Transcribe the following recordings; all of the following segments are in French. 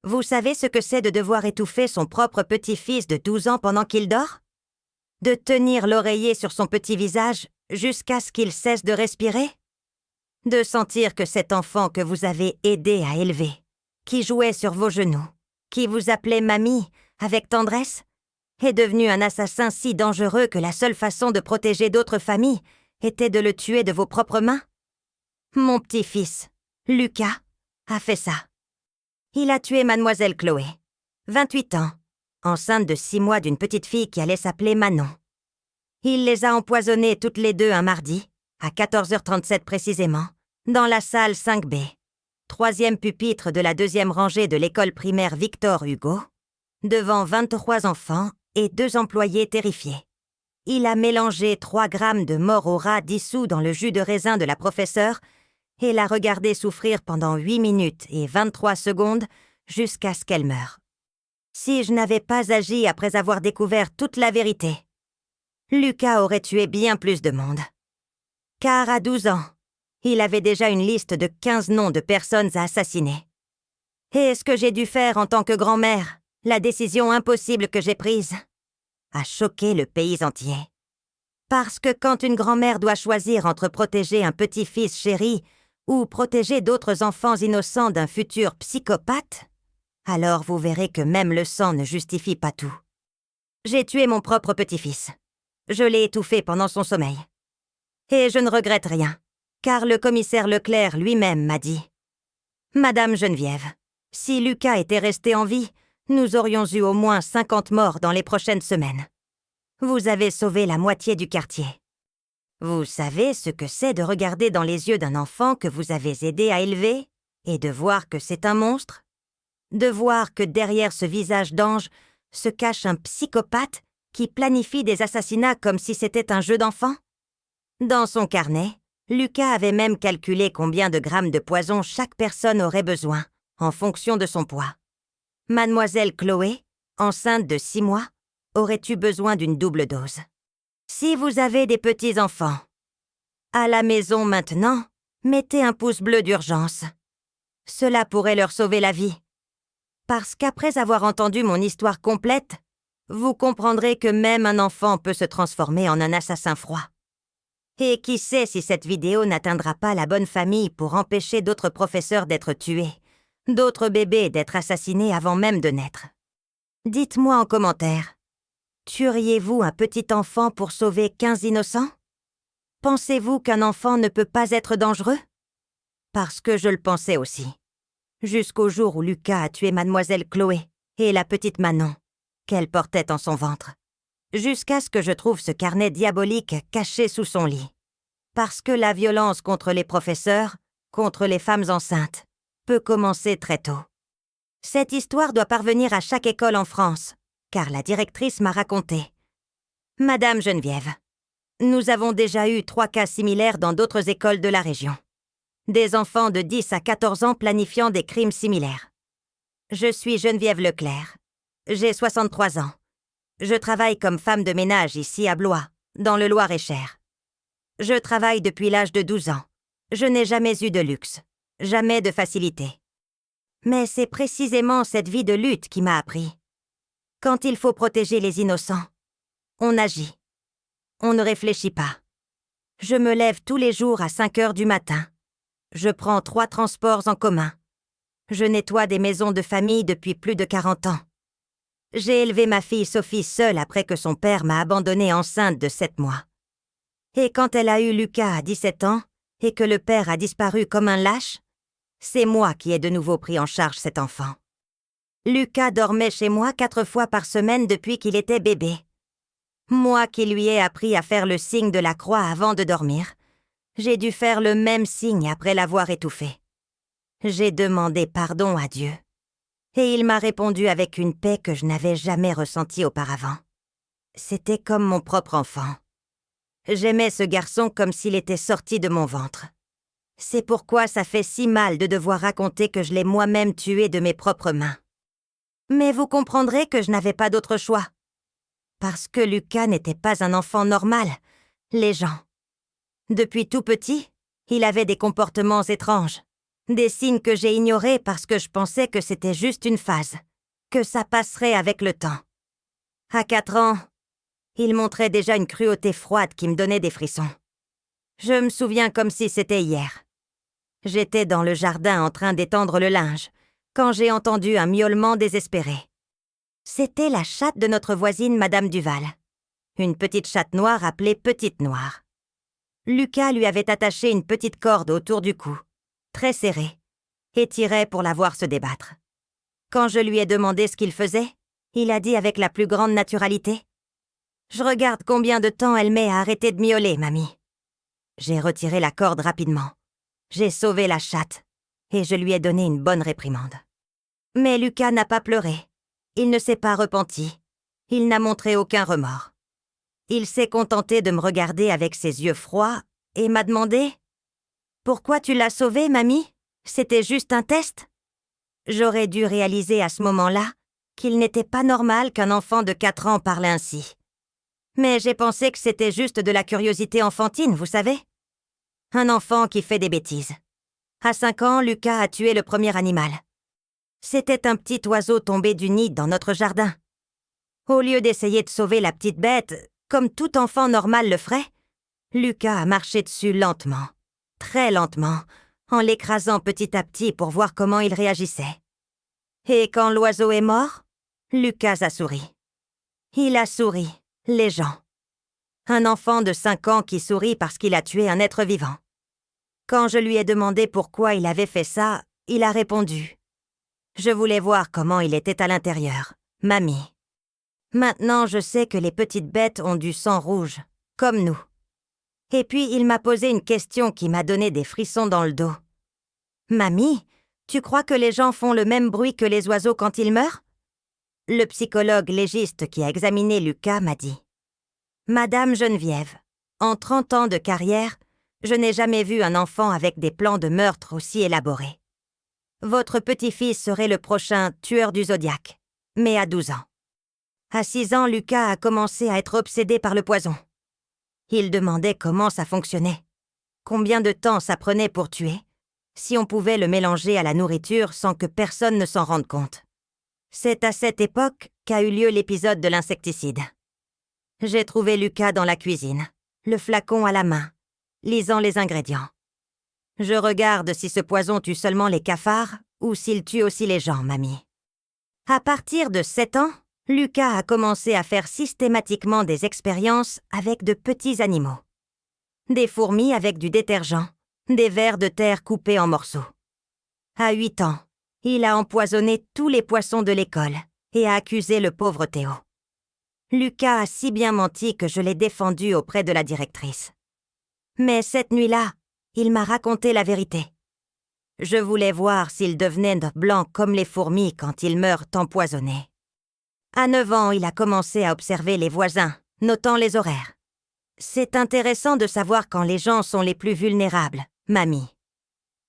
Vous savez ce que c'est de devoir étouffer son propre petit-fils de 12 ans pendant qu'il dort? De tenir l'oreiller sur son petit visage jusqu'à ce qu'il cesse de respirer? De sentir que cet enfant que vous avez aidé à élever, qui jouait sur vos genoux, qui vous appelait mamie avec tendresse, est devenu un assassin si dangereux que la seule façon de protéger d'autres familles était de le tuer de vos propres mains? Mon petit-fils, Lucas, a fait ça. Il a tué mademoiselle Chloé, 28 ans, enceinte de 6 mois d'une petite fille qui allait s'appeler Manon. Il les a empoisonnées toutes les deux un mardi, à 14h37 précisément, dans la salle 5B, 3e pupitre de la 2e rangée de l'école primaire Victor Hugo, devant 23 enfants et 2 employés terrifiés. Il a mélangé 3 grammes de mort au rat dissous dans le jus de raisin de la professeure et l'a regardée souffrir pendant 8 minutes et 23 secondes jusqu'à ce qu'elle meure. Si je n'avais pas agi après avoir découvert toute la vérité, Lucas aurait tué bien plus de monde. Car à 12 ans, il avait déjà une liste de 15 noms de personnes à assassiner. Et ce que j'ai dû faire en tant que grand-mère, la décision impossible que j'ai prise, a choqué le pays entier. Parce que quand une grand-mère doit choisir entre protéger un petit-fils chéri ou protéger d'autres enfants innocents d'un futur psychopathe, alors vous verrez que même le sang ne justifie pas tout. J'ai tué mon propre petit-fils. Je l'ai étouffé pendant son sommeil. Et je ne regrette rien, car le commissaire Leclerc lui-même m'a dit « Madame Geneviève, si Lucas était resté en vie, nous aurions eu au moins 50 morts dans les prochaines semaines. Vous avez sauvé la moitié du quartier. Vous savez ce que c'est de regarder dans les yeux d'un enfant que vous avez aidé à élever et de voir que c'est un monstre? De voir que derrière ce visage d'ange se cache un psychopathe qui planifie des assassinats comme si c'était un jeu d'enfant? Dans son carnet, Lucas avait même calculé combien de grammes de poison chaque personne aurait besoin, en fonction de son poids. Mademoiselle Chloé, enceinte de 6 mois, aurait eu besoin d'une double dose. Si vous avez des petits-enfants, à la maison maintenant, mettez un pouce bleu d'urgence. Cela pourrait leur sauver la vie. Parce qu'après avoir entendu mon histoire complète, vous comprendrez que même un enfant peut se transformer en un assassin froid. Et qui sait si cette vidéo n'atteindra pas la bonne famille pour empêcher d'autres professeurs d'être tués, d'autres bébés d'être assassinés avant même de naître. Dites-moi en commentaire. Tueriez-vous un petit enfant pour sauver 15 innocents? Pensez-vous qu'un enfant ne peut pas être dangereux? Parce que je le pensais aussi. Jusqu'au jour où Lucas a tué mademoiselle Chloé et la petite Manon, qu'elle portait en son ventre. Jusqu'à ce que je trouve ce carnet diabolique caché sous son lit. Parce que la violence contre les professeurs, contre les femmes enceintes, peut commencer très tôt. Cette histoire doit parvenir à chaque école en France, car la directrice m'a raconté. Madame Geneviève, nous avons déjà eu 3 cas similaires dans d'autres écoles de la région. Des enfants de 10 à 14 ans planifiant des crimes similaires. Je suis Geneviève Leclerc. J'ai 63 ans. Je travaille comme femme de ménage ici à Blois, dans le Loir-et-Cher. Je travaille depuis l'âge de 12 ans. Je n'ai jamais eu de luxe, jamais de facilité. Mais c'est précisément cette vie de lutte qui m'a appris. Quand il faut protéger les innocents, on agit. On ne réfléchit pas. Je me lève tous les jours à 5 heures du matin. Je prends 3 transports en commun. Je nettoie des maisons de famille depuis plus de 40 ans. J'ai élevé ma fille Sophie seule après que son père m'a abandonnée enceinte de 7 mois. Et quand elle a eu Lucas à 17 ans et que le père a disparu comme un lâche, c'est moi qui ai de nouveau pris en charge cet enfant. Lucas dormait chez moi 4 fois par semaine depuis qu'il était bébé. Moi qui lui ai appris à faire le signe de la croix avant de dormir, j'ai dû faire le même signe après l'avoir étouffé. J'ai demandé pardon à Dieu. Et il m'a répondu avec une paix que je n'avais jamais ressentie auparavant. C'était comme mon propre enfant. J'aimais ce garçon comme s'il était sorti de mon ventre. C'est pourquoi ça fait si mal de devoir raconter que je l'ai moi-même tué de mes propres mains. Mais vous comprendrez que je n'avais pas d'autre choix. Parce que Lucas n'était pas un enfant normal, les gens. Depuis tout petit, il avait des comportements étranges. Des signes que j'ai ignorés parce que je pensais que c'était juste une phase, que ça passerait avec le temps. À 4 ans, il montrait déjà une cruauté froide qui me donnait des frissons. Je me souviens comme si c'était hier. J'étais dans le jardin en train d'étendre le linge, quand j'ai entendu un miaulement désespéré. C'était la chatte de notre voisine Madame Duval. Une petite chatte noire appelée Petite Noire. Lucas lui avait attaché une petite corde autour du cou, très serrée, et tirait pour la voir se débattre. Quand je lui ai demandé ce qu'il faisait, il a dit avec la plus grande naturalité « Je regarde combien de temps elle met à arrêter de miauler, mamie. » J'ai retiré la corde rapidement. J'ai sauvé la chatte, et je lui ai donné une bonne réprimande. Mais Lucas n'a pas pleuré. Il ne s'est pas repenti. Il n'a montré aucun remords. Il s'est contenté de me regarder avec ses yeux froids et m'a demandé « Pourquoi tu l'as sauvé, mamie? C'était juste un test ?» J'aurais dû réaliser à ce moment-là qu'il n'était pas normal qu'un enfant de 4 ans parle ainsi. Mais j'ai pensé que c'était juste de la curiosité enfantine, vous savez. Un enfant qui fait des bêtises. À 5 ans, Lucas a tué le premier animal. C'était un petit oiseau tombé du nid dans notre jardin. Au lieu d'essayer de sauver la petite bête, comme tout enfant normal le ferait, Lucas a marché dessus lentement, très lentement, en l'écrasant petit à petit pour voir comment il réagissait. Et quand l'oiseau est mort, Lucas a souri. Il a souri, les gens. Un enfant de 5 ans qui sourit parce qu'il a tué un être vivant. Quand je lui ai demandé pourquoi il avait fait ça, il a répondu « Je voulais voir comment il était à l'intérieur, mamie. » Maintenant, je sais que les petites bêtes ont du sang rouge, comme nous. Et puis, il m'a posé une question qui m'a donné des frissons dans le dos. « Mamie, tu crois que les gens font le même bruit que les oiseaux quand ils meurent ?» Le psychologue légiste qui a examiné Lucas m'a dit « Madame Geneviève, en 30 ans de carrière, je n'ai jamais vu un enfant avec des plans de meurtre aussi élaborés. Votre petit-fils serait le prochain tueur du Zodiaque, mais à 12 ans. À 6 ans, Lucas a commencé à être obsédé par le poison. Il demandait comment ça fonctionnait, combien de temps ça prenait pour tuer, si on pouvait le mélanger à la nourriture sans que personne ne s'en rende compte. C'est à cette époque qu'a eu lieu l'épisode de l'insecticide. J'ai trouvé Lucas dans la cuisine, le flacon à la main, lisant les ingrédients. Je regarde si ce poison tue seulement les cafards ou s'il tue aussi les gens, mamie. À partir de 7 ans, Lucas a commencé à faire systématiquement des expériences avec de petits animaux. Des fourmis avec du détergent, des vers de terre coupés en morceaux. À 8 ans, il a empoisonné tous les poissons de l'école et a accusé le pauvre Théo. Lucas a si bien menti que je l'ai défendu auprès de la directrice. Mais cette nuit-là, il m'a raconté la vérité. Je voulais voir s'il devenait blanc comme les fourmis quand ils meurent empoisonnés. À 9 ans, il a commencé à observer les voisins, notant les horaires. C'est intéressant de savoir quand les gens sont les plus vulnérables, mamie.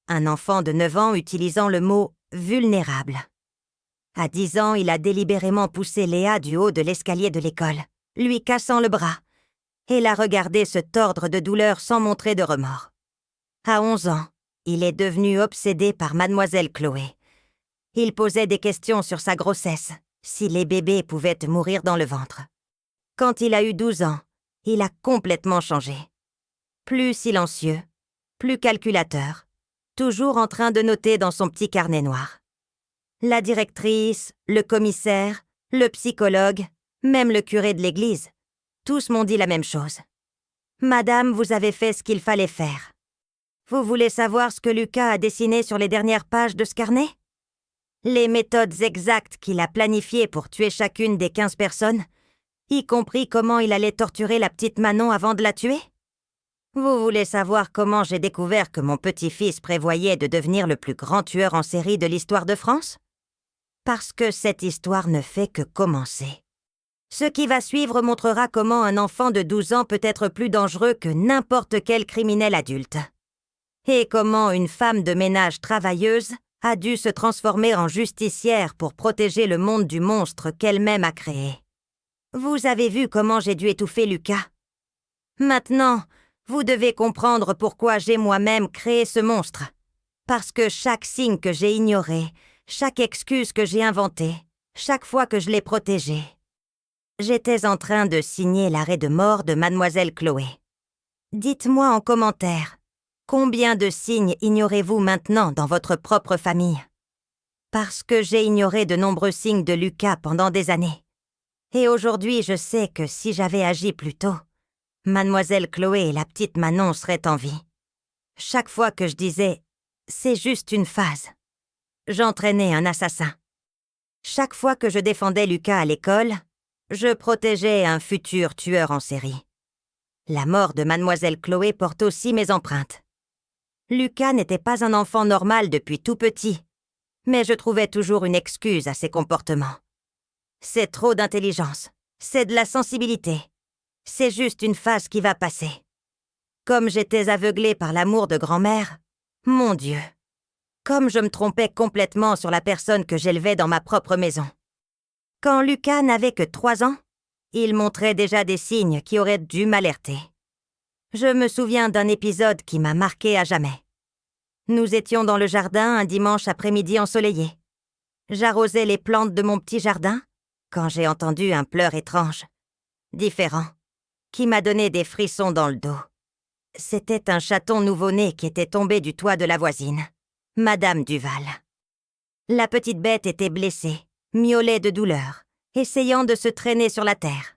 Un enfant de 9 ans utilisant le mot « vulnérable ». À 10 ans, il a délibérément poussé Léa du haut de l'escalier de l'école, lui cassant le bras, et l'a regardé se tordre de douleur sans montrer de remords. À 11 ans, il est devenu obsédé par Mademoiselle Chloé. Il posait des questions sur sa grossesse, si les bébés pouvaient mourir dans le ventre. Quand il a eu 12 ans, il a complètement changé. Plus silencieux, plus calculateur, toujours en train de noter dans son petit carnet noir. La directrice, le commissaire, le psychologue, même le curé de l'église, tous m'ont dit la même chose. « Madame, vous avez fait ce qu'il fallait faire. » Vous voulez savoir ce que Lucas a dessiné sur les dernières pages de ce carnet? Les méthodes exactes qu'il a planifiées pour tuer chacune des 15 personnes, y compris comment il allait torturer la petite Manon avant de la tuer? Vous voulez savoir comment j'ai découvert que mon petit-fils prévoyait de devenir le plus grand tueur en série de l'histoire de France? Parce que cette histoire ne fait que commencer. Ce qui va suivre montrera comment un enfant de 12 ans peut être plus dangereux que n'importe quel criminel adulte. Et comment une femme de ménage travailleuse a dû se transformer en justicière pour protéger le monde du monstre qu'elle-même a créé. Vous avez vu comment j'ai dû étouffer Lucas. Maintenant, vous devez comprendre pourquoi j'ai moi-même créé ce monstre. Parce que chaque signe que j'ai ignoré, chaque excuse que j'ai inventée, chaque fois que je l'ai protégé, j'étais en train de signer l'arrêt de mort de Mademoiselle Chloé. Dites-moi en commentaire, combien de signes ignorez-vous maintenant dans votre propre famille? Parce que j'ai ignoré de nombreux signes de Lucas pendant des années. Et aujourd'hui, je sais que si j'avais agi plus tôt, Mademoiselle Chloé et la petite Manon seraient en vie. Chaque fois que je disais « c'est juste une phase », j'entraînais un assassin. Chaque fois que je défendais Lucas à l'école, je protégeais un futur tueur en série. La mort de Mademoiselle Chloé porte aussi mes empreintes. Lucas n'était pas un enfant normal depuis tout petit, mais je trouvais toujours une excuse à ses comportements. C'est trop d'intelligence, c'est de la sensibilité. C'est juste une phase qui va passer. Comme j'étais aveuglée par l'amour de grand-mère, mon Dieu, comme je me trompais complètement sur la personne que j'élevais dans ma propre maison. Quand Lucas n'avait que 3 ans, il montrait déjà des signes qui auraient dû m'alerter. Je me souviens d'un épisode qui m'a marqué à jamais. Nous étions dans le jardin un dimanche après-midi ensoleillé. J'arrosais les plantes de mon petit jardin quand j'ai entendu un pleur étrange, différent, qui m'a donné des frissons dans le dos. C'était un chaton nouveau-né qui était tombé du toit de la voisine, Madame Duval. La petite bête était blessée, miaulait de douleur, essayant de se traîner sur la terre.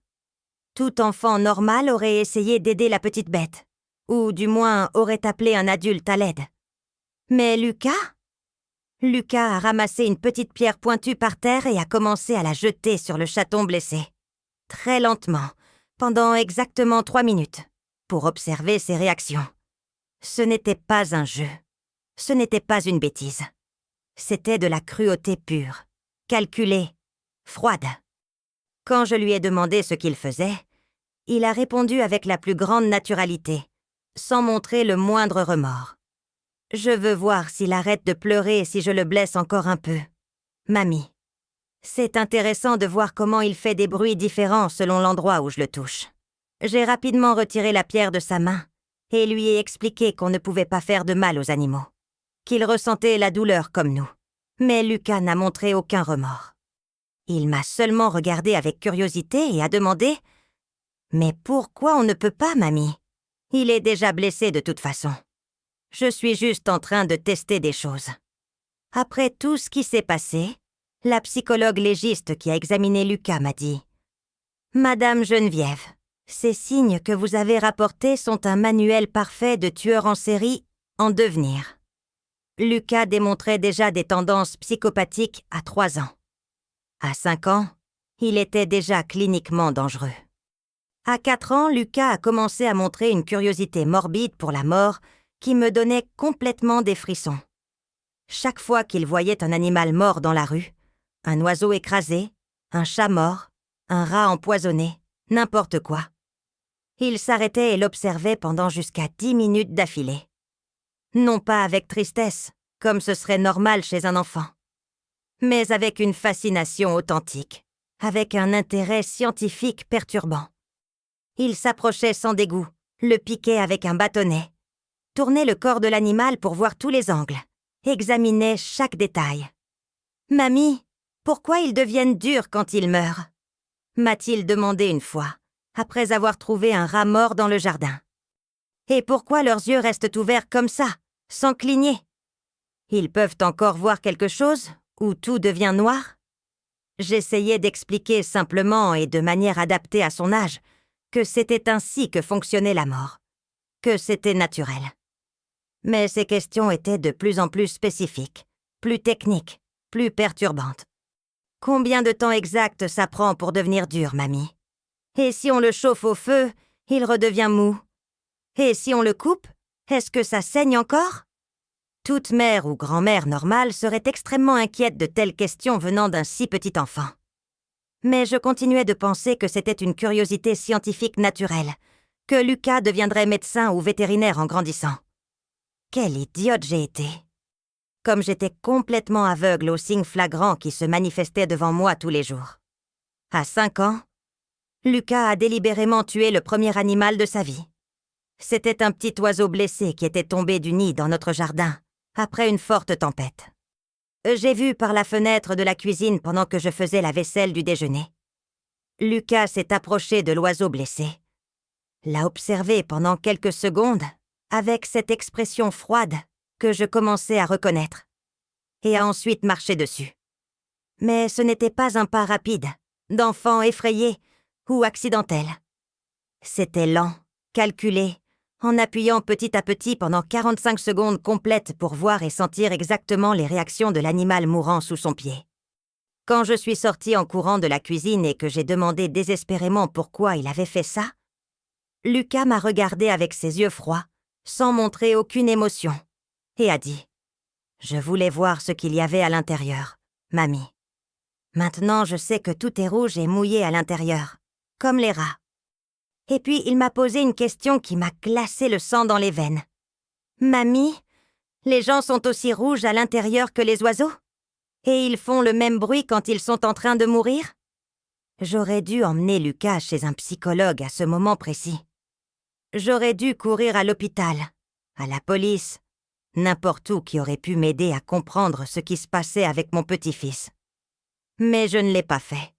Tout enfant normal aurait essayé d'aider la petite bête, ou du moins aurait appelé un adulte à l'aide. Mais Lucas a ramassé une petite pierre pointue par terre et a commencé à la jeter sur le chaton blessé. Très lentement, pendant exactement 3 minutes, pour observer ses réactions. Ce n'était pas un jeu. Ce n'était pas une bêtise. C'était de la cruauté pure, calculée, froide. Quand je lui ai demandé ce qu'il faisait, il a répondu avec la plus grande naturalité, sans montrer le moindre remords. Je veux voir s'il arrête de pleurer si je le blesse encore un peu. Mamie. C'est intéressant de voir comment il fait des bruits différents selon l'endroit où je le touche. J'ai rapidement retiré la pierre de sa main et lui ai expliqué qu'on ne pouvait pas faire de mal aux animaux, qu'il ressentait la douleur comme nous. Mais Lucas n'a montré aucun remords. Il m'a seulement regardé avec curiosité et a demandé « Mais pourquoi on ne peut pas, mamie? Il est déjà blessé de toute façon. Je suis juste en train de tester des choses. » Après tout ce qui s'est passé, la psychologue légiste qui a examiné Lucas m'a dit « Madame Geneviève, ces signes que vous avez rapportés sont un manuel parfait de tueur en série en devenir. » Lucas démontrait déjà des tendances psychopathiques à 3 ans. À 5 ans, il était déjà cliniquement dangereux. À 4 ans, Lucas a commencé à montrer une curiosité morbide pour la mort qui me donnait complètement des frissons. Chaque fois qu'il voyait un animal mort dans la rue, un oiseau écrasé, un chat mort, un rat empoisonné, n'importe quoi, il s'arrêtait et l'observait pendant jusqu'à 10 minutes d'affilée. Non pas avec tristesse, comme ce serait normal chez un enfant, mais avec une fascination authentique, avec un intérêt scientifique perturbant. Il s'approchait sans dégoût, le piquait avec un bâtonnet, tournait le corps de l'animal pour voir tous les angles, examinait chaque détail. « Mamie, pourquoi ils deviennent durs quand ils meurent ?» m'a-t-il demandé une fois, après avoir trouvé un rat mort dans le jardin. « Et pourquoi leurs yeux restent ouverts comme ça, sans cligner? Ils peuvent encore voir quelque chose, ou tout devient noir ?» J'essayais d'expliquer simplement et de manière adaptée à son âge que c'était ainsi que fonctionnait la mort, que c'était naturel. Mais ces questions étaient de plus en plus spécifiques, plus techniques, plus perturbantes. Combien de temps exact ça prend pour devenir dur, mamie? Et si on le chauffe au feu, il redevient mou? Et si on le coupe, est-ce que ça saigne encore? Toute mère ou grand-mère normale serait extrêmement inquiète de telles questions venant d'un si petit enfant. Mais je continuais de penser que c'était une curiosité scientifique naturelle, que Lucas deviendrait médecin ou vétérinaire en grandissant. Quelle idiote j'ai été! Comme j'étais complètement aveugle aux signes flagrants qui se manifestaient devant moi tous les jours. À 5 ans, Lucas a délibérément tué le premier animal de sa vie. C'était un petit oiseau blessé qui était tombé du nid dans notre jardin, après une forte tempête. J'ai vu par la fenêtre de la cuisine pendant que je faisais la vaisselle du déjeuner. Lucas s'est approché de l'oiseau blessé, l'a observé pendant quelques secondes avec cette expression froide que je commençais à reconnaître, et a ensuite marché dessus. Mais ce n'était pas un pas rapide, d'enfant effrayé ou accidentel. C'était lent, calculé, en appuyant petit à petit pendant 45 secondes complètes pour voir et sentir exactement les réactions de l'animal mourant sous son pied. Quand je suis sortie en courant de la cuisine et que j'ai demandé désespérément pourquoi il avait fait ça, Lucas m'a regardé avec ses yeux froids, sans montrer aucune émotion, et a dit « Je voulais voir ce qu'il y avait à l'intérieur, mamie. Maintenant, je sais que tout est rouge et mouillé à l'intérieur, comme les rats. » Et puis, il m'a posé une question qui m'a glacé le sang dans les veines. « Mamie, les gens sont aussi rouges à l'intérieur que les oiseaux? Et ils font le même bruit quand ils sont en train de mourir ?» J'aurais dû emmener Lucas chez un psychologue à ce moment précis. J'aurais dû courir à l'hôpital, à la police, n'importe où qui aurait pu m'aider à comprendre ce qui se passait avec mon petit-fils. Mais je ne l'ai pas fait.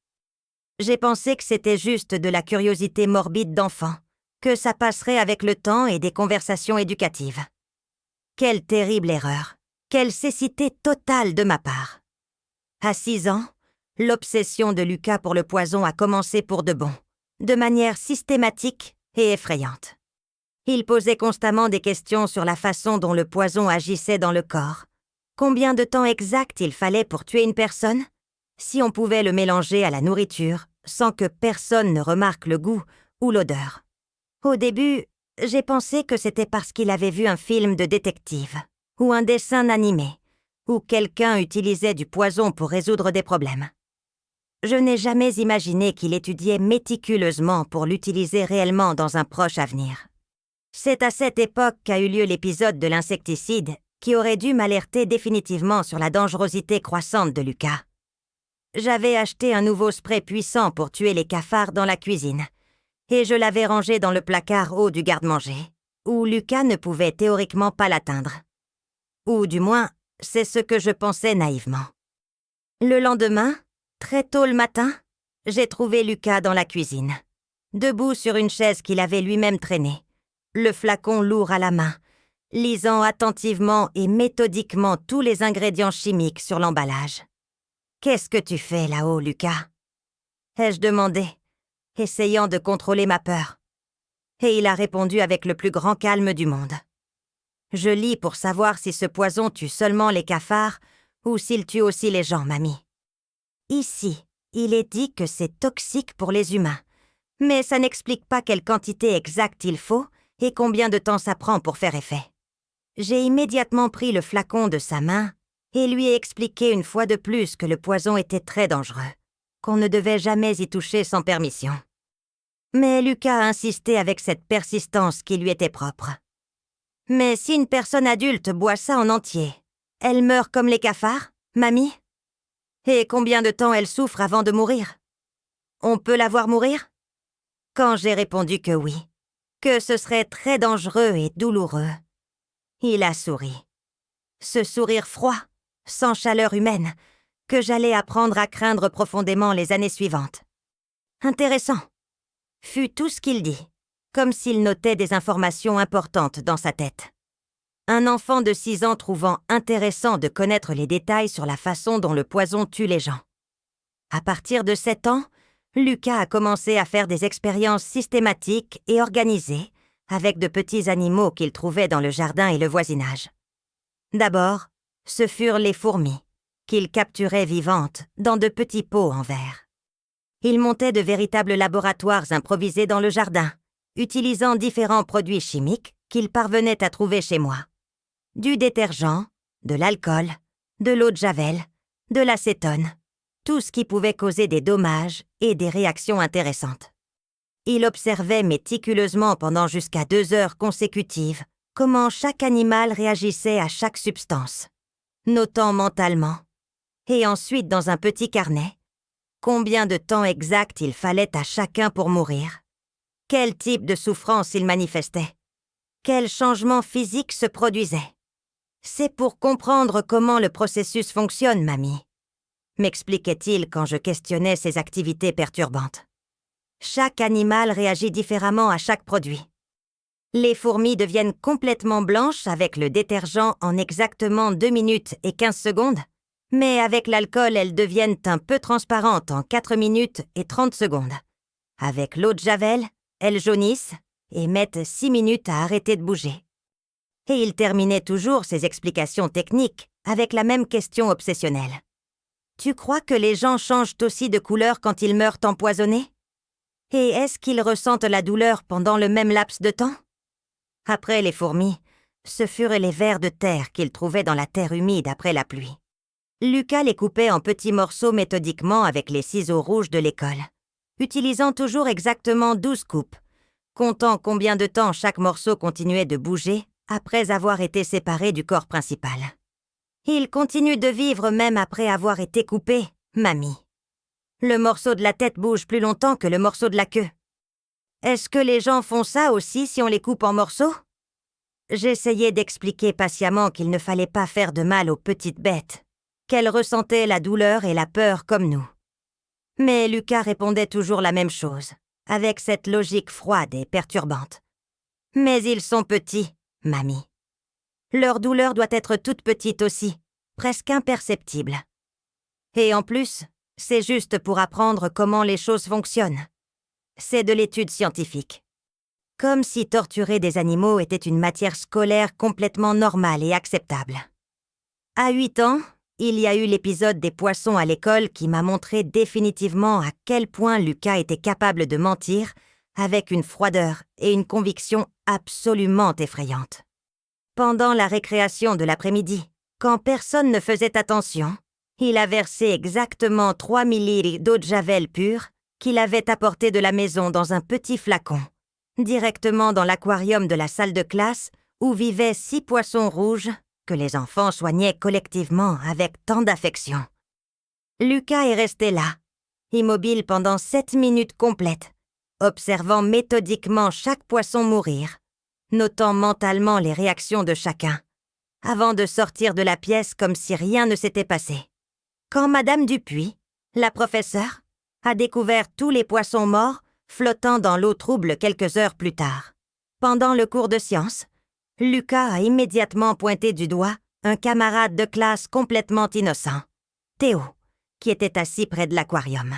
J'ai pensé que c'était juste de la curiosité morbide d'enfant, que ça passerait avec le temps et des conversations éducatives. Quelle terrible erreur, quelle cécité totale de ma part. À 6 ans, l'obsession de Lucas pour le poison a commencé pour de bon, de manière systématique et effrayante. Il posait constamment des questions sur la façon dont le poison agissait dans le corps. Combien de temps exact il fallait pour tuer une personne? Si on pouvait le mélanger à la nourriture, sans que personne ne remarque le goût ou l'odeur. Au début, j'ai pensé que c'était parce qu'il avait vu un film de détective, ou un dessin animé, où quelqu'un utilisait du poison pour résoudre des problèmes. Je n'ai jamais imaginé qu'il étudiait méticuleusement pour l'utiliser réellement dans un proche avenir. C'est à cette époque qu'a eu lieu l'épisode de l'insecticide qui aurait dû m'alerter définitivement sur la dangerosité croissante de Lucas. J'avais acheté un nouveau spray puissant pour tuer les cafards dans la cuisine, et je l'avais rangé dans le placard haut du garde-manger, où Lucas ne pouvait théoriquement pas l'atteindre. Ou du moins, c'est ce que je pensais naïvement. Le lendemain, très tôt le matin, j'ai trouvé Lucas dans la cuisine, debout sur une chaise qu'il avait lui-même traînée, le flacon lourd à la main, lisant attentivement et méthodiquement tous les ingrédients chimiques sur l'emballage. « Qu'est-ce que tu fais là-haut, Lucas ?» ai-je demandé, essayant de contrôler ma peur. Et il a répondu avec le plus grand calme du monde. « Je lis pour savoir si ce poison tue seulement les cafards ou s'il tue aussi les gens, mamie. Ici, il est dit que c'est toxique pour les humains, mais ça n'explique pas quelle quantité exacte il faut et combien de temps ça prend pour faire effet. » J'ai immédiatement pris le flacon de sa main et lui ai expliqué une fois de plus que le poison était très dangereux, qu'on ne devait jamais y toucher sans permission. Mais Lucas a insisté avec cette persistance qui lui était propre. « Mais si une personne adulte boit ça en entier, elle meurt comme les cafards, mamie? Et combien de temps elle souffre avant de mourir? On peut la voir mourir ?» Quand j'ai répondu que oui, que ce serait très dangereux et douloureux, il a souri. Ce sourire froid, sans chaleur humaine, que j'allais apprendre à craindre profondément les années suivantes. Intéressant, fut tout ce qu'il dit, comme s'il notait des informations importantes dans sa tête. Un enfant de 6 ans trouvant intéressant de connaître les détails sur la façon dont le poison tue les gens. À partir de 7 ans, Lucas a commencé à faire des expériences systématiques et organisées avec de petits animaux qu'il trouvait dans le jardin et le voisinage. D'abord, ce furent les fourmis, qu'il capturait vivantes dans de petits pots en verre. Il montait de véritables laboratoires improvisés dans le jardin, utilisant différents produits chimiques qu'il parvenait à trouver chez moi. Du détergent, de l'alcool, de l'eau de javel, de l'acétone, tout ce qui pouvait causer des dommages et des réactions intéressantes. Il observait méticuleusement pendant jusqu'à 2 heures consécutives comment chaque animal réagissait à chaque substance, notant mentalement, et ensuite dans un petit carnet, combien de temps exact il fallait à chacun pour mourir, quel type de souffrance il manifestait, quel changement physique se produisait. C'est pour comprendre comment le processus fonctionne, mamie, m'expliquait-il quand je questionnais ses activités perturbantes. Chaque animal réagit différemment à chaque produit. Les fourmis deviennent complètement blanches avec le détergent en exactement 2 minutes et 15 secondes, mais avec l'alcool, elles deviennent un peu transparentes en 4 minutes et 30 secondes. Avec l'eau de javel, elles jaunissent et mettent 6 minutes à arrêter de bouger. Et il terminait toujours ses explications techniques avec la même question obsessionnelle. Tu crois que les gens changent aussi de couleur quand ils meurent empoisonnés? Et est-ce qu'ils ressentent la douleur pendant le même laps de temps? Après les fourmis, ce furent les vers de terre qu'ils trouvaient dans la terre humide après la pluie. Lucas les coupait en petits morceaux méthodiquement avec les ciseaux rouges de l'école, utilisant toujours exactement 12 coupes, comptant combien de temps chaque morceau continuait de bouger après avoir été séparé du corps principal. Il continue de vivre même après avoir été coupé, mamie. Le morceau de la tête bouge plus longtemps que le morceau de la queue. Est-ce que les gens font ça aussi si on les coupe en morceaux? J'essayais d'expliquer patiemment qu'il ne fallait pas faire de mal aux petites bêtes, qu'elles ressentaient la douleur et la peur comme nous. Mais Lucas répondait toujours la même chose, avec cette logique froide et perturbante. Mais ils sont petits, mamie. Leur douleur doit être toute petite aussi, presque imperceptible. Et en plus, c'est juste pour apprendre comment les choses fonctionnent. C'est de l'étude scientifique. Comme si torturer des animaux était une matière scolaire complètement normale et acceptable. À 8 ans, il y a eu l'épisode des poissons à l'école qui m'a montré définitivement à quel point Lucas était capable de mentir avec une froideur et une conviction absolument effrayantes. Pendant la récréation de l'après-midi, quand personne ne faisait attention, il a versé exactement 3 millilitres d'eau de javel pure qu'il avait apportée de la maison dans un petit flacon, directement dans l'aquarium de la salle de classe où vivaient 6 poissons rouges que les enfants soignaient collectivement avec tant d'affection. Lucas est resté là, immobile pendant 7 minutes complètes, observant méthodiquement chaque poisson mourir, notant mentalement les réactions de chacun, avant de sortir de la pièce comme si rien ne s'était passé. Quand Madame Dupuis, la professeure, a découvert tous les poissons morts flottant dans l'eau trouble quelques heures plus tard. Pendant le cours de sciences, Lucas a immédiatement pointé du doigt un camarade de classe complètement innocent, Théo, qui était assis près de l'aquarium.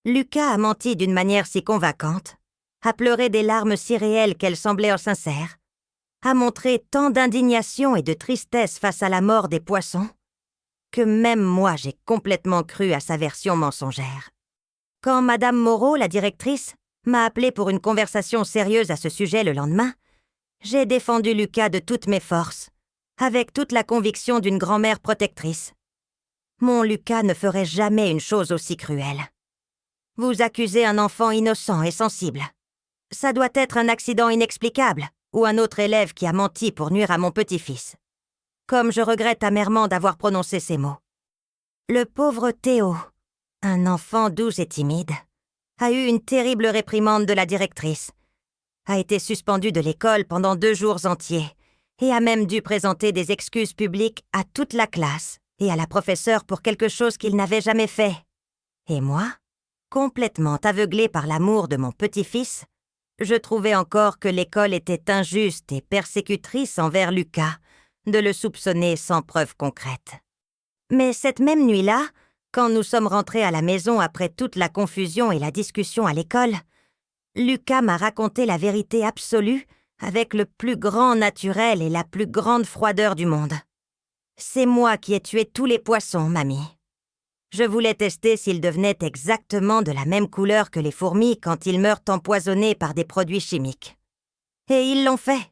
Lucas a menti d'une manière si convaincante, a pleuré des larmes si réelles qu'elles semblaient sincères, a montré tant d'indignation et de tristesse face à la mort des poissons, que même moi j'ai complètement cru à sa version mensongère. Quand Madame Moreau, la directrice, m'a appelé pour une conversation sérieuse à ce sujet le lendemain, j'ai défendu Lucas de toutes mes forces, avec toute la conviction d'une grand-mère protectrice. Mon Lucas ne ferait jamais une chose aussi cruelle. Vous accusez un enfant innocent et sensible. Ça doit être un accident inexplicable ou un autre élève qui a menti pour nuire à mon petit-fils. Comme je regrette amèrement d'avoir prononcé ces mots. Le pauvre Théo, un enfant doux et timide, a eu une terrible réprimande de la directrice, a été suspendu de l'école pendant 2 jours entiers et a même dû présenter des excuses publiques à toute la classe et à la professeure pour quelque chose qu'il n'avait jamais fait. Et moi, complètement aveuglée par l'amour de mon petit-fils, je trouvais encore que l'école était injuste et persécutrice envers Lucas, de le soupçonner sans preuve concrète. Mais cette même nuit-là, quand nous sommes rentrés à la maison après toute la confusion et la discussion à l'école, Lucas m'a raconté la vérité absolue avec le plus grand naturel et la plus grande froideur du monde. C'est moi qui ai tué tous les poissons, mamie. Je voulais tester s'ils devenaient exactement de la même couleur que les fourmis quand ils meurent empoisonnés par des produits chimiques. Et ils l'ont fait.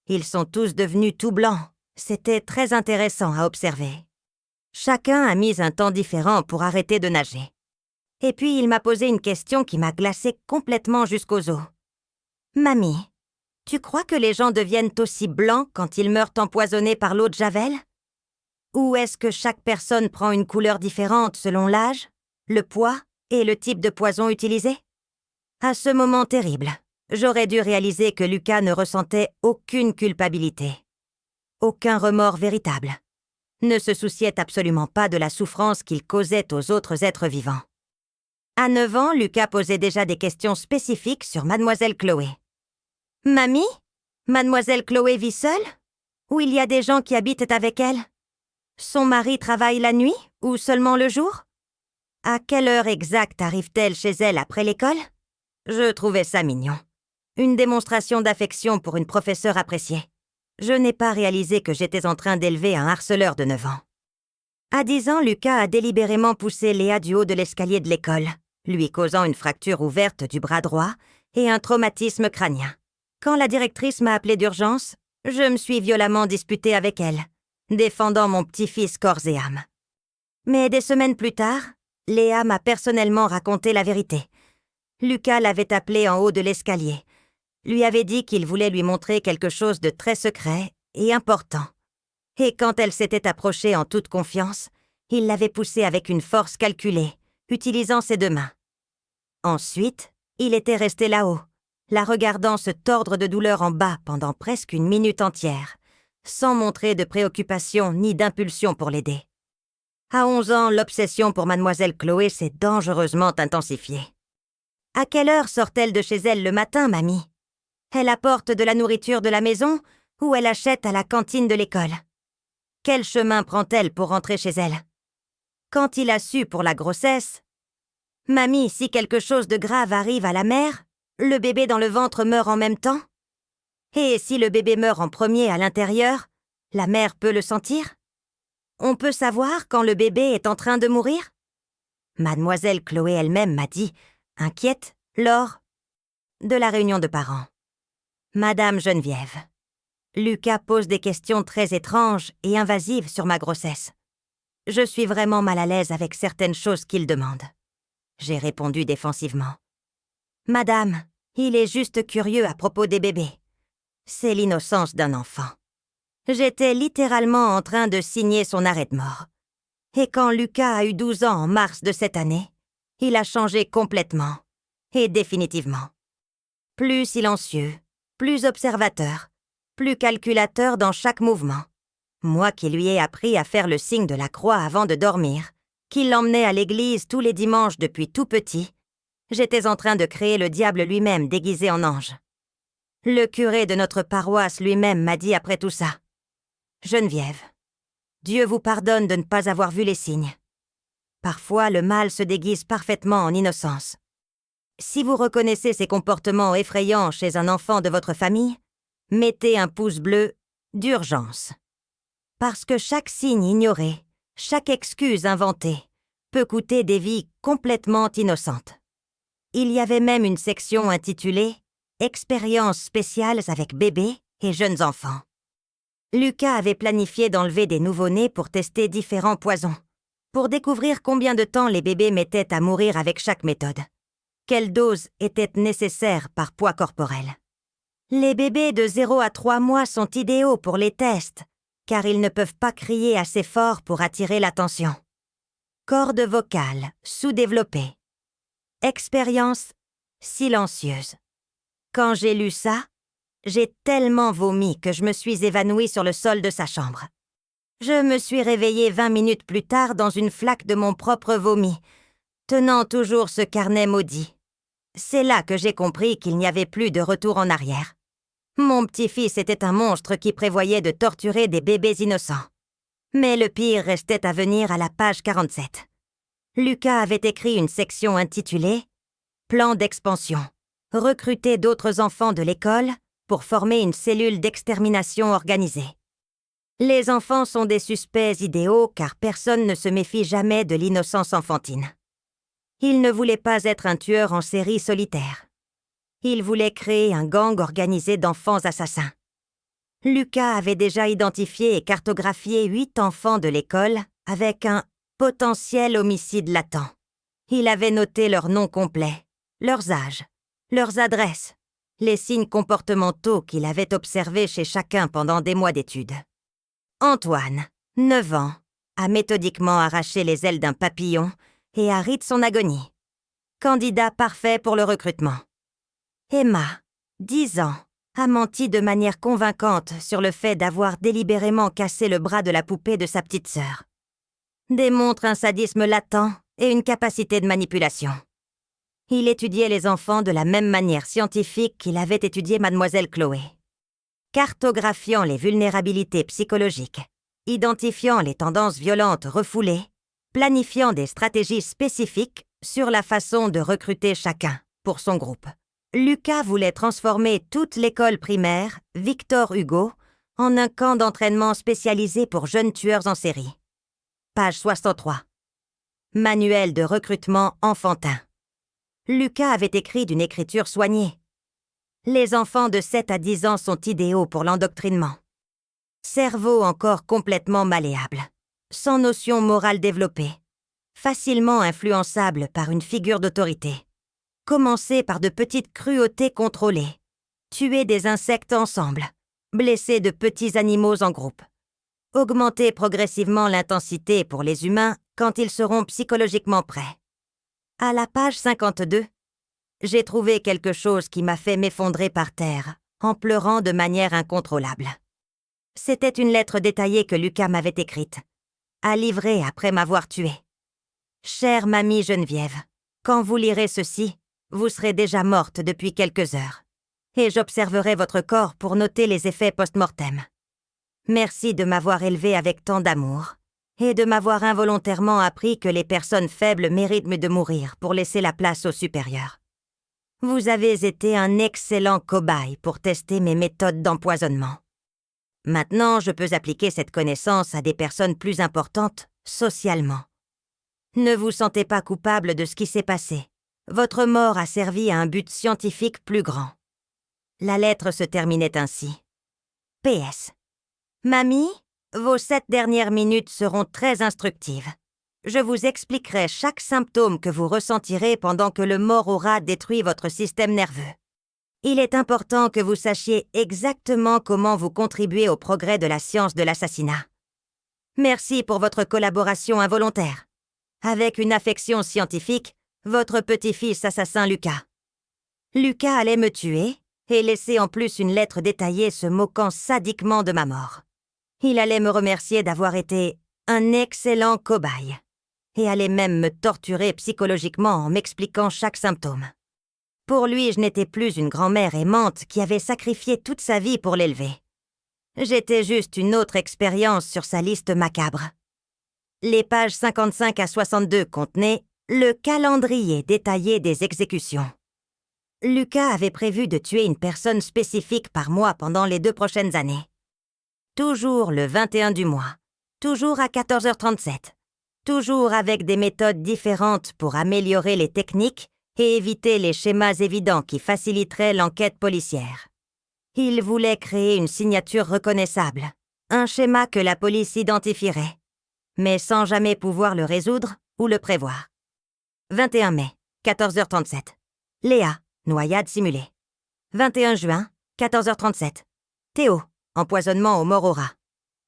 Ils sont tous devenus tout blancs. C'était très intéressant à observer. Chacun a mis un temps différent pour arrêter de nager. Et puis il m'a posé une question qui m'a glacée complètement jusqu'aux os. « Mamie, tu crois que les gens deviennent aussi blancs quand ils meurent empoisonnés par l'eau de javel ? Ou est-ce que chaque personne prend une couleur différente selon l'âge, le poids et le type de poison utilisé ? » À ce moment terrible, j'aurais dû réaliser que Lucas ne ressentait aucune culpabilité. aucun remords véritable. Ne se souciait absolument pas de la souffrance qu'il causait aux autres êtres vivants. À 9 ans, Lucas posait déjà des questions spécifiques sur Mademoiselle Chloé. « Mamie, Mademoiselle Chloé vit seule? Ou il y a des gens qui habitent avec elle? Son mari travaille la nuit ou seulement le jour? À quelle heure exacte arrive-t-elle chez elle après l'école ?» Je trouvais ça mignon. Une démonstration d'affection pour une professeure appréciée. Je n'ai pas réalisé que j'étais en train d'élever un harceleur de 9 ans. À 10 ans, Lucas a délibérément poussé Léa du haut de l'escalier de l'école, lui causant une fracture ouverte du bras droit et un traumatisme crânien. Quand la directrice m'a appelé d'urgence, je me suis violemment disputée avec elle, défendant mon petit-fils corps et âme. Mais des semaines plus tard, Léa m'a personnellement raconté la vérité. Lucas l'avait appelée en haut de l'escalier, lui avait dit qu'il voulait lui montrer quelque chose de très secret et important. Et quand elle s'était approchée en toute confiance, il l'avait poussée avec une force calculée, utilisant ses 2 mains. Ensuite, il était resté là-haut, la regardant se tordre de douleur en bas pendant presque 1 minute entière, sans montrer de préoccupation ni d'impulsion pour l'aider. À 11 ans, l'obsession pour Mademoiselle Chloé s'est dangereusement intensifiée. À quelle heure sort-elle de chez elle le matin, mamie? Elle apporte de la nourriture de la maison ou elle achète à la cantine de l'école? Quel chemin prend-elle pour rentrer chez elle? Quand il a su pour la grossesse, « Mamie, si quelque chose de grave arrive à la mère, le bébé dans le ventre meurt en même temps? Et si le bébé meurt en premier à l'intérieur, la mère peut le sentir? On peut savoir quand le bébé est en train de mourir? » Mademoiselle Chloé elle-même m'a dit, inquiète, lors de la réunion de parents. Madame Geneviève. Lucas pose des questions très étranges et invasives sur ma grossesse. Je suis vraiment mal à l'aise avec certaines choses qu'il demande. J'ai répondu défensivement. Madame, il est juste curieux à propos des bébés. C'est l'innocence d'un enfant. J'étais littéralement en train de signer son arrêt de mort. Et quand Lucas a eu 12 ans en mars de cette année, il a changé complètement et définitivement. Plus silencieux, plus observateur, plus calculateur dans chaque mouvement. Moi qui lui ai appris à faire le signe de la croix avant de dormir, qui l'emmenait à l'église tous les dimanches depuis tout petit, j'étais en train de créer le diable lui-même déguisé en ange. Le curé de notre paroisse lui-même m'a dit après tout ça, « Geneviève, Dieu vous pardonne de ne pas avoir vu les signes. Parfois, le mal se déguise parfaitement en innocence. Si vous reconnaissez ces comportements effrayants chez un enfant de votre famille, mettez un pouce bleu d'urgence. Parce que chaque signe ignoré, chaque excuse inventée, peut coûter des vies complètement innocentes. » Il y avait même une section intitulée « Expériences spéciales avec bébés et jeunes enfants ». Lucas avait planifié d'enlever des nouveau-nés pour tester différents poisons, pour découvrir combien de temps les bébés mettaient à mourir avec chaque méthode. Quelle dose était nécessaire par poids corporel. Les bébés de 0 à 3 mois sont idéaux pour les tests, car ils ne peuvent pas crier assez fort pour attirer l'attention. Cordes vocales sous-développées. Expérience silencieuse. Quand j'ai lu ça, j'ai tellement vomi que je me suis évanouie sur le sol de sa chambre. Je me suis réveillée 20 minutes plus tard dans une flaque de mon propre vomi, tenant toujours ce carnet maudit. C'est là que j'ai compris qu'il n'y avait plus de retour en arrière. Mon petit-fils était un monstre qui prévoyait de torturer des bébés innocents. Mais le pire restait à venir à la page 47. Lucas avait écrit une section intitulée « Plan d'expansion ». Recruter d'autres enfants de l'école pour former une cellule d'extermination organisée. Les enfants sont des suspects idéaux car personne ne se méfie jamais de l'innocence enfantine. Il ne voulait pas être un tueur en série solitaire. Il voulait créer un gang organisé d'enfants assassins. Lucas avait déjà identifié et cartographié 8 enfants de l'école avec un potentiel homicide latent. Il avait noté leurs noms complets, leurs âges, leurs adresses, les signes comportementaux qu'il avait observés chez chacun pendant des mois d'études. Antoine, 9 ans, a méthodiquement arraché les ailes d'un papillon et a ri de son agonie. Candidat parfait pour le recrutement. Emma, 10 ans, a menti de manière convaincante sur le fait d'avoir délibérément cassé le bras de la poupée de sa petite sœur. Démontre un sadisme latent et une capacité de manipulation. Il étudiait les enfants de la même manière scientifique qu'il avait étudié Mademoiselle Chloé. Cartographiant les vulnérabilités psychologiques, identifiant les tendances violentes refoulées, planifiant des stratégies spécifiques sur la façon de recruter chacun pour son groupe. Lucas voulait transformer toute l'école primaire, Victor Hugo, en un camp d'entraînement spécialisé pour jeunes tueurs en série. Page 63. Manuel de recrutement enfantin. Lucas avait écrit d'une écriture soignée. Les enfants de 7 à 10 ans sont idéaux pour l'endoctrinement. Cerveau encore complètement malléable, sans notion morale développée, facilement influençable par une figure d'autorité. Commencer par de petites cruautés contrôlées, tuer des insectes ensemble, blesser de petits animaux en groupe. Augmenter progressivement l'intensité pour les humains quand ils seront psychologiquement prêts. À la page 52, j'ai trouvé quelque chose qui m'a fait m'effondrer par terre, en pleurant de manière incontrôlable. C'était une lettre détaillée que Lucas m'avait écrite, à livrer après m'avoir tuée. « Chère mamie Geneviève, quand vous lirez ceci, vous serez déjà morte depuis quelques heures, et j'observerai votre corps pour noter les effets post-mortem. Merci de m'avoir élevée avec tant d'amour, et de m'avoir involontairement appris que les personnes faibles méritent de mourir pour laisser la place aux supérieurs. Vous avez été un excellent cobaye pour tester mes méthodes d'empoisonnement. Maintenant, je peux appliquer cette connaissance à des personnes plus importantes socialement. Ne vous sentez pas coupable de ce qui s'est passé. Votre mort a servi à un but scientifique plus grand. » La lettre se terminait ainsi. « PS. Mamie, vos 7 dernières minutes seront très instructives. Je vous expliquerai chaque symptôme que vous ressentirez pendant que le mort aura détruit votre système nerveux. Il est important que vous sachiez exactement comment vous contribuez au progrès de la science de l'assassinat. Merci pour votre collaboration involontaire. Avec une affection scientifique, votre petit-fils assassin Lucas. » Lucas allait me tuer et laisser en plus une lettre détaillée se moquant sadiquement de ma mort. Il allait me remercier d'avoir été un excellent cobaye et allait même me torturer psychologiquement en m'expliquant chaque symptôme. Pour lui, je n'étais plus une grand-mère aimante qui avait sacrifié toute sa vie pour l'élever. J'étais juste une autre expérience sur sa liste macabre. Les pages 55 à 62 contenaient le calendrier détaillé des exécutions. Lucas avait prévu de tuer une personne spécifique par mois pendant les 2 prochaines années. Toujours le 21 du mois, toujours à 14h37, toujours avec des méthodes différentes pour améliorer les techniques et éviter les schémas évidents qui faciliteraient l'enquête policière. Il voulait créer une signature reconnaissable, un schéma que la police identifierait, mais sans jamais pouvoir le résoudre ou le prévoir. 21 mai, 14h37. Léa, noyade simulée. 21 juin, 14h37. Théo, empoisonnement au mort au rat.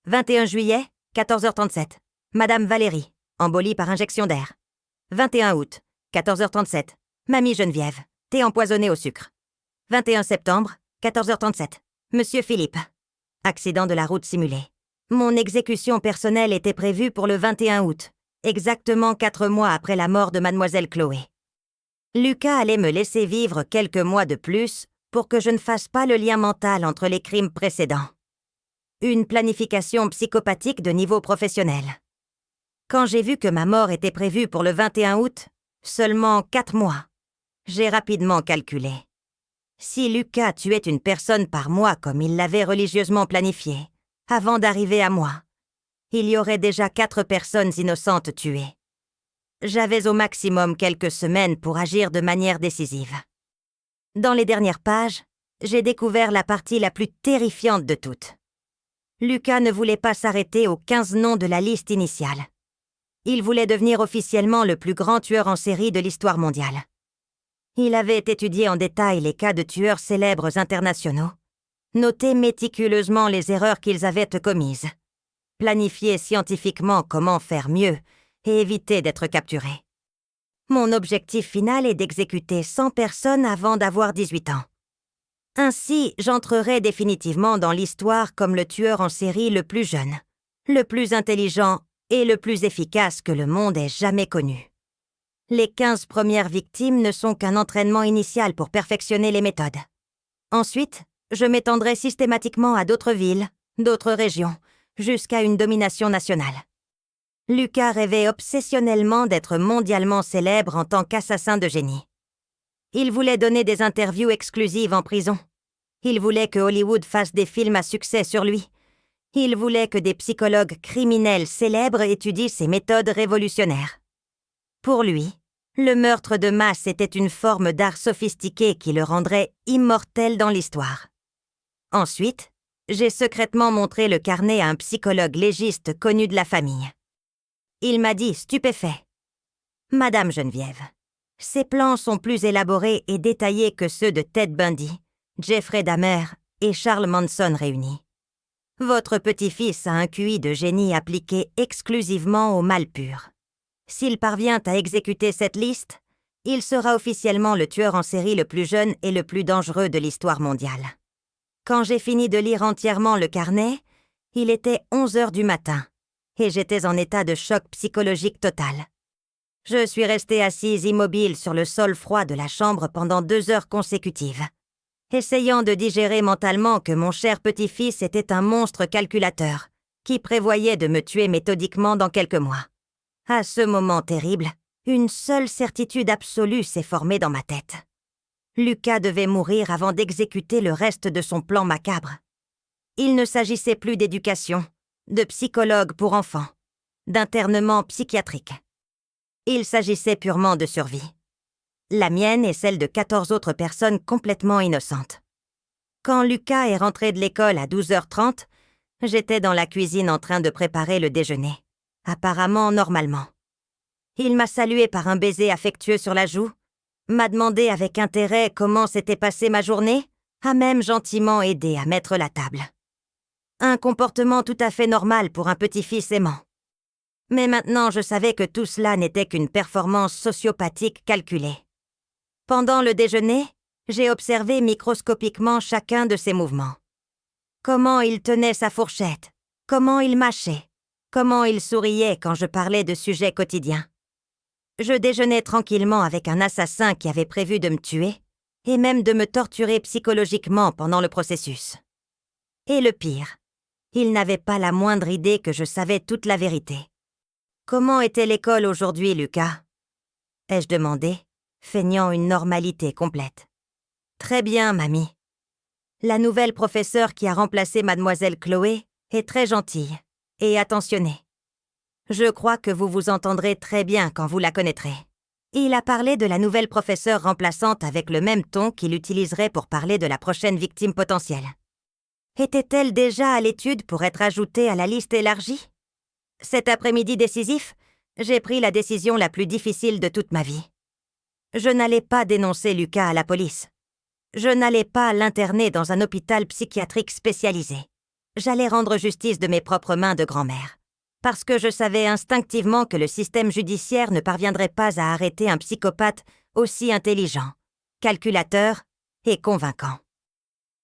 21 juillet, 14h37. Madame Valérie, embolie par injection d'air. 21 août, 14h37. Mamie Geneviève, thé empoisonné au sucre. 21 septembre, 14h37. Monsieur Philippe, accident de la route simulé. Mon exécution personnelle était prévue pour le 21 août, exactement 4 mois après la mort de Mademoiselle Chloé. Lucas allait me laisser vivre quelques mois de plus pour que je ne fasse pas le lien mental entre les crimes précédents. Une planification psychopathique de niveau professionnel. Quand j'ai vu que ma mort était prévue pour le 21 août, seulement 4 mois, j'ai rapidement calculé. Si Lucas tuait une personne par mois comme il l'avait religieusement planifié, avant d'arriver à moi, il y aurait déjà 4 personnes innocentes tuées. J'avais au maximum quelques semaines pour agir de manière décisive. Dans les dernières pages, j'ai découvert la partie la plus terrifiante de toutes. Lucas ne voulait pas s'arrêter aux 15 noms de la liste initiale. Il voulait devenir officiellement le plus grand tueur en série de l'histoire mondiale. Il avait étudié en détail les cas de tueurs célèbres internationaux, noté méticuleusement les erreurs qu'ils avaient commises, planifié scientifiquement comment faire mieux et éviter d'être capturé. Mon objectif final est d'exécuter 100 personnes avant d'avoir 18 ans. Ainsi, j'entrerai définitivement dans l'histoire comme le tueur en série le plus jeune, le plus intelligent et le plus efficace que le monde ait jamais connu. Les 15 premières victimes ne sont qu'un entraînement initial pour perfectionner les méthodes. Ensuite, je m'étendrai systématiquement à d'autres villes, d'autres régions, jusqu'à une domination nationale. Lucas rêvait obsessionnellement d'être mondialement célèbre en tant qu'assassin de génie. Il voulait donner des interviews exclusives en prison. Il voulait que Hollywood fasse des films à succès sur lui. Il voulait que des psychologues criminels célèbres étudient ses méthodes révolutionnaires. Pour lui, le meurtre de masse était une forme d'art sophistiqué qui le rendrait immortel dans l'histoire. Ensuite, j'ai secrètement montré le carnet à un psychologue légiste connu de la famille. Il m'a dit, stupéfait: « Madame Geneviève, ces plans sont plus élaborés et détaillés que ceux de Ted Bundy, Jeffrey Dahmer et Charles Manson réunis. Votre petit-fils a un QI de génie appliqué exclusivement au mal pur. S'il parvient à exécuter cette liste, il sera officiellement le tueur en série le plus jeune et le plus dangereux de l'histoire mondiale. » Quand j'ai fini de lire entièrement le carnet, il était 11 heures du matin, et j'étais en état de choc psychologique total. Je suis restée assise immobile sur le sol froid de la chambre pendant 2 heures consécutives, essayant de digérer mentalement que mon cher petit-fils était un monstre calculateur, qui prévoyait de me tuer méthodiquement dans quelques mois. À ce moment terrible, une seule certitude absolue s'est formée dans ma tête. Lucas devait mourir avant d'exécuter le reste de son plan macabre. Il ne s'agissait plus d'éducation, de psychologue pour enfants, d'internement psychiatrique. Il s'agissait purement de survie. La mienne et celle de 14 autres personnes complètement innocentes. Quand Lucas est rentré de l'école à 12h30, j'étais dans la cuisine en train de préparer le déjeuner, apparemment normalement. Il m'a salué par un baiser affectueux sur la joue, m'a demandé avec intérêt comment s'était passée ma journée, a même gentiment aidé à mettre la table. Un comportement tout à fait normal pour un petit-fils aimant. Mais maintenant, je savais que tout cela n'était qu'une performance sociopathique calculée. Pendant le déjeuner, j'ai observé microscopiquement chacun de ses mouvements. Comment il tenait sa fourchette, comment il mâchait, comment il souriait quand je parlais de sujets quotidiens. Je déjeunais tranquillement avec un assassin qui avait prévu de me tuer et même de me torturer psychologiquement pendant le processus. Et le pire, il n'avait pas la moindre idée que je savais toute la vérité. « Comment était l'école aujourd'hui, Lucas ?» ai-je demandé, feignant une normalité complète. « Très bien, mamie. La nouvelle professeure qui a remplacé mademoiselle Chloé est très gentille et attentionnée. Je crois que vous vous entendrez très bien quand vous la connaîtrez. » Il a parlé de la nouvelle professeure remplaçante avec le même ton qu'il utiliserait pour parler de la prochaine victime potentielle. Était-elle déjà à l'étude pour être ajoutée à la liste élargie ? Cet après-midi décisif, j'ai pris la décision la plus difficile de toute ma vie. Je n'allais pas dénoncer Lucas à la police. Je n'allais pas l'interner dans un hôpital psychiatrique spécialisé. J'allais rendre justice de mes propres mains de grand-mère. Parce que je savais instinctivement que le système judiciaire ne parviendrait pas à arrêter un psychopathe aussi intelligent, calculateur et convaincant.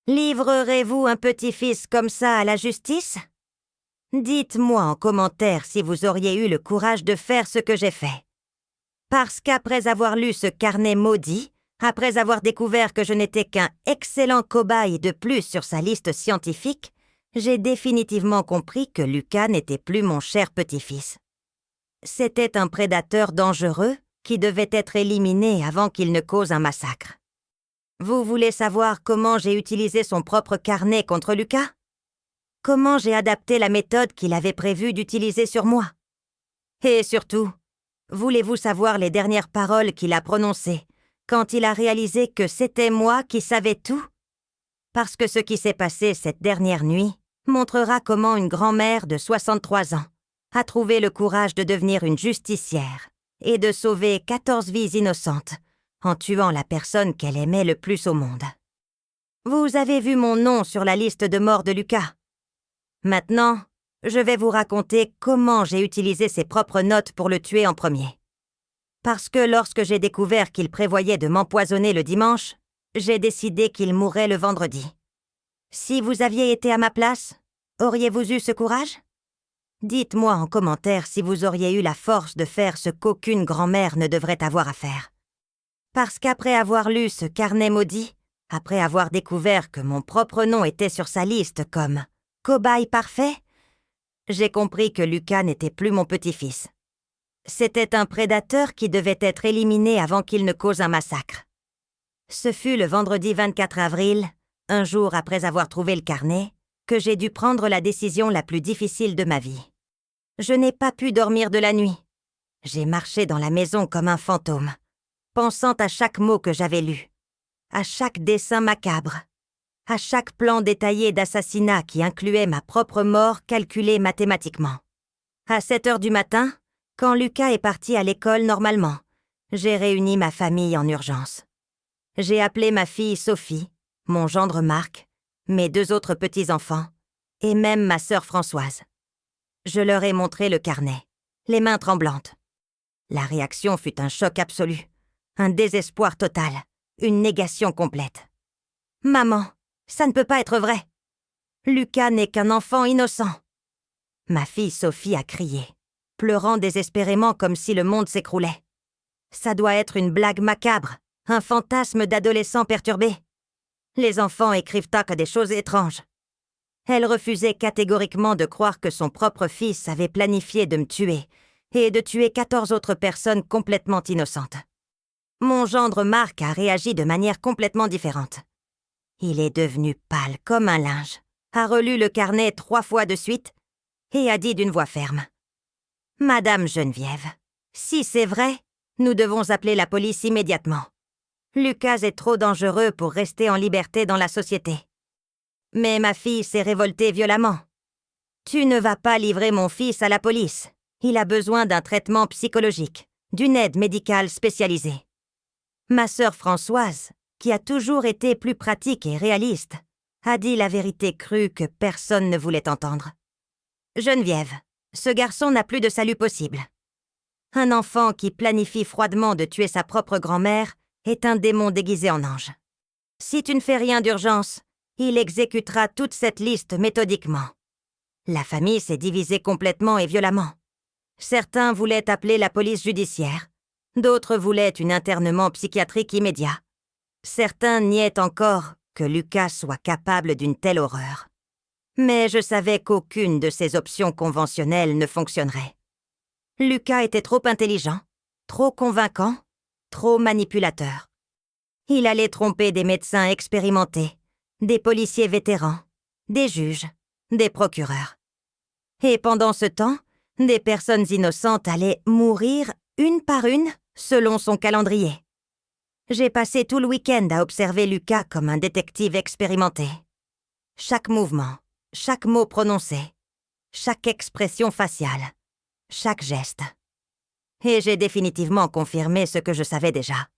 Livrerez-vous un petit-fils comme ça à la justice ? Dites-moi en commentaire si vous auriez eu le courage de faire ce que j'ai fait. Parce qu'après avoir lu ce carnet maudit, après avoir découvert que je n'étais qu'un excellent cobaye de plus sur sa liste scientifique, j'ai définitivement compris que Lucas n'était plus mon cher petit-fils. C'était un prédateur dangereux qui devait être éliminé avant qu'il ne cause un massacre. Vous voulez savoir comment j'ai utilisé son propre carnet contre Lucas ? Comment j'ai adapté la méthode qu'il avait prévu d'utiliser sur moi ? Et surtout, voulez-vous savoir les dernières paroles qu'il a prononcées quand il a réalisé que c'était moi qui savais tout ? Parce que ce qui s'est passé cette dernière nuit montrera comment une grand-mère de 63 ans a trouvé le courage de devenir une justicière et de sauver 14 vies innocentes en tuant la personne qu'elle aimait le plus au monde. Vous avez vu mon nom sur la liste de mort de Lucas. Maintenant, je vais vous raconter comment j'ai utilisé ses propres notes pour le tuer en premier. Parce que lorsque j'ai découvert qu'il prévoyait de m'empoisonner le dimanche, j'ai décidé qu'il mourrait le vendredi. Si vous aviez été à ma place, auriez-vous eu ce courage? Dites-moi en commentaire si vous auriez eu la force de faire ce qu'aucune grand-mère ne devrait avoir à faire. Parce qu'après avoir lu ce carnet maudit, après avoir découvert que mon propre nom était sur sa liste comme « cobaye parfait », j'ai compris que Lucas n'était plus mon petit-fils. C'était un prédateur qui devait être éliminé avant qu'il ne cause un massacre. Ce fut le vendredi 24 avril, un jour après avoir trouvé le carnet, que j'ai dû prendre la décision la plus difficile de ma vie. Je n'ai pas pu dormir de la nuit. J'ai marché dans la maison comme un fantôme, pensant à chaque mot que j'avais lu, à chaque dessin macabre, à chaque plan détaillé d'assassinat qui incluait ma propre mort calculée mathématiquement. À 7 heures du matin, quand Lucas est parti à l'école normalement, j'ai réuni ma famille en urgence. J'ai appelé ma fille Sophie, mon gendre Marc, mes 2 autres petits-enfants, et même ma sœur Françoise. Je leur ai montré le carnet, les mains tremblantes. La réaction fut un choc absolu, un désespoir total, une négation complète. « Maman, ça ne peut pas être vrai. Lucas n'est qu'un enfant innocent. » Ma fille Sophie a crié, pleurant désespérément comme si le monde s'écroulait. Ça doit être une blague macabre, un fantasme d'adolescent perturbé. Les enfants écrivent que des choses étranges. Elle refusait catégoriquement de croire que son propre fils avait planifié de me tuer et de tuer 14 autres personnes complètement innocentes. Mon gendre Marc a réagi de manière complètement différente. Il est devenu pâle comme un linge, a relu le carnet 3 fois de suite et a dit d'une voix ferme « Madame Geneviève, si c'est vrai, nous devons appeler la police immédiatement. Lucas est trop dangereux pour rester en liberté dans la société. » Mais ma fille s'est révoltée violemment. « Tu ne vas pas livrer mon fils à la police. Il a besoin d'un traitement psychologique, d'une aide médicale spécialisée. » Ma sœur Françoise, qui a toujours été plus pratique et réaliste, a dit la vérité crue que personne ne voulait entendre. « Geneviève, ce garçon n'a plus de salut possible. Un enfant qui planifie froidement de tuer sa propre grand-mère est un démon déguisé en ange. Si tu ne fais rien d'urgence, il exécutera toute cette liste méthodiquement. » La famille s'est divisée complètement et violemment. Certains voulaient appeler la police judiciaire, d'autres voulaient un internement psychiatrique immédiat. Certains niaient encore que Lucas soit capable d'une telle horreur. Mais je savais qu'aucune de ces options conventionnelles ne fonctionnerait. Lucas était trop intelligent, trop convaincant, trop manipulateur. Il allait tromper des médecins expérimentés, des policiers vétérans, des juges, des procureurs. Et pendant ce temps, des personnes innocentes allaient mourir une par une selon son calendrier. J'ai passé tout le week-end à observer Lucas comme un détective expérimenté. Chaque mouvement, chaque mot prononcé, chaque expression faciale, chaque geste. Et j'ai définitivement confirmé ce que je savais déjà.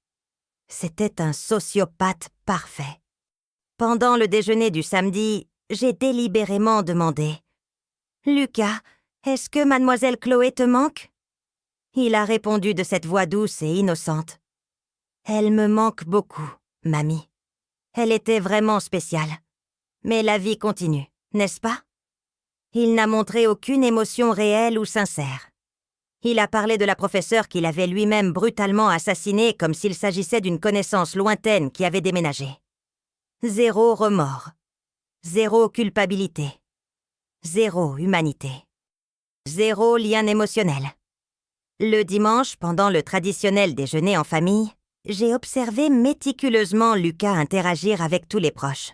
C'était un sociopathe parfait. Pendant le déjeuner du samedi, j'ai délibérément demandé « Lucas, est-ce que mademoiselle Chloé te manque ?» Il a répondu de cette voix douce et innocente. « Elle me manque beaucoup, mamie. Elle était vraiment spéciale. Mais la vie continue, n'est-ce pas ?» Il n'a montré aucune émotion réelle ou sincère. Il a parlé de la professeure qu'il avait lui-même brutalement assassinée comme s'il s'agissait d'une connaissance lointaine qui avait déménagé. 0 remords. 0 culpabilité. 0 humanité. 0 lien émotionnel. Le dimanche, pendant le traditionnel déjeuner en famille, j'ai observé méticuleusement Lucas interagir avec tous les proches.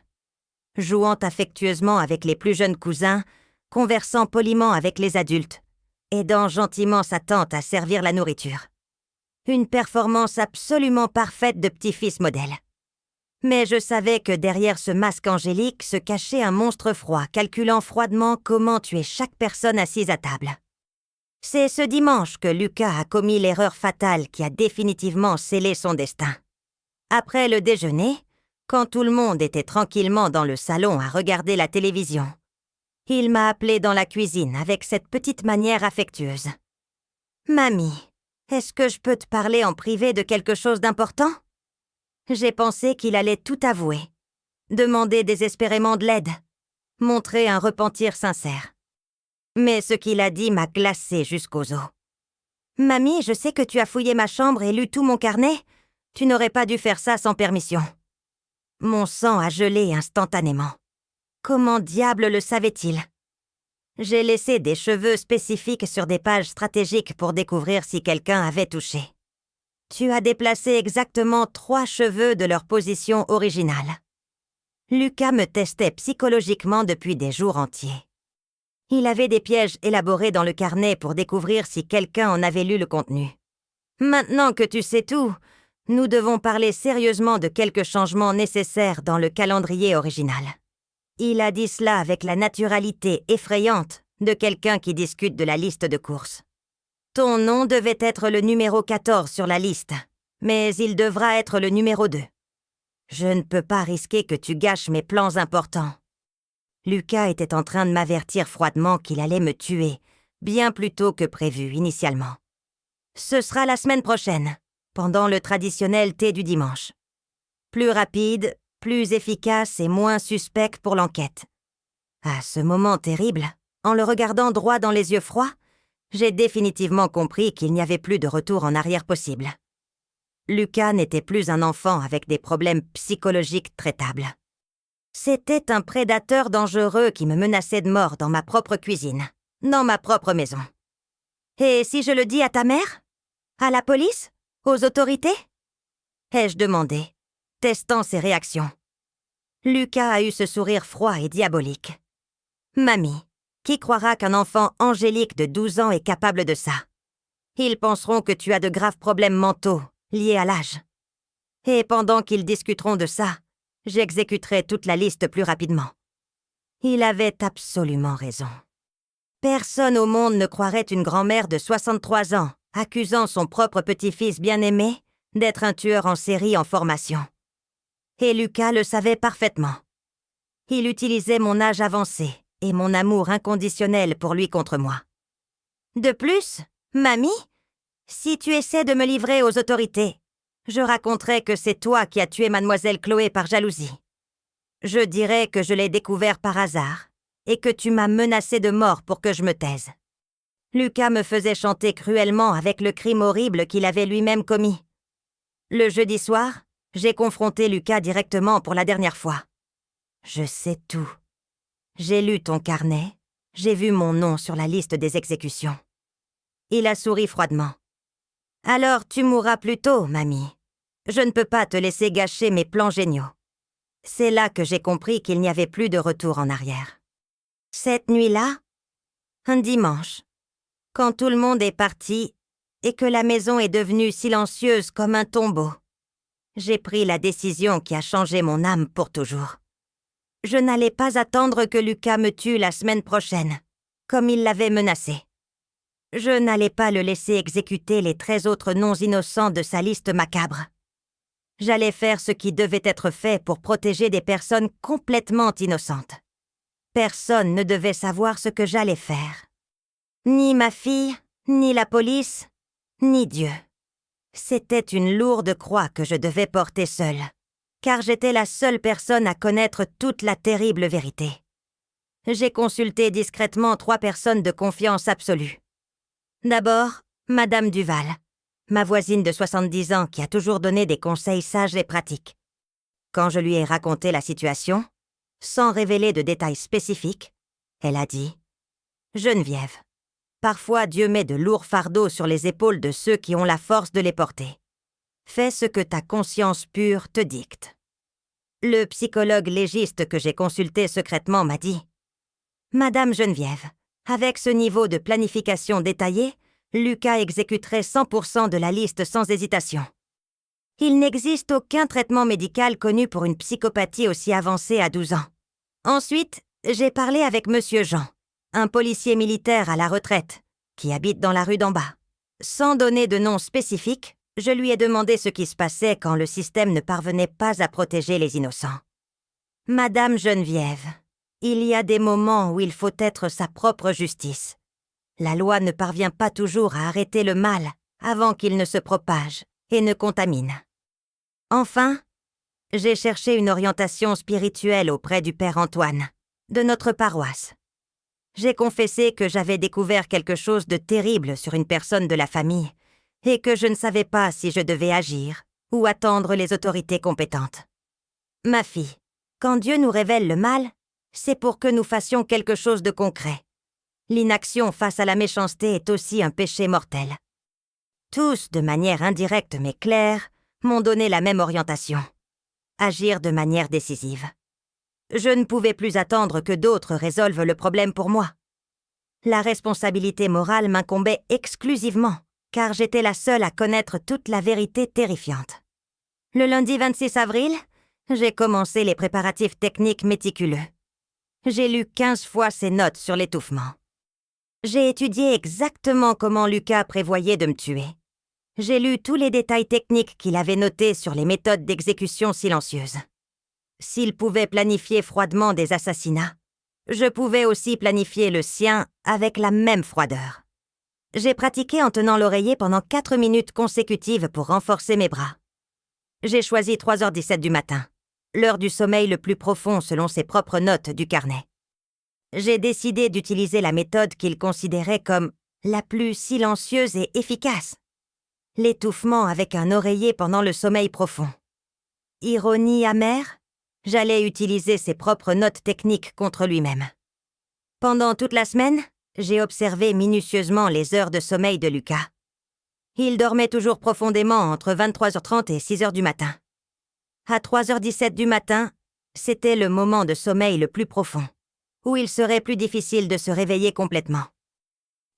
Jouant affectueusement avec les plus jeunes cousins, conversant poliment avec les adultes, aidant gentiment sa tante à servir la nourriture. Une performance absolument parfaite de petit-fils modèle. Mais je savais que derrière ce masque angélique se cachait un monstre froid, calculant froidement comment tuer chaque personne assise à table. C'est ce dimanche que Lucas a commis l'erreur fatale qui a définitivement scellé son destin. Après le déjeuner, quand tout le monde était tranquillement dans le salon à regarder la télévision, il m'a appelé dans la cuisine avec cette petite manière affectueuse. « Mamie, est-ce que je peux te parler en privé de quelque chose d'important ?» J'ai pensé qu'il allait tout avouer, demander désespérément de l'aide, montrer un repentir sincère. Mais ce qu'il a dit m'a glacée jusqu'aux os. « Mamie, je sais que tu as fouillé ma chambre et lu tout mon carnet. Tu n'aurais pas dû faire ça sans permission. » Mon sang a gelé instantanément. Comment diable le savait-il? J'ai laissé des cheveux spécifiques sur des pages stratégiques pour découvrir si quelqu'un avait touché. Tu as déplacé exactement 3 cheveux de leur position originale. Lucas me testait psychologiquement depuis des jours entiers. Il avait des pièges élaborés dans le carnet pour découvrir si quelqu'un en avait lu le contenu. Maintenant que tu sais tout, nous devons parler sérieusement de quelques changements nécessaires dans le calendrier original. Il a dit cela avec la naturalité effrayante de quelqu'un qui discute de la liste de courses. Ton nom devait être le numéro 14 sur la liste, mais il devra être le numéro 2. Je ne peux pas risquer que tu gâches mes plans importants. Lucas était en train de m'avertir froidement qu'il allait me tuer, bien plus tôt que prévu initialement. Ce sera la semaine prochaine, pendant le traditionnel thé du dimanche. Plus rapide, plus efficace et moins suspect pour l'enquête. À ce moment terrible, en le regardant droit dans les yeux froids, j'ai définitivement compris qu'il n'y avait plus de retour en arrière possible. Lucas n'était plus un enfant avec des problèmes psychologiques traitables. C'était un prédateur dangereux qui me menaçait de mort dans ma propre cuisine, dans ma propre maison. Et si je le dis à ta mère? À la police? Aux autorités? Ai-je demandé, testant ses réactions. Lucas a eu ce sourire froid et diabolique. Mamie, qui croira qu'un enfant angélique de 12 ans est capable de ça? Ils penseront que tu as de graves problèmes mentaux liés à l'âge. Et pendant qu'ils discuteront de ça, j'exécuterai toute la liste plus rapidement. Il avait absolument raison. Personne au monde ne croirait une grand-mère de 63 ans accusant son propre petit-fils bien-aimé d'être un tueur en série en formation. Et Lucas le savait parfaitement. Il utilisait mon âge avancé et mon amour inconditionnel pour lui contre moi. De plus, mamie, si tu essaies de me livrer aux autorités, je raconterai que c'est toi qui as tué mademoiselle Chloé par jalousie. Je dirai que je l'ai découvert par hasard et que tu m'as menacé de mort pour que je me taise. Lucas me faisait chanter cruellement avec le crime horrible qu'il avait lui-même commis. Le jeudi soir, j'ai confronté Lucas directement pour la dernière fois. Je sais tout. J'ai lu ton carnet, j'ai vu mon nom sur la liste des exécutions. Il a souri froidement. Alors tu mourras plus tôt, mamie. Je ne peux pas te laisser gâcher mes plans géniaux. C'est là que j'ai compris qu'il n'y avait plus de retour en arrière. Cette nuit-là, un dimanche, quand tout le monde est parti et que la maison est devenue silencieuse comme un tombeau, j'ai pris la décision qui a changé mon âme pour toujours. Je n'allais pas attendre que Lucas me tue la semaine prochaine, comme il l'avait menacé. Je n'allais pas le laisser exécuter les 13 autres noms innocents de sa liste macabre. J'allais faire ce qui devait être fait pour protéger des personnes complètement innocentes. Personne ne devait savoir ce que j'allais faire. Ni ma fille, ni la police, ni Dieu. C'était une lourde croix que je devais porter seule, car j'étais la seule personne à connaître toute la terrible vérité. J'ai consulté discrètement 3 personnes de confiance absolue. D'abord, Madame Duval, ma voisine de 70 ans qui a toujours donné des conseils sages et pratiques. Quand je lui ai raconté la situation, sans révéler de détails spécifiques, elle a dit « Geneviève, parfois Dieu met de lourds fardeaux sur les épaules de ceux qui ont la force de les porter. Fais ce que ta conscience pure te dicte. » Le psychologue légiste que j'ai consulté secrètement m'a dit « Madame Geneviève, avec ce niveau de planification détaillée, Lucas exécuterait 100% de la liste sans hésitation. Il n'existe aucun traitement médical connu pour une psychopathie aussi avancée à 12 ans. Ensuite, j'ai parlé avec Monsieur Jean, un policier militaire à la retraite, qui habite dans la rue d'en bas. Sans donner de nom spécifique, je lui ai demandé ce qui se passait quand le système ne parvenait pas à protéger les innocents. Madame Geneviève, il y a des moments où il faut être sa propre justice. La loi ne parvient pas toujours à arrêter le mal avant qu'il ne se propage et ne contamine. Enfin, J'ai cherché une orientation spirituelle auprès du Père Antoine, de notre paroisse. J'ai confessé que j'avais découvert quelque chose de terrible sur une personne de la famille et que je ne savais pas si je devais agir ou attendre les autorités compétentes. Ma fille, quand Dieu nous révèle le mal, c'est pour que nous fassions quelque chose de concret. L'inaction face à la méchanceté est aussi un péché mortel. Tous, de manière indirecte mais claire, m'ont donné la même orientation. Agir de manière décisive. Je ne pouvais plus attendre que d'autres résolvent le problème pour moi. La responsabilité morale m'incombait exclusivement, car j'étais la seule à connaître toute la vérité terrifiante. Le lundi 26 avril, j'ai commencé les préparatifs techniques méticuleux. J'ai lu 15 fois ses notes sur l'étouffement. J'ai étudié exactement comment Lucas prévoyait de me tuer. J'ai lu tous les détails techniques qu'il avait notés sur les méthodes d'exécution silencieuse. S'il pouvait planifier froidement des assassinats, je pouvais aussi planifier le sien avec la même froideur. J'ai pratiqué en tenant l'oreiller pendant 4 minutes consécutives pour renforcer mes bras. J'ai choisi 3h17 du matin, l'heure du sommeil le plus profond selon ses propres notes du carnet. J'ai décidé d'utiliser la méthode qu'il considérait comme la plus silencieuse et efficace. L'étouffement avec un oreiller pendant le sommeil profond. Ironie amère, j'allais utiliser ses propres notes techniques contre lui-même. Pendant toute la semaine, j'ai observé minutieusement les heures de sommeil de Lucas. Il dormait toujours profondément entre 23h30 et 6h du matin. À 3h17 du matin, c'était le moment de sommeil le plus profond, où il serait plus difficile de se réveiller complètement.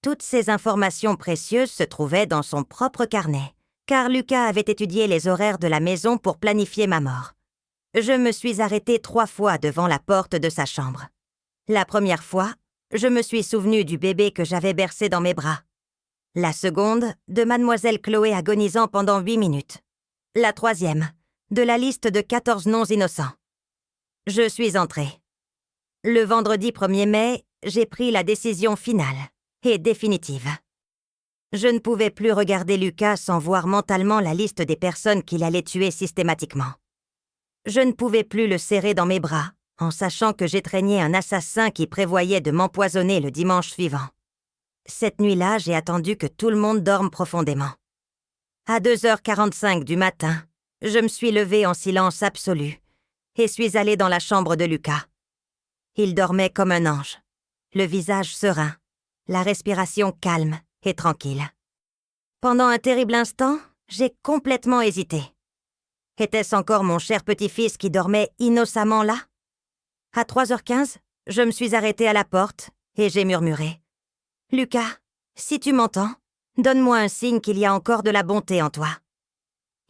Toutes ces informations précieuses se trouvaient dans son propre carnet, car Lucas avait étudié les horaires de la maison pour planifier ma mort. Je me suis arrêtée 3 fois devant la porte de sa chambre. La première fois, je me suis souvenue du bébé que j'avais bercé dans mes bras. La seconde, de mademoiselle Chloé agonisant pendant 8 minutes. La troisième, de la liste de 14 noms innocents. Je suis entrée. Le vendredi 1er mai, j'ai pris la décision finale et définitive. Je ne pouvais plus regarder Lucas sans voir mentalement la liste des personnes qu'il allait tuer systématiquement. Je ne pouvais plus le serrer dans mes bras, en sachant que j'étreignais un assassin qui prévoyait de m'empoisonner le dimanche suivant. Cette nuit-là, j'ai attendu que tout le monde dorme profondément. À 2h45 du matin, je me suis levée en silence absolu et suis allée dans la chambre de Lucas. Il dormait comme un ange, le visage serein, la respiration calme et tranquille. Pendant un terrible instant, j'ai complètement hésité. Était-ce encore mon cher petit-fils qui dormait innocemment là? À 3h15, je me suis arrêtée à la porte et j'ai murmuré. « Lucas, si tu m'entends, donne-moi un signe qu'il y a encore de la bonté en toi. »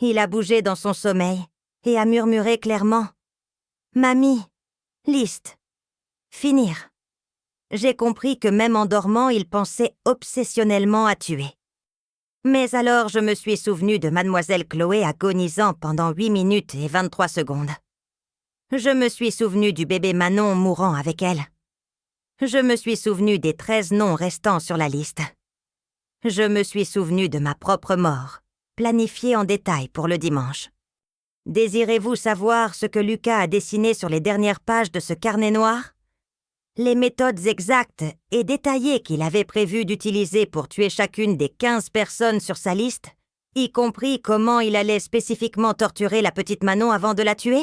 Il a bougé dans son sommeil et a murmuré clairement. « Mamie, liste, finir. » J'ai compris que même en dormant, il pensait obsessionnellement à tuer. Mais alors je me suis souvenue de mademoiselle Chloé agonisant pendant 8 minutes et 23 secondes. Je me suis souvenue du bébé Manon mourant avec elle. Je me suis souvenue des 13 noms restants sur la liste. Je me suis souvenue de ma propre mort, planifiée en détail pour le dimanche. Désirez-vous savoir ce que Lucas a dessiné sur les dernières pages de ce carnet noir? Les méthodes exactes et détaillées qu'il avait prévu d'utiliser pour tuer chacune des 15 personnes sur sa liste, y compris comment il allait spécifiquement torturer la petite Manon avant de la tuer?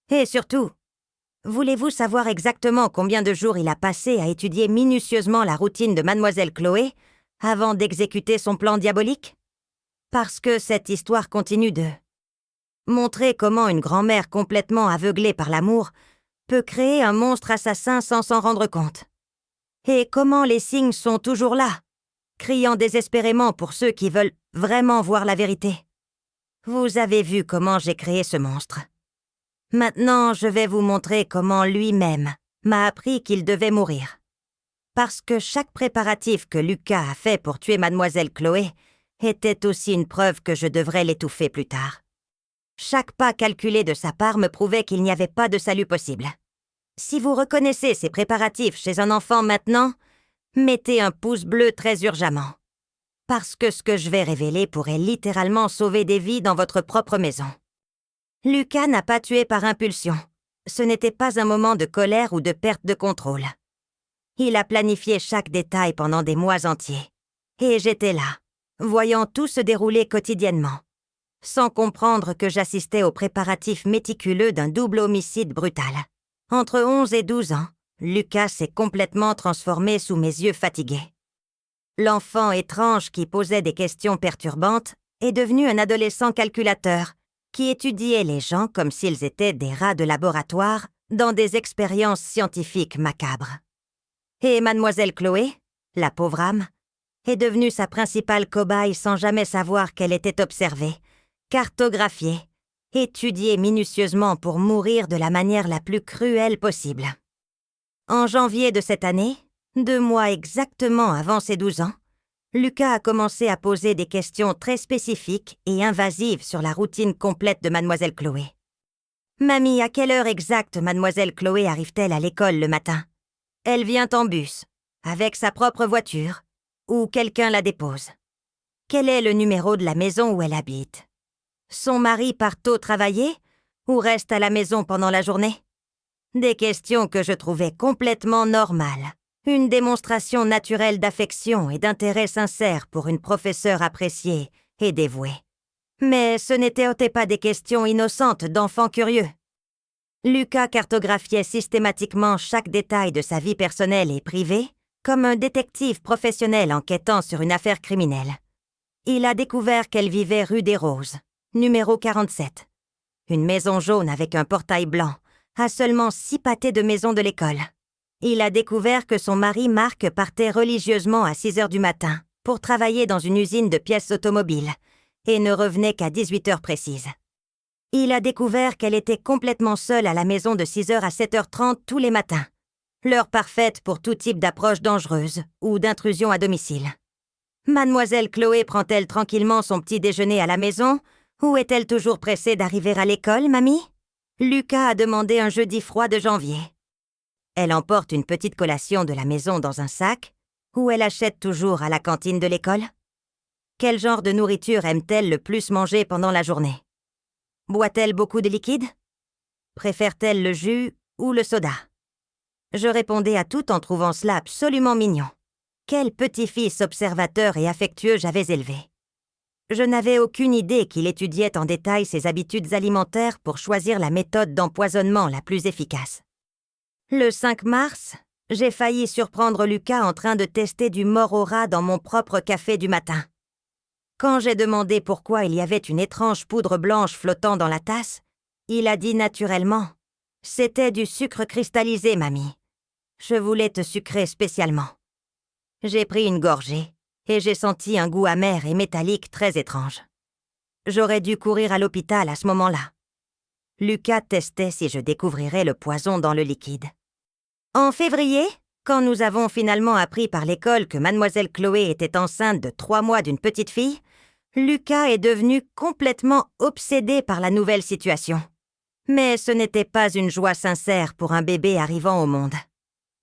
Et surtout, voulez-vous savoir exactement combien de jours il a passé à étudier minutieusement la routine de mademoiselle Chloé avant d'exécuter son plan diabolique? Parce que cette histoire continue de montrer comment une grand-mère complètement aveuglée par l'amour peut créer un monstre assassin sans s'en rendre compte. Et comment les signes sont toujours là, criant désespérément pour ceux qui veulent vraiment voir la vérité. Vous avez vu comment j'ai créé ce monstre. Maintenant, je vais vous montrer comment lui-même m'a appris qu'il devait mourir. Parce que chaque préparatif que Lucas a fait pour tuer mademoiselle Chloé était aussi une preuve que je devrais l'étouffer plus tard. Chaque pas calculé de sa part me prouvait qu'il n'y avait pas de salut possible. Si vous reconnaissez ces préparatifs chez un enfant maintenant, mettez un pouce bleu très urgemment. Parce que ce que je vais révéler pourrait littéralement sauver des vies dans votre propre maison. Lucas n'a pas tué par impulsion. Ce n'était pas un moment de colère ou de perte de contrôle. Il a planifié chaque détail pendant des mois entiers. Et j'étais là, voyant tout se dérouler quotidiennement, sans comprendre que j'assistais aux préparatifs méticuleux d'un double homicide brutal. Entre 11 et 12 ans, Lucas s'est complètement transformé sous mes yeux fatigués. L'enfant étrange qui posait des questions perturbantes est devenu un adolescent calculateur qui étudiait les gens comme s'ils étaient des rats de laboratoire dans des expériences scientifiques macabres. Et mademoiselle Chloé, la pauvre âme, est devenue sa principale cobaye sans jamais savoir qu'elle était observée, cartographiée, étudiée minutieusement pour mourir de la manière la plus cruelle possible. En janvier de cette année, 2 mois exactement avant ses 12 ans, Lucas a commencé à poser des questions très spécifiques et invasives sur la routine complète de mademoiselle Chloé. « Mamie, à quelle heure exacte mademoiselle Chloé arrive-t-elle à l'école le matin ? Elle vient en bus, avec sa propre voiture, ou quelqu'un la dépose. Quel est le numéro de la maison où elle habite ? Son mari part tôt travailler ou reste à la maison pendant la journée ? Des questions que je trouvais complètement normales. Une démonstration naturelle d'affection et d'intérêt sincère pour une professeure appréciée et dévouée. Mais ce n'étaient pas des questions innocentes d'enfants curieux. Lucas cartographiait systématiquement chaque détail de sa vie personnelle et privée, comme un détective professionnel enquêtant sur une affaire criminelle. Il a découvert qu'elle vivait rue des Roses, numéro 47. Une maison jaune avec un portail blanc, à seulement 6 pâtés de maison de l'école. Il a découvert que son mari Marc partait religieusement à 6 heures du matin pour travailler dans une usine de pièces automobiles et ne revenait qu'à 18 heures précises. Il a découvert qu'elle était complètement seule à la maison de 6 heures à 7h30 tous les matins, l'heure parfaite pour tout type d'approche dangereuse ou d'intrusion à domicile. Mademoiselle Chloé prend-elle tranquillement son petit déjeuner à la maison ou est-elle toujours pressée d'arriver à l'école, mamie ? Lucas a demandé un jeudi froid de janvier. Elle emporte une petite collation de la maison dans un sac ou elle achète toujours à la cantine de l'école ? Quel genre de nourriture aime-t-elle le plus manger pendant la journée ? Boit-elle beaucoup de liquide ? Préfère-t-elle le jus ou le soda ? Je répondais à tout en trouvant cela absolument mignon. Quel petit-fils observateur et affectueux j'avais élevé. Je n'avais aucune idée qu'il étudiait en détail ses habitudes alimentaires pour choisir la méthode d'empoisonnement la plus efficace. Le 5 mars, j'ai failli surprendre Lucas en train de tester du mort au rat dans mon propre café du matin. Quand j'ai demandé pourquoi il y avait une étrange poudre blanche flottant dans la tasse, il a dit naturellement « C'était du sucre cristallisé, mamie. Je voulais te sucrer spécialement. » J'ai pris une gorgée et j'ai senti un goût amer et métallique très étrange. J'aurais dû courir à l'hôpital à ce moment-là. Lucas testait si je découvrirais le poison dans le liquide. En février, quand nous avons finalement appris par l'école que mademoiselle Chloé était enceinte de 3 mois d'une petite fille, Lucas est devenu complètement obsédé par la nouvelle situation. Mais ce n'était pas une joie sincère pour un bébé arrivant au monde.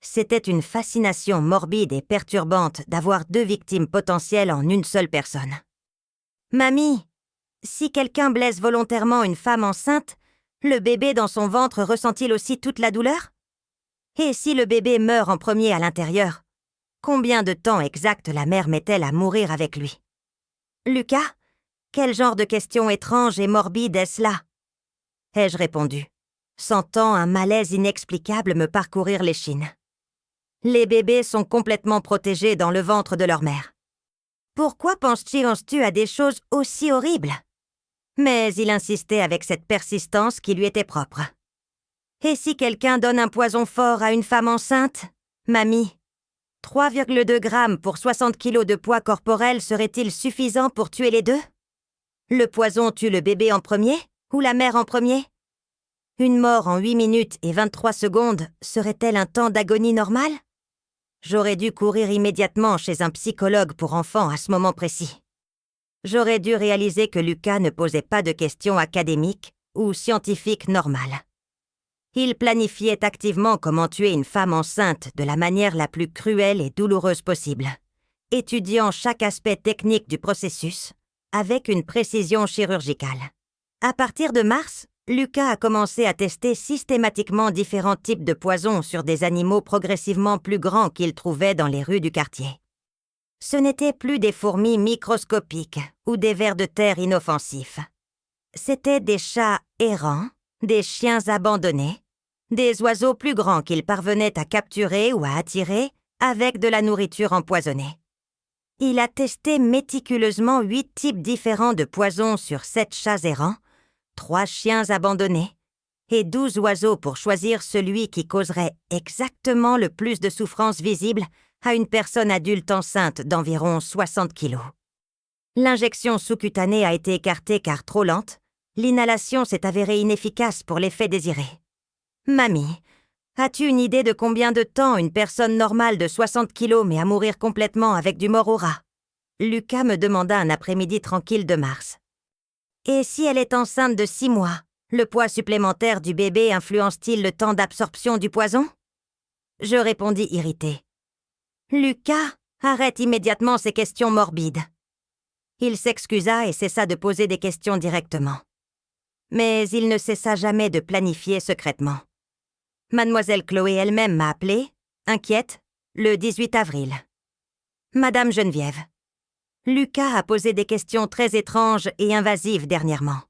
C'était une fascination morbide et perturbante d'avoir 2 victimes potentielles en une seule personne. « Mamie, si quelqu'un blesse volontairement une femme enceinte, le bébé dans son ventre ressent-il aussi toute la douleur ? Et si le bébé meurt en premier à l'intérieur, combien de temps exact la mère met-elle à mourir avec lui ? Lucas, quel genre de question étrange et morbide est-ce là ? Ai-je répondu, sentant un malaise inexplicable me parcourir l'échine. Les bébés sont complètement protégés dans le ventre de leur mère. Pourquoi penses-tu à des choses aussi horribles ? Mais il insistait avec cette persistance qui lui était propre. Et si quelqu'un donne un poison fort à une femme enceinte, mamie, 3,2 grammes pour 60 kilos de poids corporel serait-il suffisant pour tuer les 2 ? Le poison tue le bébé en premier ou la mère en premier ? Une mort en 8 minutes et 23 secondes serait-elle un temps d'agonie normal ? J'aurais dû courir immédiatement chez un psychologue pour enfants à ce moment précis. J'aurais dû réaliser que Lucas ne posait pas de questions académiques ou scientifiques normales. Il planifiait activement comment tuer une femme enceinte de la manière la plus cruelle et douloureuse possible, étudiant chaque aspect technique du processus avec une précision chirurgicale. À partir de mars, Lucas a commencé à tester systématiquement différents types de poisons sur des animaux progressivement plus grands qu'il trouvait dans les rues du quartier. Ce n'étaient plus des fourmis microscopiques ou des vers de terre inoffensifs. C'étaient des chats errants, des chiens abandonnés, des oiseaux plus grands qu'il parvenait à capturer ou à attirer avec de la nourriture empoisonnée. Il a testé méticuleusement 8 types différents de poisons sur 7 chats errants, 3 chiens abandonnés et 12 oiseaux pour choisir celui qui causerait exactement le plus de souffrance visible à une personne adulte enceinte d'environ 60 kilos. L'injection sous-cutanée a été écartée car trop lente. L'inhalation s'est avérée inefficace pour l'effet désiré. Mamie, as-tu une idée de combien de temps une personne normale de 60 kilos met à mourir complètement avec du mort au rat? Lucas me demanda un après-midi tranquille de mars. Et si elle est enceinte de 6 mois, le poids supplémentaire du bébé influence-t-il le temps d'absorption du poison? Je répondis irritée. Lucas, arrête immédiatement ces questions morbides. Il s'excusa et cessa de poser des questions directement. Mais il ne cessa jamais de planifier secrètement. Mademoiselle Chloé elle-même m'a appelée, inquiète, le 18 avril. Madame Geneviève, Lucas a posé des questions très étranges et invasives dernièrement.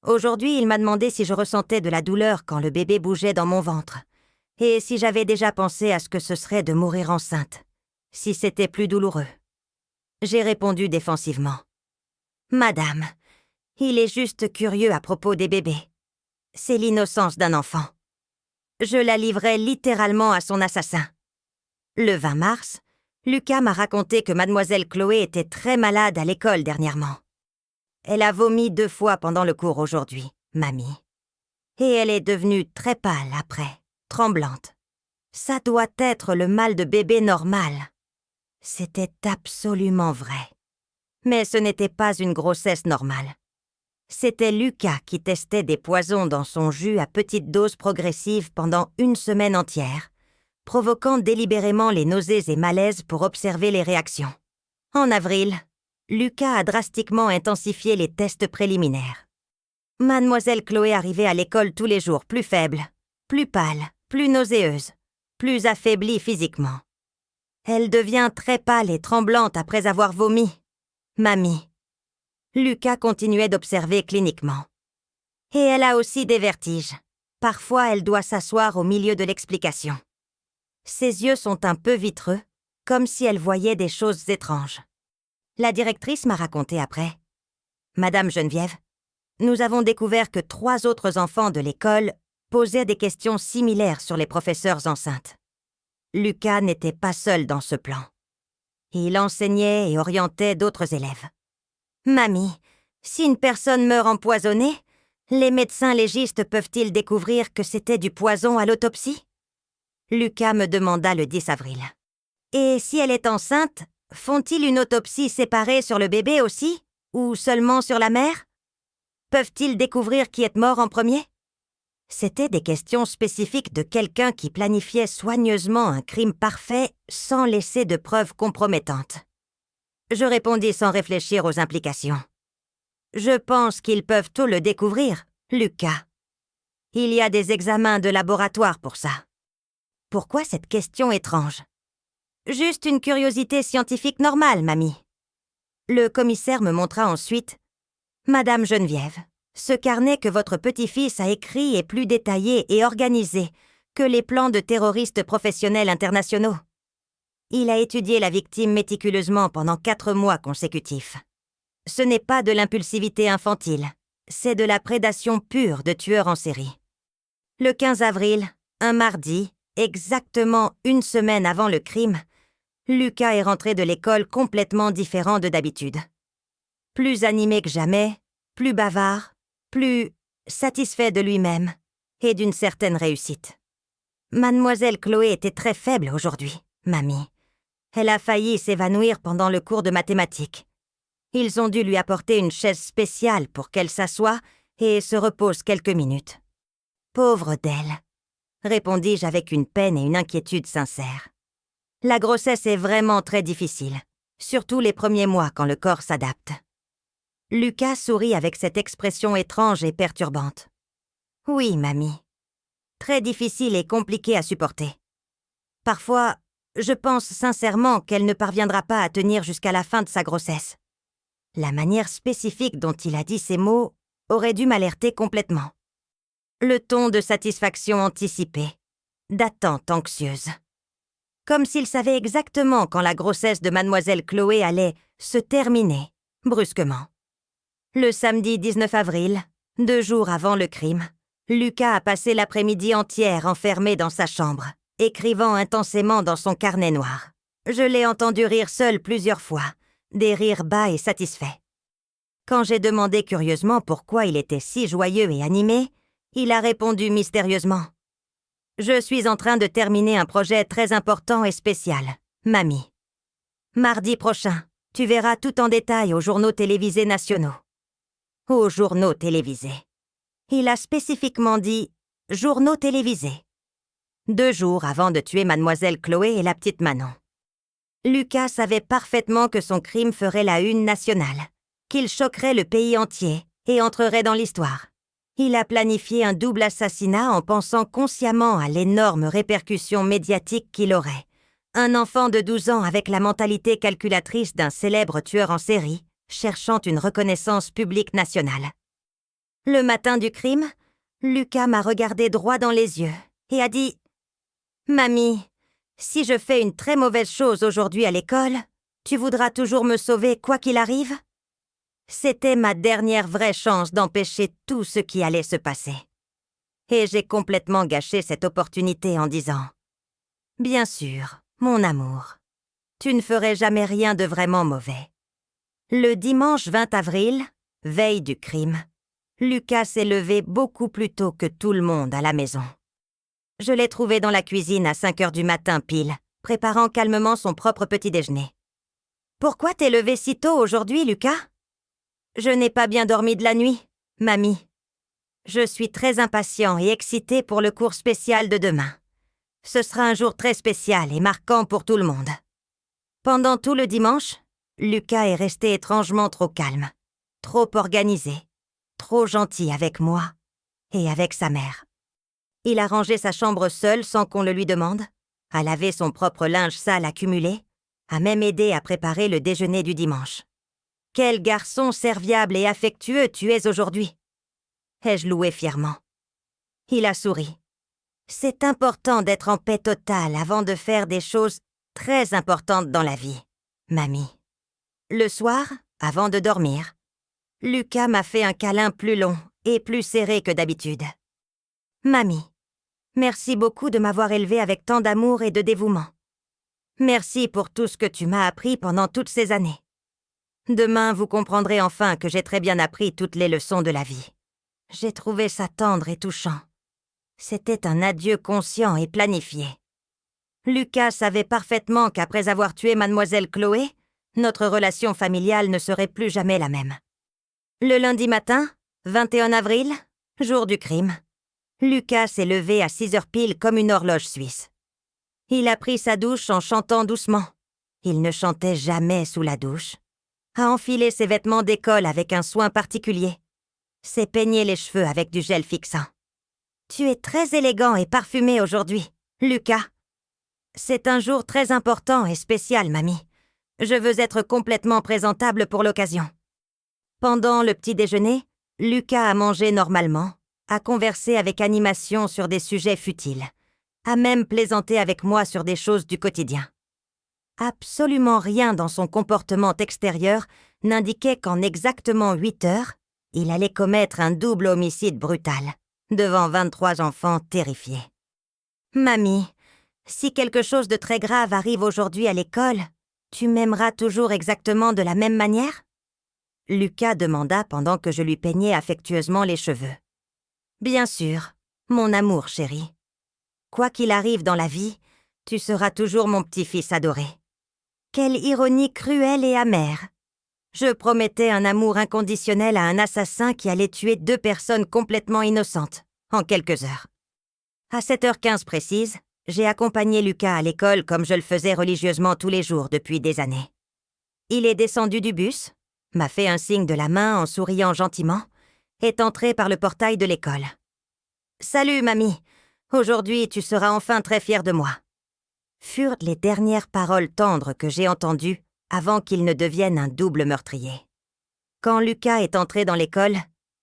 Aujourd'hui, il m'a demandé si je ressentais de la douleur quand le bébé bougeait dans mon ventre, et si j'avais déjà pensé à ce que ce serait de mourir enceinte, si c'était plus douloureux. J'ai répondu défensivement. Madame, il est juste curieux à propos des bébés. C'est l'innocence d'un enfant. Je la livrais littéralement à son assassin. Le 20 mars, Lucas m'a raconté que mademoiselle Chloé était très malade à l'école dernièrement. Elle a vomi 2 fois pendant le cours aujourd'hui, mamie. Et elle est devenue très pâle après, tremblante. Ça doit être le mal de bébé normal. C'était absolument vrai. Mais ce n'était pas une grossesse normale. C'était Lucas qui testait des poisons dans son jus à petite dose progressive pendant 1 semaine entière, provoquant délibérément les nausées et malaises pour observer les réactions. En avril, Lucas a drastiquement intensifié les tests préliminaires. Mademoiselle Chloé arrivait à l'école tous les jours plus faible, plus pâle, plus nauséeuse, plus affaiblie physiquement. Elle devient très pâle et tremblante après avoir vomi. Mamie. Lucas continuait d'observer cliniquement. Et elle a aussi des vertiges. Parfois, elle doit s'asseoir au milieu de l'explication. Ses yeux sont un peu vitreux, comme si elle voyait des choses étranges. La directrice m'a raconté après. Madame Geneviève, nous avons découvert que 3 autres enfants de l'école posaient des questions similaires sur les professeurs enceintes. Lucas n'était pas seul dans ce plan. Il enseignait et orientait d'autres élèves. Mamie, si une personne meurt empoisonnée, les médecins légistes peuvent-ils découvrir que c'était du poison à l'autopsie? Lucas me demanda le 10 avril. Et si elle est enceinte, font-ils une autopsie séparée sur le bébé aussi? Ou seulement sur la mère? Peuvent-ils découvrir qui est mort en premier? C'étaient des questions spécifiques de quelqu'un qui planifiait soigneusement un crime parfait sans laisser de preuves compromettantes. Je répondis sans réfléchir aux implications. Je pense qu'ils peuvent tout le découvrir, Lucas. Il y a des examens de laboratoire pour ça. Pourquoi cette question étrange? Juste une curiosité scientifique normale, mamie. Le commissaire me montra ensuite « Madame Geneviève, ce carnet que votre petit-fils a écrit est plus détaillé et organisé que les plans de terroristes professionnels internationaux. Il a étudié la victime méticuleusement pendant 4 mois consécutifs. Ce n'est pas de l'impulsivité infantile, c'est de la prédation pure de tueurs en série. Le 15 avril, un mardi, exactement 1 semaine avant le crime, Lucas est rentré de l'école complètement différent de d'habitude. Plus animé que jamais, plus bavard, plus satisfait de lui-même et d'une certaine réussite. Mademoiselle Chloé était très faible aujourd'hui, mamie. Elle a failli s'évanouir pendant le cours de mathématiques. Ils ont dû lui apporter une chaise spéciale pour qu'elle s'assoie et se repose quelques minutes. Pauvre d'elle, répondis-je avec une peine et une inquiétude sincères. La grossesse est vraiment très difficile, surtout les premiers mois quand le corps s'adapte. Lucas sourit avec cette expression étrange et perturbante. Oui, mamie. Très difficile et compliqué à supporter. Parfois, je pense sincèrement qu'elle ne parviendra pas à tenir jusqu'à la fin de sa grossesse. La manière spécifique dont il a dit ces mots aurait dû m'alerter complètement. Le ton de satisfaction anticipée, d'attente anxieuse. Comme s'il savait exactement quand la grossesse de mademoiselle Chloé allait se terminer, brusquement. Le samedi 19 avril, 2 jours avant le crime, Lucas a passé l'après-midi entière enfermé dans sa chambre, écrivant intensément dans son carnet noir. Je l'ai entendu rire seul plusieurs fois, des rires bas et satisfaits. Quand j'ai demandé curieusement pourquoi il était si joyeux et animé, il a répondu mystérieusement. « Je suis en train de terminer un projet très important et spécial, mamie. Mardi prochain, tu verras tout en détail aux journaux télévisés nationaux. » Aux journaux télévisés. Il a spécifiquement dit « journaux télévisés ». 2 jours avant de tuer mademoiselle Chloé et la petite Manon. Lucas savait parfaitement que son crime ferait la une nationale, qu'il choquerait le pays entier et entrerait dans l'histoire. Il a planifié un double assassinat en pensant consciemment à l'énorme répercussion médiatique qu'il aurait. Un enfant de 12 ans avec la mentalité calculatrice d'un célèbre tueur en série, cherchant une reconnaissance publique nationale. Le matin du crime, Lucas m'a regardé droit dans les yeux et a dit « Mamie, si je fais une très mauvaise chose aujourd'hui à l'école, tu voudras toujours me sauver quoi qu'il arrive ?» C'était ma dernière vraie chance d'empêcher tout ce qui allait se passer. Et j'ai complètement gâché cette opportunité en disant « Bien sûr, mon amour, tu ne ferais jamais rien de vraiment mauvais. » Le dimanche 20 avril, veille du crime, Lucas s'est levé beaucoup plus tôt que tout le monde à la maison. Je l'ai trouvé dans la cuisine à 5 heures du matin pile, préparant calmement son propre petit-déjeuner. « Pourquoi t'es levé si tôt aujourd'hui, Lucas ? » « Je n'ai pas bien dormi de la nuit, mamie. Je suis très impatient et excité pour le cours spécial de demain. Ce sera un jour très spécial et marquant pour tout le monde. » Pendant tout le dimanche, Lucas est resté étrangement trop calme, trop organisé, trop gentil avec moi et avec sa mère. Il a rangé sa chambre seul sans qu'on le lui demande, a lavé son propre linge sale accumulé, a même aidé à préparer le déjeuner du dimanche. Quel garçon serviable et affectueux tu es aujourd'hui, ai-je loué fièrement. Il a souri. C'est important d'être en paix totale avant de faire des choses très importantes dans la vie, mamie. Le soir, avant de dormir, Lucas m'a fait un câlin plus long et plus serré que d'habitude. Mamie, merci beaucoup de m'avoir élevée avec tant d'amour et de dévouement. Merci pour tout ce que tu m'as appris pendant toutes ces années. Demain, vous comprendrez enfin que j'ai très bien appris toutes les leçons de la vie. J'ai trouvé ça tendre et touchant. C'était un adieu conscient et planifié. Lucas savait parfaitement qu'après avoir tué mademoiselle Chloé, notre relation familiale ne serait plus jamais la même. Le lundi matin, 21 avril, jour du crime, Lucas s'est levé à 6 heures pile comme une horloge suisse. Il a pris sa douche en chantant doucement. Il ne chantait jamais sous la douche. A enfilé ses vêtements d'école avec un soin particulier. S'est peigné les cheveux avec du gel fixant. « Tu es très élégant et parfumé aujourd'hui, Lucas. C'est un jour très important et spécial, mamie. Je veux être complètement présentable pour l'occasion. » Pendant le petit déjeuner, Lucas a mangé normalement, a conversé avec animation sur des sujets futiles, a même plaisanté avec moi sur des choses du quotidien. Absolument rien dans son comportement extérieur n'indiquait qu'en exactement 8 heures, il allait commettre un double homicide brutal, devant 23 enfants terrifiés. « Mamie, si quelque chose de très grave arrive aujourd'hui à l'école, tu m'aimeras toujours exactement de la même manière ?» Lucas demanda pendant que je lui peignais affectueusement les cheveux. « Bien sûr, mon amour chéri. Quoi qu'il arrive dans la vie, tu seras toujours mon petit-fils adoré. » Quelle ironie cruelle et amère. Je promettais un amour inconditionnel à un assassin qui allait tuer 2 personnes complètement innocentes, en quelques heures. À 7h15 précise, j'ai accompagné Lucas à l'école comme je le faisais religieusement tous les jours depuis des années. Il est descendu du bus, m'a fait un signe de la main en souriant gentiment, est entré par le portail de l'école. Salut, mamie. Aujourd'hui, tu seras enfin très fière de moi. Furent les dernières paroles tendres que j'ai entendues avant qu'il ne devienne un double meurtrier. Quand Lucas est entré dans l'école,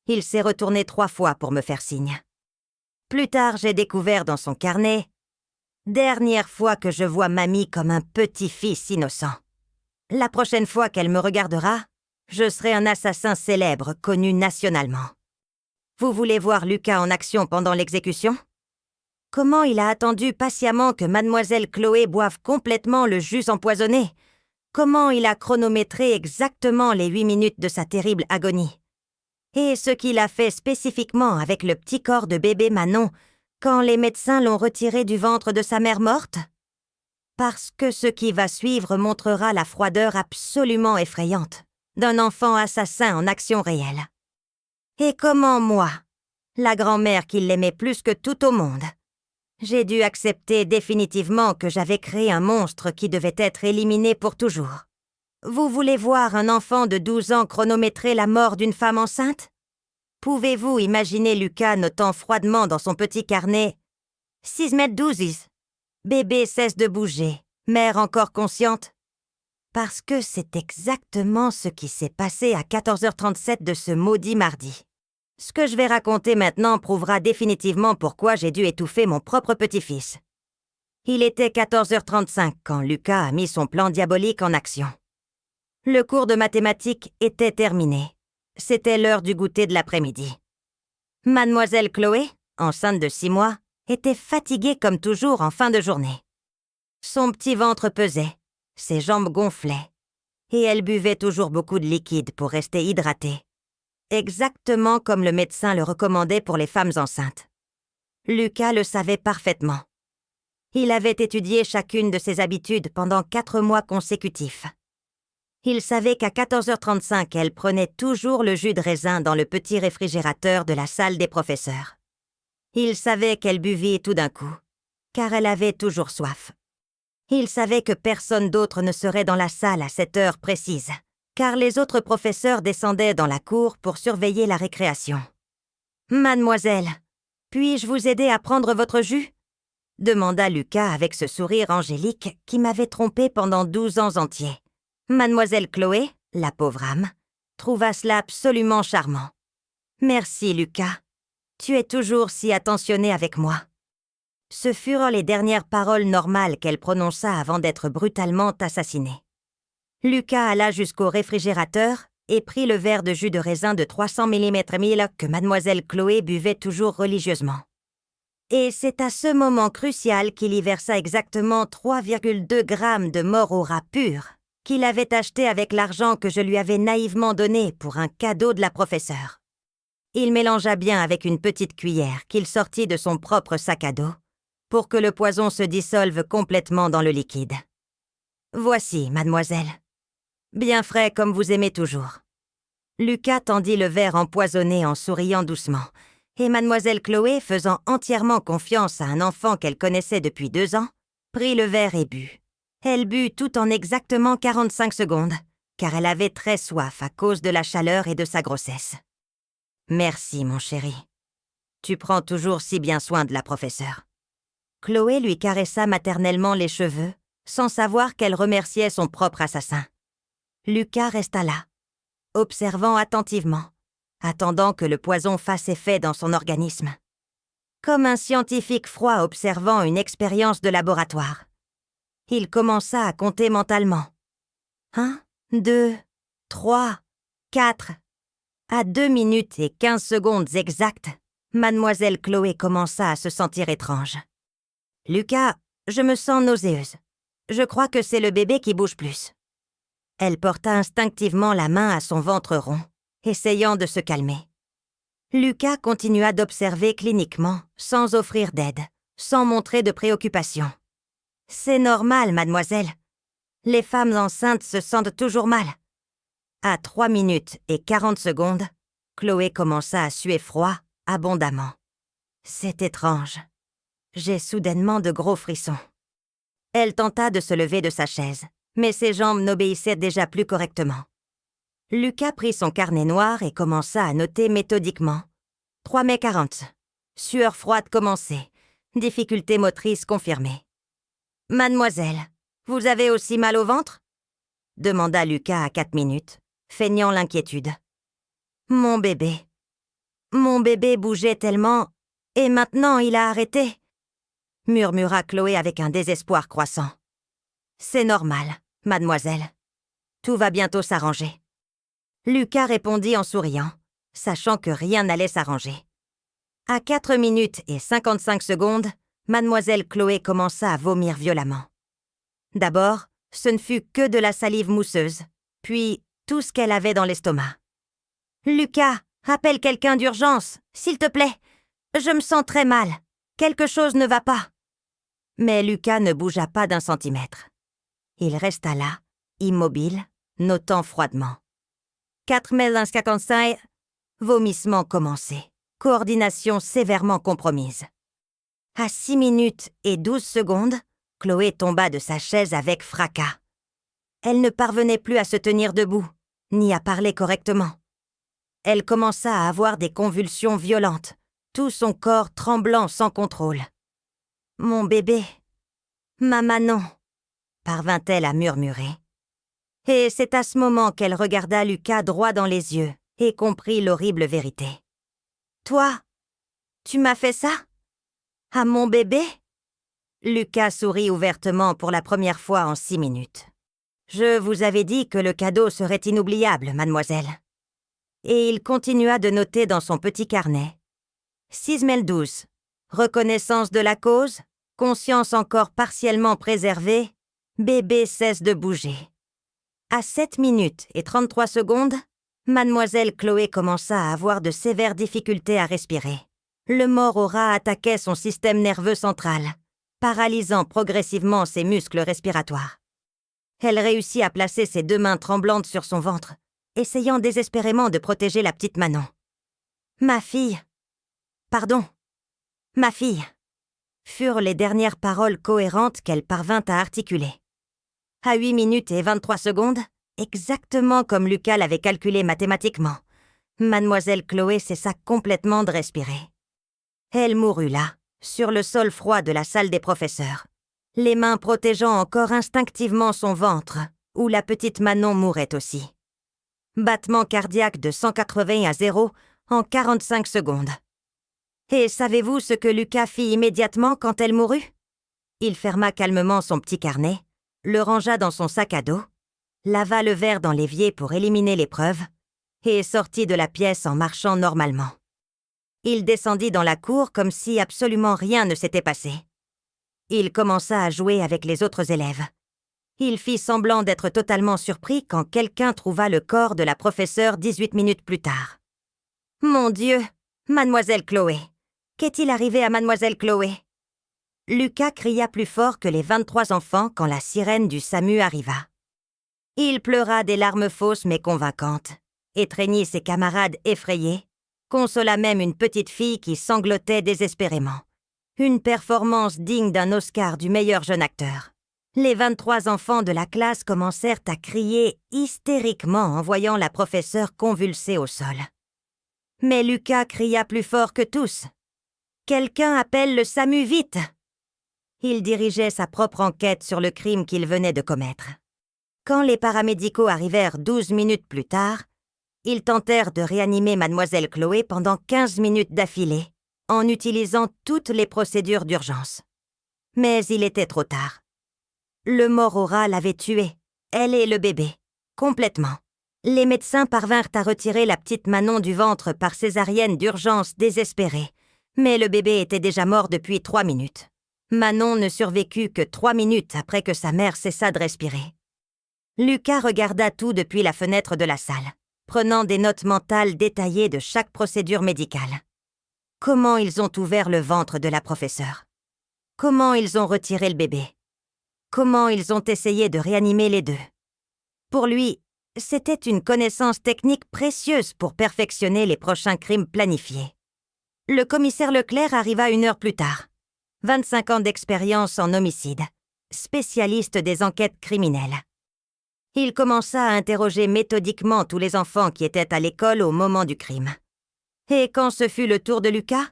il s'est retourné 3 fois pour me faire signe. Plus tard, j'ai découvert dans son carnet « Dernière fois que je vois mamie comme un petit-fils innocent. La prochaine fois qu'elle me regardera, je serai un assassin célèbre connu nationalement. » Vous voulez voir Lucas en action pendant l'exécution? Comment il a attendu patiemment que mademoiselle Chloé boive complètement le jus empoisonné? Comment il a chronométré exactement les 8 minutes de sa terrible agonie? Et ce qu'il a fait spécifiquement avec le petit corps de bébé Manon quand les médecins l'ont retiré du ventre de sa mère morte? Parce que ce qui va suivre montrera la froideur absolument effrayante d'un enfant assassin en action réelle. Et comment moi, la grand-mère qui l'aimait plus que tout au monde, j'ai dû accepter définitivement que j'avais créé un monstre qui devait être éliminé pour toujours. Vous voulez voir un enfant de 12 ans chronométrer la mort d'une femme enceinte? Pouvez-vous imaginer Lucas notant froidement dans son petit carnet « 6 mètres 12, bébé cesse de bouger, mère encore consciente ?» Parce que c'est exactement ce qui s'est passé à 14h37 de ce maudit mardi. Ce que je vais raconter maintenant prouvera définitivement pourquoi j'ai dû étouffer mon propre petit-fils. Il était 14h35 quand Lucas a mis son plan diabolique en action. Le cours de mathématiques était terminé. C'était l'heure du goûter de l'après-midi. Mademoiselle Chloé, enceinte de 6 mois, était fatiguée comme toujours en fin de journée. Son petit ventre pesait, ses jambes gonflaient, et elle buvait toujours beaucoup de liquide pour rester hydratée. Exactement comme le médecin le recommandait pour les femmes enceintes. Lucas le savait parfaitement. Il avait étudié chacune de ses habitudes pendant 4 mois consécutifs. Il savait qu'à 14h35, elle prenait toujours le jus de raisin dans le petit réfrigérateur de la salle des professeurs. Il savait qu'elle buvait tout d'un coup, car elle avait toujours soif. Il savait que personne d'autre ne serait dans la salle à cette heure précise, car les autres professeurs descendaient dans la cour pour surveiller la récréation. « Mademoiselle, puis-je vous aider à prendre votre jus ?» demanda Lucas avec ce sourire angélique qui m'avait trompé pendant 12 ans entiers. Mademoiselle Chloé, la pauvre âme, trouva cela absolument charmant. « Merci, Lucas. Tu es toujours si attentionné avec moi. » Ce furent les dernières paroles normales qu'elle prononça avant d'être brutalement assassinée. Lucas alla jusqu'au réfrigérateur et prit le verre de jus de raisin de 300 mm que mademoiselle Chloé buvait toujours religieusement. Et c'est à ce moment crucial qu'il y versa exactement 3,2 grammes de mort-au-rat pur qu'il avait acheté avec l'argent que je lui avais naïvement donné pour un cadeau de la professeure. Il mélangea bien avec une petite cuillère qu'il sortit de son propre sac à dos pour que le poison se dissolve complètement dans le liquide. « Voici, mademoiselle. Bien frais comme vous aimez toujours. » Lucas tendit le verre empoisonné en souriant doucement, et mademoiselle Chloé, faisant entièrement confiance à un enfant qu'elle connaissait depuis 2 ans, prit le verre et but. Elle but tout en exactement 45 secondes, car elle avait très soif à cause de la chaleur et de sa grossesse. « Merci, mon chéri. Tu prends toujours si bien soin de la professeure. » Chloé lui caressa maternellement les cheveux, sans savoir qu'elle remerciait son propre assassin. Lucas resta là, observant attentivement, attendant que le poison fasse effet dans son organisme. Comme un scientifique froid observant une expérience de laboratoire. Il commença à compter mentalement. 1, 2, 3, 4. À 2 minutes et 15 secondes exactes, mademoiselle Chloé commença à se sentir étrange. « Lucas, je me sens nauséeuse. Je crois que c'est le bébé qui bouge plus. » Elle porta instinctivement la main à son ventre rond, essayant de se calmer. Lucas continua d'observer cliniquement, sans offrir d'aide, sans montrer de préoccupation. « C'est normal, mademoiselle. Les femmes enceintes se sentent toujours mal. » À 3 minutes et 40 secondes, Chloé commença à suer froid, abondamment. C'est étrange. J'ai soudainement de gros frissons. Elle tenta de se lever de sa chaise, mais ses jambes n'obéissaient déjà plus correctement. Lucas prit son carnet noir et commença à noter méthodiquement. 3 mai 40. Sueur froide commençait. Difficulté motrice confirmée. « Mademoiselle, vous avez aussi mal au ventre ?» demanda Lucas à 4 minutes, feignant l'inquiétude. « Mon bébé. Mon bébé bougeait tellement, et maintenant il a arrêté, » murmura Chloé avec un désespoir croissant. « C'est normal, mademoiselle. Tout va bientôt s'arranger. » Lucas répondit en souriant, sachant que rien n'allait s'arranger. À 4 minutes et 55 secondes, mademoiselle Chloé commença à vomir violemment. D'abord, ce ne fut que de la salive mousseuse, puis tout ce qu'elle avait dans l'estomac. « Lucas, appelle quelqu'un d'urgence, s'il te plaît. Je me sens très mal. Quelque chose ne va pas. » Mais Lucas ne bougea pas d'un centimètre. Il resta là, immobile, notant froidement. 4,55 vomissements commençaient. Coordination sévèrement compromise. À 6 minutes et 12 secondes, Chloé tomba de sa chaise avec fracas. Elle ne parvenait plus à se tenir debout, ni à parler correctement. Elle commença à avoir des convulsions violentes, tout son corps tremblant sans contrôle. « Mon bébé, ma Manon », parvint-elle à murmurer. Et c'est à ce moment qu'elle regarda Lucas droit dans les yeux et comprit l'horrible vérité. « Toi, tu m'as fait ça? À mon bébé ?» Lucas sourit ouvertement pour la première fois en 6 minutes. « Je vous avais dit que le cadeau serait inoubliable, mademoiselle. » Et il continua de noter dans son petit carnet. 6/12. Reconnaissance de la cause, conscience encore partiellement préservée, bébé cesse de bouger. À 7 minutes et 33 secondes, mademoiselle Chloé commença à avoir de sévères difficultés à respirer. Le mort au rat attaquait son système nerveux central, paralysant progressivement ses muscles respiratoires. Elle réussit à placer ses 2 mains tremblantes sur son ventre, essayant désespérément de protéger la petite Manon. « Ma fille. Pardon. Ma fille. » furent les dernières paroles cohérentes qu'elle parvint à articuler. À 8 minutes et 23 secondes, exactement comme Lucas l'avait calculé mathématiquement, mademoiselle Chloé cessa complètement de respirer. Elle mourut là, sur le sol froid de la salle des professeurs, les mains protégeant encore instinctivement son ventre, où la petite Manon mourait aussi. Battement cardiaque de 180 à 0 en 45 secondes. Et savez-vous ce que Lucas fit immédiatement quand elle mourut? Il ferma calmement son petit carnet, le rangea dans son sac à dos, lava le verre dans l'évier pour éliminer les preuves, et sortit de la pièce en marchant normalement. Il descendit dans la cour comme si absolument rien ne s'était passé. Il commença à jouer avec les autres élèves. Il fit semblant d'être totalement surpris quand quelqu'un trouva le corps de la professeure 18 minutes plus tard. « Mon Dieu, mademoiselle Chloé! Qu'est-il arrivé à mademoiselle Chloé ?» Lucas cria plus fort que les 23 enfants quand la sirène du SAMU arriva. Il pleura des larmes fausses mais convaincantes, étreignit ses camarades effrayés, consola même une petite fille qui sanglotait désespérément. Une performance digne d'un Oscar du meilleur jeune acteur. Les 23 enfants de la classe commencèrent à crier hystériquement en voyant la professeure convulsée au sol. Mais Lucas cria plus fort que tous. « Quelqu'un appelle le SAMU vite !» Il dirigeait sa propre enquête sur le crime qu'il venait de commettre. Quand les paramédicaux arrivèrent 12 minutes plus tard, ils tentèrent de réanimer mademoiselle Chloé pendant 15 minutes d'affilée, en utilisant toutes les procédures d'urgence. Mais il était trop tard. Le mort au rat l'avait tuée, elle et le bébé, complètement. Les médecins parvinrent à retirer la petite Manon du ventre par césarienne d'urgence désespérée, mais le bébé était déjà mort depuis 3 minutes. Manon ne survécut que 3 minutes après que sa mère cessa de respirer. Lucas regarda tout depuis la fenêtre de la salle, prenant des notes mentales détaillées de chaque procédure médicale. Comment ils ont ouvert le ventre de la professeure? Comment ils ont retiré le bébé? Comment ils ont essayé de réanimer les deux? Pour lui, c'était une connaissance technique précieuse pour perfectionner les prochains crimes planifiés. Le commissaire Leclerc arriva 1 heure plus tard. 25 ans d'expérience en homicide, spécialiste des enquêtes criminelles. Il commença à interroger méthodiquement tous les enfants qui étaient à l'école au moment du crime. Et quand ce fut le tour de Lucas,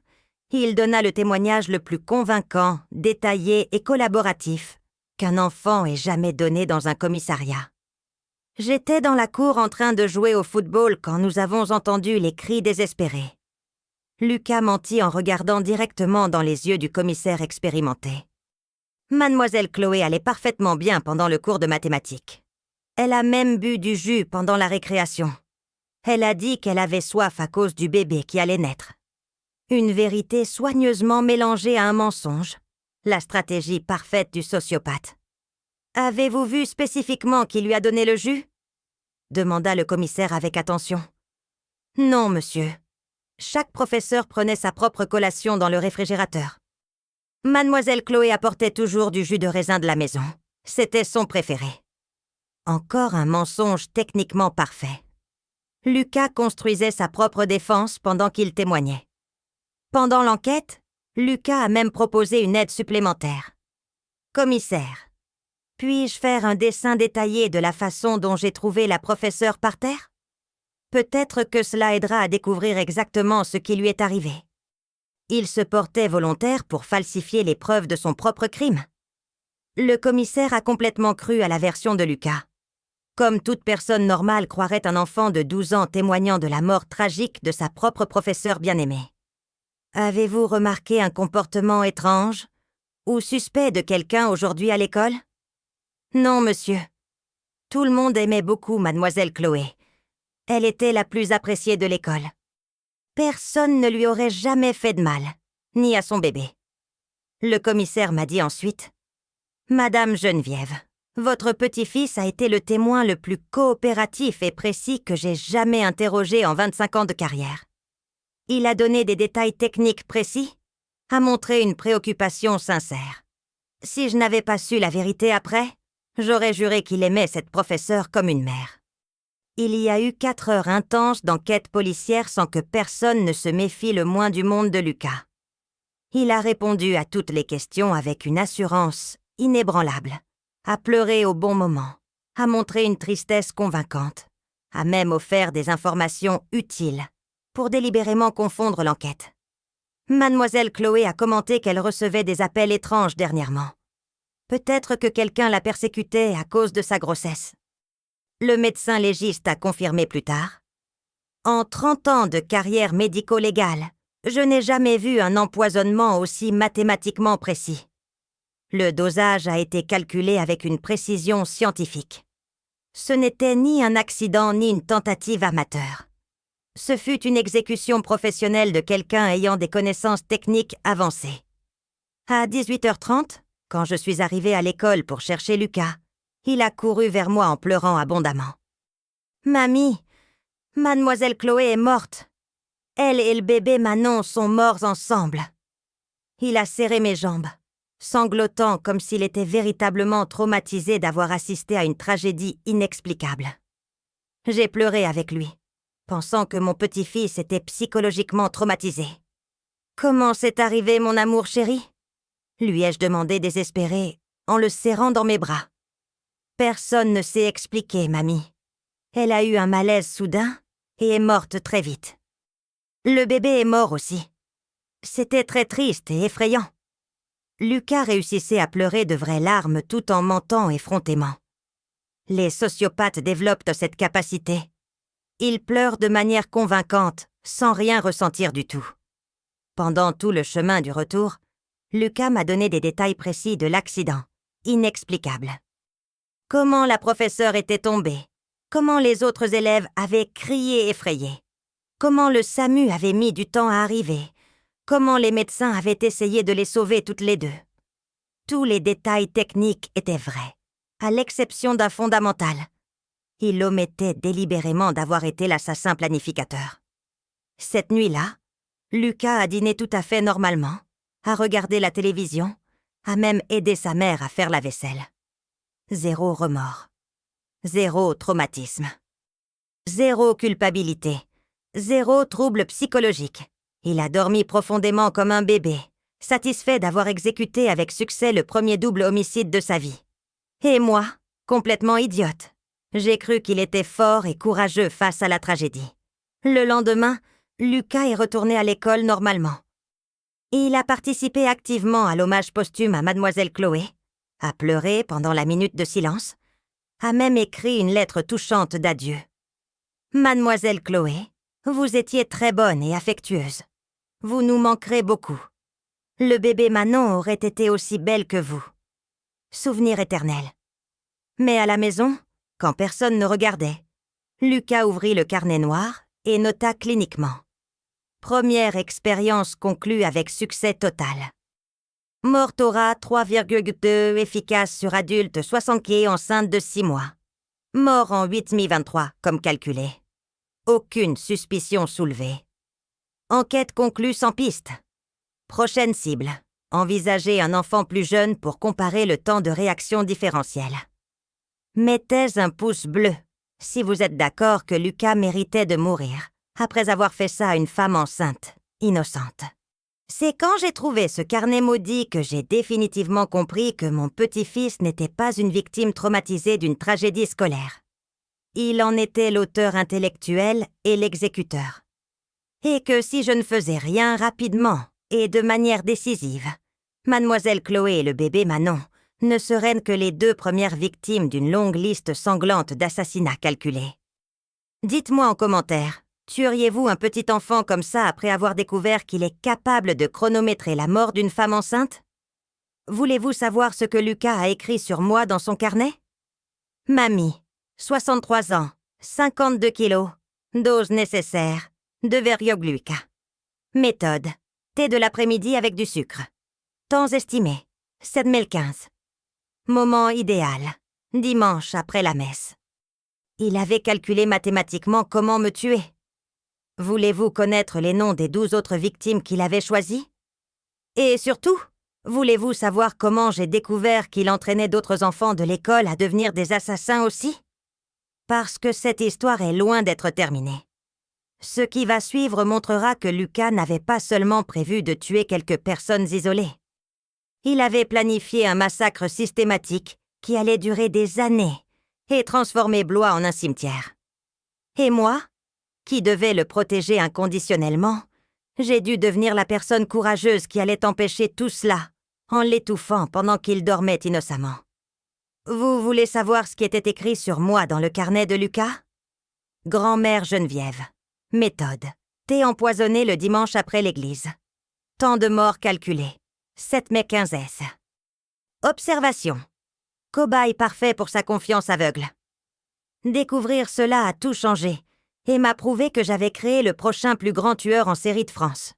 Il donna le témoignage le plus convaincant, détaillé et collaboratif qu'un enfant ait jamais donné dans un commissariat. J'étais dans la cour en train de jouer au football quand nous avons entendu les cris désespérés. Lucas mentit en regardant directement dans les yeux du commissaire expérimenté. Mademoiselle Chloé allait parfaitement bien pendant le cours de mathématiques. Elle a même bu du jus pendant la récréation. Elle a dit qu'elle avait soif à cause du bébé qui allait naître. Une vérité soigneusement mélangée à un mensonge. La stratégie parfaite du sociopathe. « Avez-vous vu spécifiquement qui lui a donné le jus ?» demanda le commissaire avec attention. « Non, monsieur. Chaque professeur prenait sa propre collation dans le réfrigérateur. Mademoiselle Chloé apportait toujours du jus de raisin de la maison. C'était son préféré. » Encore un mensonge techniquement parfait. Lucas construisait sa propre défense pendant qu'il témoignait. Pendant l'enquête, Lucas a même proposé une aide supplémentaire. « Commissaire, puis-je faire un dessin détaillé de la façon dont j'ai trouvé la professeure par terre? Peut-être que cela aidera à découvrir exactement ce qui lui est arrivé. » Il se portait volontaire pour falsifier les preuves de son propre crime. Le commissaire a complètement cru à la version de Lucas. Comme toute personne normale croirait un enfant de 12 ans témoignant de la mort tragique de sa propre professeure bien-aimée. Avez-vous remarqué un comportement étrange ou suspect de quelqu'un aujourd'hui à l'école? Non, monsieur. Tout le monde aimait beaucoup mademoiselle Chloé. Elle était la plus appréciée de l'école. Personne ne lui aurait jamais fait de mal, ni à son bébé. Le commissaire m'a dit ensuite « Madame Geneviève, votre petit-fils a été le témoin le plus coopératif et précis que j'ai jamais interrogé en 25 ans de carrière. Il a donné des détails techniques précis, a montré une préoccupation sincère. Si je n'avais pas su la vérité après, j'aurais juré qu'il aimait cette professeure comme une mère. » Il y a eu 4 heures intenses d'enquête policière sans que personne ne se méfie le moins du monde de Lucas. Il a répondu à toutes les questions avec une assurance inébranlable, a pleuré au bon moment, a montré une tristesse convaincante, a même offert des informations utiles pour délibérément confondre l'enquête. Mademoiselle Chloé a commenté qu'elle recevait des appels étranges dernièrement. Peut-être que quelqu'un la persécutait à cause de sa grossesse. Le médecin légiste a confirmé plus tard. En 30 ans de carrière médico-légale, je n'ai jamais vu un empoisonnement aussi mathématiquement précis. Le dosage a été calculé avec une précision scientifique. Ce n'était ni un accident ni une tentative amateur. Ce fut une exécution professionnelle de quelqu'un ayant des connaissances techniques avancées. À 18h30, quand je suis arrivée à l'école pour chercher Lucas, il a couru vers moi en pleurant abondamment. « Mamie, mademoiselle Chloé est morte. Elle et le bébé Manon sont morts ensemble. » Il a serré mes jambes, sanglotant comme s'il était véritablement traumatisé d'avoir assisté à une tragédie inexplicable. J'ai pleuré avec lui, pensant que mon petit-fils était psychologiquement traumatisé. « Comment c'est arrivé, mon amour chéri ?» lui ai-je demandé désespéré, en le serrant dans mes bras. Personne ne sait expliquer, mamie. Elle a eu un malaise soudain et est morte très vite. Le bébé est mort aussi. C'était très triste et effrayant. Lucas réussissait à pleurer de vraies larmes tout en mentant effrontément. Les sociopathes développent cette capacité. Ils pleurent de manière convaincante, sans rien ressentir du tout. Pendant tout le chemin du retour, Lucas m'a donné des détails précis de l'accident, inexplicable. Comment la professeure était tombée, comment les autres élèves avaient crié effrayés, comment le SAMU avait mis du temps à arriver, comment les médecins avaient essayé de les sauver toutes les deux. Tous les détails techniques étaient vrais, à l'exception d'un fondamental. Il omettait délibérément d'avoir été l'assassin planificateur. Cette nuit-là, Lucas a dîné tout à fait normalement, a regardé la télévision, a même aidé sa mère à faire la vaisselle. 0 remords. 0 traumatisme. 0 culpabilité. 0 trouble psychologique. Il a dormi profondément comme un bébé, satisfait d'avoir exécuté avec succès le premier double homicide de sa vie. Et moi, complètement idiote, j'ai cru qu'il était fort et courageux face à la tragédie. Le lendemain, Lucas est retourné à l'école normalement. Il a participé activement à l'hommage posthume à Mademoiselle Chloé, a pleuré pendant la minute de silence, a même écrit une lettre touchante d'adieu. Mademoiselle Chloé, vous étiez très bonne et affectueuse. Vous nous manquerez beaucoup. Le bébé Manon aurait été aussi belle que vous. Souvenir éternel. Mais à la maison, quand personne ne regardait, Lucas ouvrit le carnet noir et nota cliniquement. Première expérience conclue avec succès total. Mortora 3,2 efficace sur adulte 60 kg enceinte de 6 mois. Mort en 8/23, comme calculé. Aucune suspicion soulevée. Enquête conclue sans piste. Prochaine cible. Envisager un enfant plus jeune pour comparer le temps de réaction différentiel. Mettez un pouce bleu si vous êtes d'accord que Lucas méritait de mourir après avoir fait ça à une femme enceinte, innocente. C'est quand j'ai trouvé ce carnet maudit que j'ai définitivement compris que mon petit-fils n'était pas une victime traumatisée d'une tragédie scolaire. Il en était l'auteur intellectuel et l'exécuteur. Et que si je ne faisais rien rapidement et de manière décisive, Mademoiselle Chloé et le bébé Manon ne seraient que les 2 premières victimes d'une longue liste sanglante d'assassinats calculés. Dites-moi en commentaire, tueriez-vous un petit enfant comme ça après avoir découvert qu'il est capable de chronométrer la mort d'une femme enceinte? Voulez-vous savoir ce que Lucas a écrit sur moi dans son carnet? Mamie, 63 ans, 52 kilos, dose nécessaire, 2 veriogluk. Méthode, thé de l'après-midi avec du sucre. Temps estimé, 7h15. Moment idéal, dimanche après la messe. Il avait calculé mathématiquement comment me tuer. Voulez-vous connaître les noms des 12 autres victimes qu'il avait choisies? Et surtout, voulez-vous savoir comment j'ai découvert qu'il entraînait d'autres enfants de l'école à devenir des assassins aussi? Parce que cette histoire est loin d'être terminée. Ce qui va suivre montrera que Lucas n'avait pas seulement prévu de tuer quelques personnes isolées. Il avait planifié un massacre systématique qui allait durer des années et transformer Blois en un cimetière. Et moi, qui devais le protéger inconditionnellement, j'ai dû devenir la personne courageuse qui allait empêcher tout cela en l'étouffant pendant qu'il dormait innocemment. Vous voulez savoir ce qui était écrit sur moi dans le carnet de Lucas? Grand-mère Geneviève. Méthode. Thé empoisonné le dimanche après l'église. Temps de mort calculé. 7/15. Observation. Cobaye parfait pour sa confiance aveugle. Découvrir cela a tout changé et m'a prouvé que j'avais créé le prochain plus grand tueur en série de France.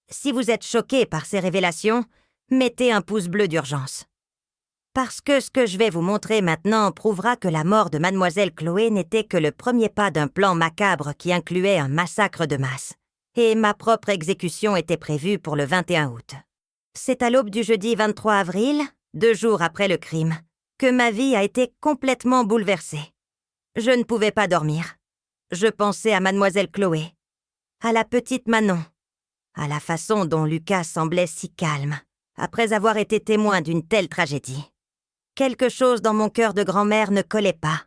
Si vous êtes choqué par ces révélations, mettez un pouce bleu d'urgence. Parce que ce que je vais vous montrer maintenant prouvera que la mort de Mademoiselle Chloé n'était que le premier pas d'un plan macabre qui incluait un massacre de masse. Et ma propre exécution était prévue pour le 21 août. C'est à l'aube du jeudi 23 avril, 2 jours après le crime, que ma vie a été complètement bouleversée. Je ne pouvais pas dormir. Je pensais à Mademoiselle Chloé, à la petite Manon, à la façon dont Lucas semblait si calme, après avoir été témoin d'une telle tragédie. Quelque chose dans mon cœur de grand-mère ne collait pas.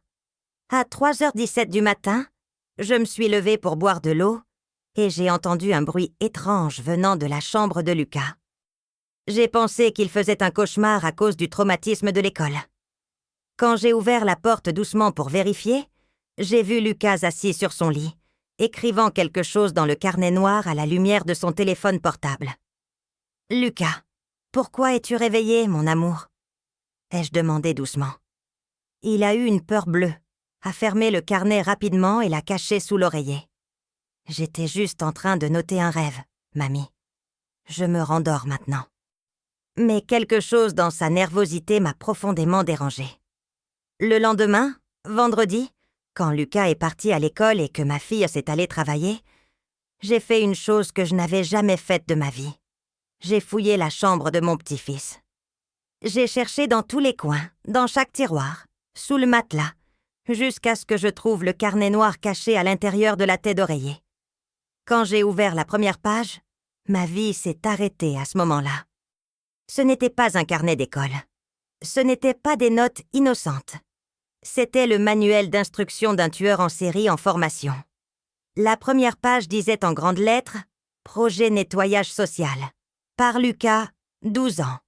À 3h17 du matin, je me suis levée pour boire de l'eau et j'ai entendu un bruit étrange venant de la chambre de Lucas. J'ai pensé qu'il faisait un cauchemar à cause du traumatisme de l'école. Quand j'ai ouvert la porte doucement pour vérifier, j'ai vu Lucas assis sur son lit, écrivant quelque chose dans le carnet noir à la lumière de son téléphone portable. « Lucas, pourquoi es-tu réveillé, mon amour ?» ai-je demandé doucement. Il a eu une peur bleue, a fermé le carnet rapidement et l'a caché sous l'oreiller. J'étais juste en train de noter un rêve, mamie. Je me rendors maintenant. Mais quelque chose dans sa nervosité m'a profondément dérangée. Le lendemain, vendredi, quand Lucas est parti à l'école et que ma fille s'est allée travailler, j'ai fait une chose que je n'avais jamais faite de ma vie. J'ai fouillé la chambre de mon petit-fils. J'ai cherché dans tous les coins, dans chaque tiroir, sous le matelas, jusqu'à ce que je trouve le carnet noir caché à l'intérieur de la tête d'oreiller. Quand j'ai ouvert la première page, ma vie s'est arrêtée à ce moment-là. Ce n'était pas un carnet d'école. Ce n'étaient pas des notes innocentes. C'était le manuel d'instruction d'un tueur en série en formation. La première page disait en grandes lettres « Projet nettoyage social ». Par Lucas, 12 ans.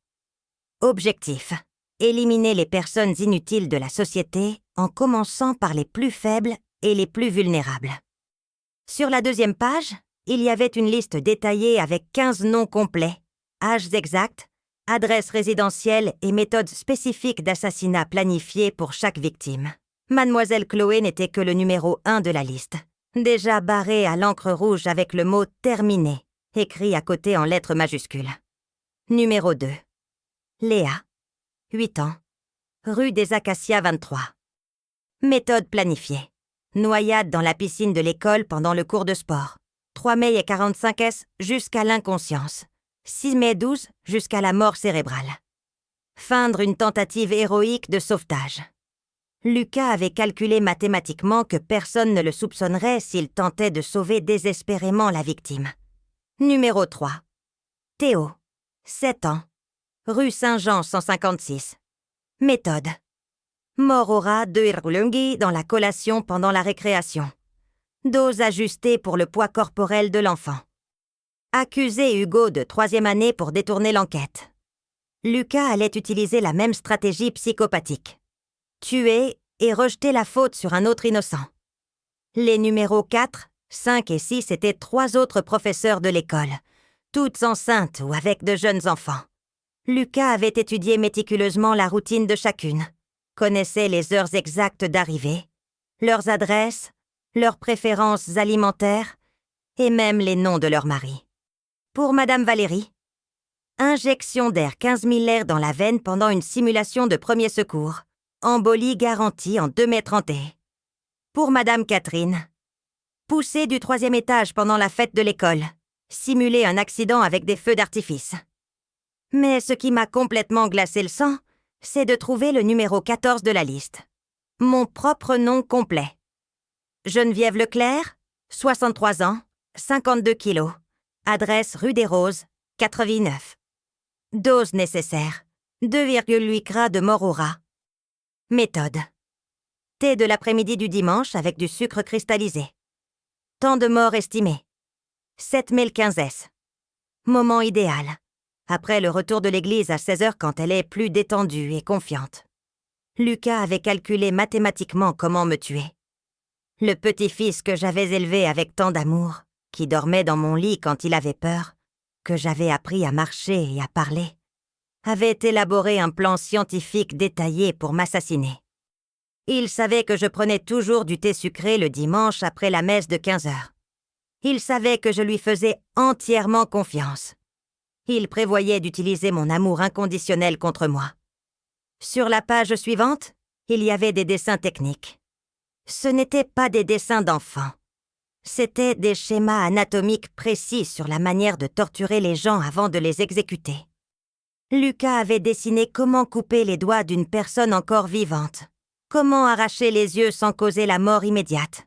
Objectif. Éliminer les personnes inutiles de la société en commençant par les plus faibles et les plus vulnérables. Sur la deuxième page, il y avait une liste détaillée avec 15 noms complets, âges exacts, adresses résidentielles et méthodes spécifiques d'assassinat planifiées pour chaque victime. Mademoiselle Chloé n'était que le numéro 1 de la liste, déjà barré à l'encre rouge avec le mot « terminé » écrit à côté en lettres majuscules. Numéro 2. Léa, 8 ans, rue des Acacias 23. Méthode planifiée. Noyade dans la piscine de l'école pendant le cours de sport. 3 mai et 45 S jusqu'à l'inconscience. 6 mai 12 jusqu'à la mort cérébrale. Feindre une tentative héroïque de sauvetage. Lucas avait calculé mathématiquement que personne ne le soupçonnerait s'il tentait de sauver désespérément la victime. Numéro 3. Théo, 7 ans, rue Saint-Jean 156. Méthode. Mort au rat de Irulungi dans la collation pendant la récréation. Dose ajustée pour le poids corporel de l'enfant. Accusé Hugo de 3e année pour détourner l'enquête. Lucas allait utiliser la même stratégie psychopathique. Tuer et rejeter la faute sur un autre innocent. Les numéros 4, 5 et 6 étaient 3 autres professeurs de l'école, toutes enceintes ou avec de jeunes enfants. Lucas avait étudié méticuleusement la routine de chacune, connaissait les heures exactes d'arrivée, leurs adresses, leurs préférences alimentaires et même les noms de leurs maris. Pour Madame Valérie, injection d'air 15 000 dans la veine pendant une simulation de premier secours, embolie garantie en 2 mai 31. Pour Madame Catherine, poussée du 3e étage pendant la fête de l'école, simuler un accident avec des feux d'artifice. Mais ce qui m'a complètement glacé le sang, c'est de trouver le numéro 14 de la liste. Mon propre nom complet. Geneviève Leclerc, 63 ans, 52 kilos. Adresse rue des Roses, 89. Dose nécessaire, 2,8 gras de mort au rat. Méthode. Thé de l'après-midi du dimanche avec du sucre cristallisé. Temps de mort estimé. 7 mai 15 S. Moment idéal. Après le retour de l'église à 16h quand elle est plus détendue et confiante. Lucas avait calculé mathématiquement comment me tuer. Le petit-fils que j'avais élevé avec tant d'amour, qui dormait dans mon lit quand il avait peur, que j'avais appris à marcher et à parler, avait élaboré un plan scientifique détaillé pour m'assassiner. Il savait que je prenais toujours du thé sucré le dimanche après la messe de 15h. Il savait que je lui faisais entièrement confiance. Il prévoyait d'utiliser mon amour inconditionnel contre moi. Sur la page suivante, il y avait des dessins techniques. Ce n'étaient pas des dessins d'enfants. C'étaient des schémas anatomiques précis sur la manière de torturer les gens avant de les exécuter. Lucas avait dessiné comment couper les doigts d'une personne encore vivante, comment arracher les yeux sans causer la mort immédiate,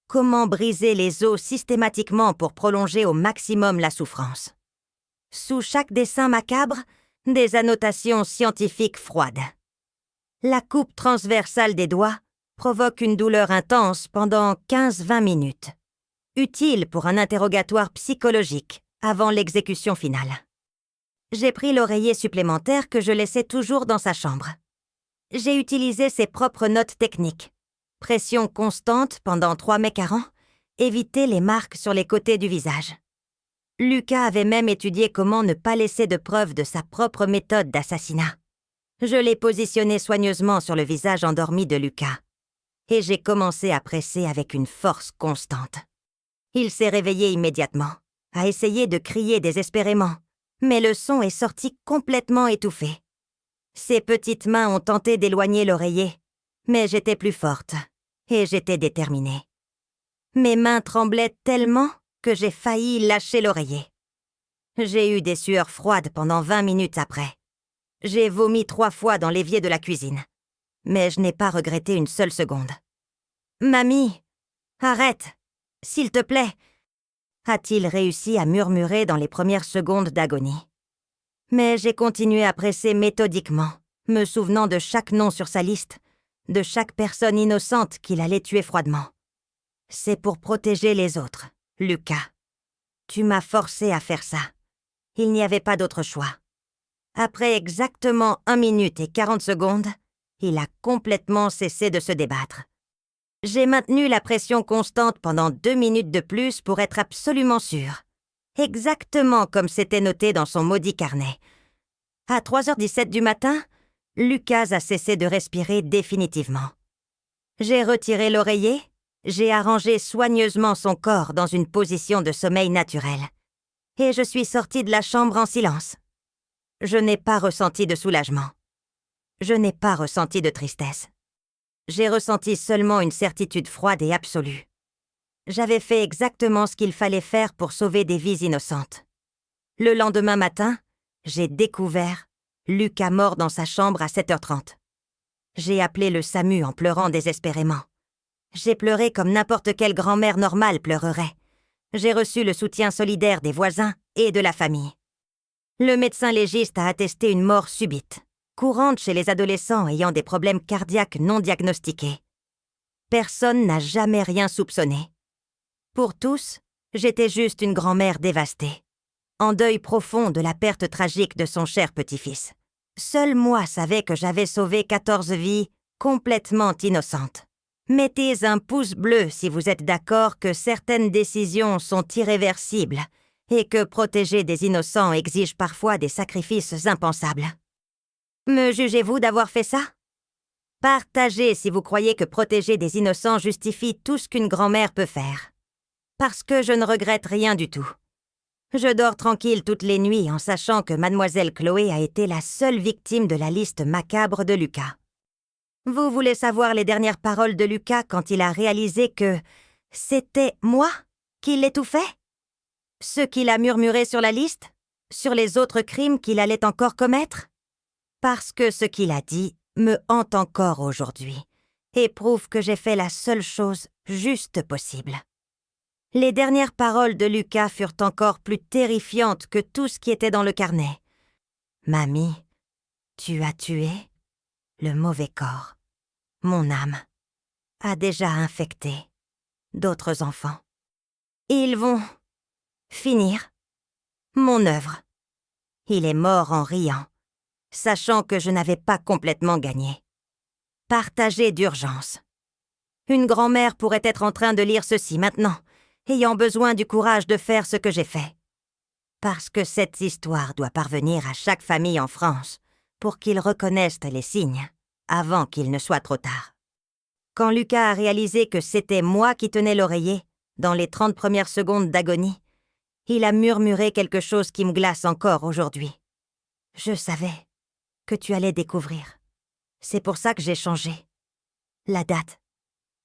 comment briser les os systématiquement pour prolonger au maximum la souffrance. Sous chaque dessin macabre, des annotations scientifiques froides. La coupe transversale des doigts provoque une douleur intense pendant 15-20 minutes, utile pour un interrogatoire psychologique avant l'exécution finale. J'ai pris l'oreiller supplémentaire que je laissais toujours dans sa chambre. J'ai utilisé ses propres notes techniques. Pression constante pendant 3 mai 40, éviter les marques sur les côtés du visage. Lucas avait même étudié comment ne pas laisser de preuves de sa propre méthode d'assassinat. Je l'ai positionné soigneusement sur le visage endormi de Lucas. Et j'ai commencé à presser avec une force constante. Il s'est réveillé immédiatement, a essayé de crier désespérément, mais le son est sorti complètement étouffé. Ses petites mains ont tenté d'éloigner l'oreiller, mais j'étais plus forte, et j'étais déterminée. Mes mains tremblaient tellement que j'ai failli lâcher l'oreiller. J'ai eu des sueurs froides pendant 20 minutes après. J'ai vomi 3 fois dans l'évier de la cuisine. Mais je n'ai pas regretté une seule seconde. « Mamie, arrête, s'il te plaît !» a-t-il réussi à murmurer dans les premières secondes d'agonie. Mais j'ai continué à presser méthodiquement, me souvenant de chaque nom sur sa liste, de chaque personne innocente qu'il allait tuer froidement. C'est pour protéger les autres. Lucas, tu m'as forcé à faire ça. il n'y avait pas d'autre choix. Après exactement 1 minute et 40 secondes, il a complètement cessé de se débattre. J'ai maintenu la pression constante pendant 2 minutes de plus pour être absolument sûre. Exactement comme c'était noté dans son maudit carnet. À 3h17 du matin, Lucas a cessé de respirer définitivement. J'ai retiré l'oreiller, j'ai arrangé soigneusement son corps dans une position de sommeil naturel. Et je suis sortie de la chambre en silence. Je n'ai pas ressenti de soulagement. Je n'ai pas ressenti de tristesse. J'ai ressenti seulement une certitude froide et absolue. J'avais fait exactement ce qu'il fallait faire pour sauver des vies innocentes. Le lendemain matin, j'ai découvert Lucas mort dans sa chambre à 7h30. J'ai appelé le SAMU en pleurant désespérément. J'ai pleuré comme n'importe quelle grand-mère normale pleurerait. J'ai reçu le soutien solidaire des voisins et de la famille. Le médecin légiste a attesté une mort subite, courante chez les adolescents ayant des problèmes cardiaques non diagnostiqués. Personne n'a jamais rien soupçonné. Pour tous, j'étais juste une grand-mère dévastée, en deuil profond de la perte tragique de son cher petit-fils. Seul moi savais que j'avais sauvé 14 vies complètement innocentes. Mettez un pouce bleu si vous êtes d'accord que certaines décisions sont irréversibles et que protéger des innocents exige parfois des sacrifices impensables. Me jugez-vous d'avoir fait ça? Partagez si vous croyez que protéger des innocents justifie tout ce qu'une grand-mère peut faire. Parce que je ne regrette rien du tout. Je dors tranquille toutes les nuits en sachant que mademoiselle Chloé a été la seule victime de la liste macabre de Lucas. Vous voulez savoir les dernières paroles de Lucas quand il a réalisé que c'était moi qui l'étouffais? Ce qu'il a murmuré sur la liste? Sur les autres crimes qu'il allait encore commettre? Parce que ce qu'il a dit me hante encore aujourd'hui et prouve que j'ai fait la seule chose juste possible. Les dernières paroles de Lucas furent encore plus terrifiantes que tout ce qui était dans le carnet. « Mamie, tu as tué le mauvais corps. Mon âme a déjà infecté d'autres enfants. Ils vont finir mon œuvre. » Il est mort en riant, sachant que je n'avais pas complètement gagné. Partagez d'urgence. Une grand-mère pourrait être en train de lire ceci maintenant, ayant besoin du courage de faire ce que j'ai fait. Parce que cette histoire doit parvenir à chaque famille en France pour qu'ils reconnaissent les signes avant qu'il ne soit trop tard. Quand Lucas a réalisé que c'était moi qui tenais l'oreiller, dans les 30 premières secondes d'agonie, il a murmuré quelque chose qui me glace encore aujourd'hui. « Je savais que tu allais découvrir. C'est pour ça que j'ai changé. La date.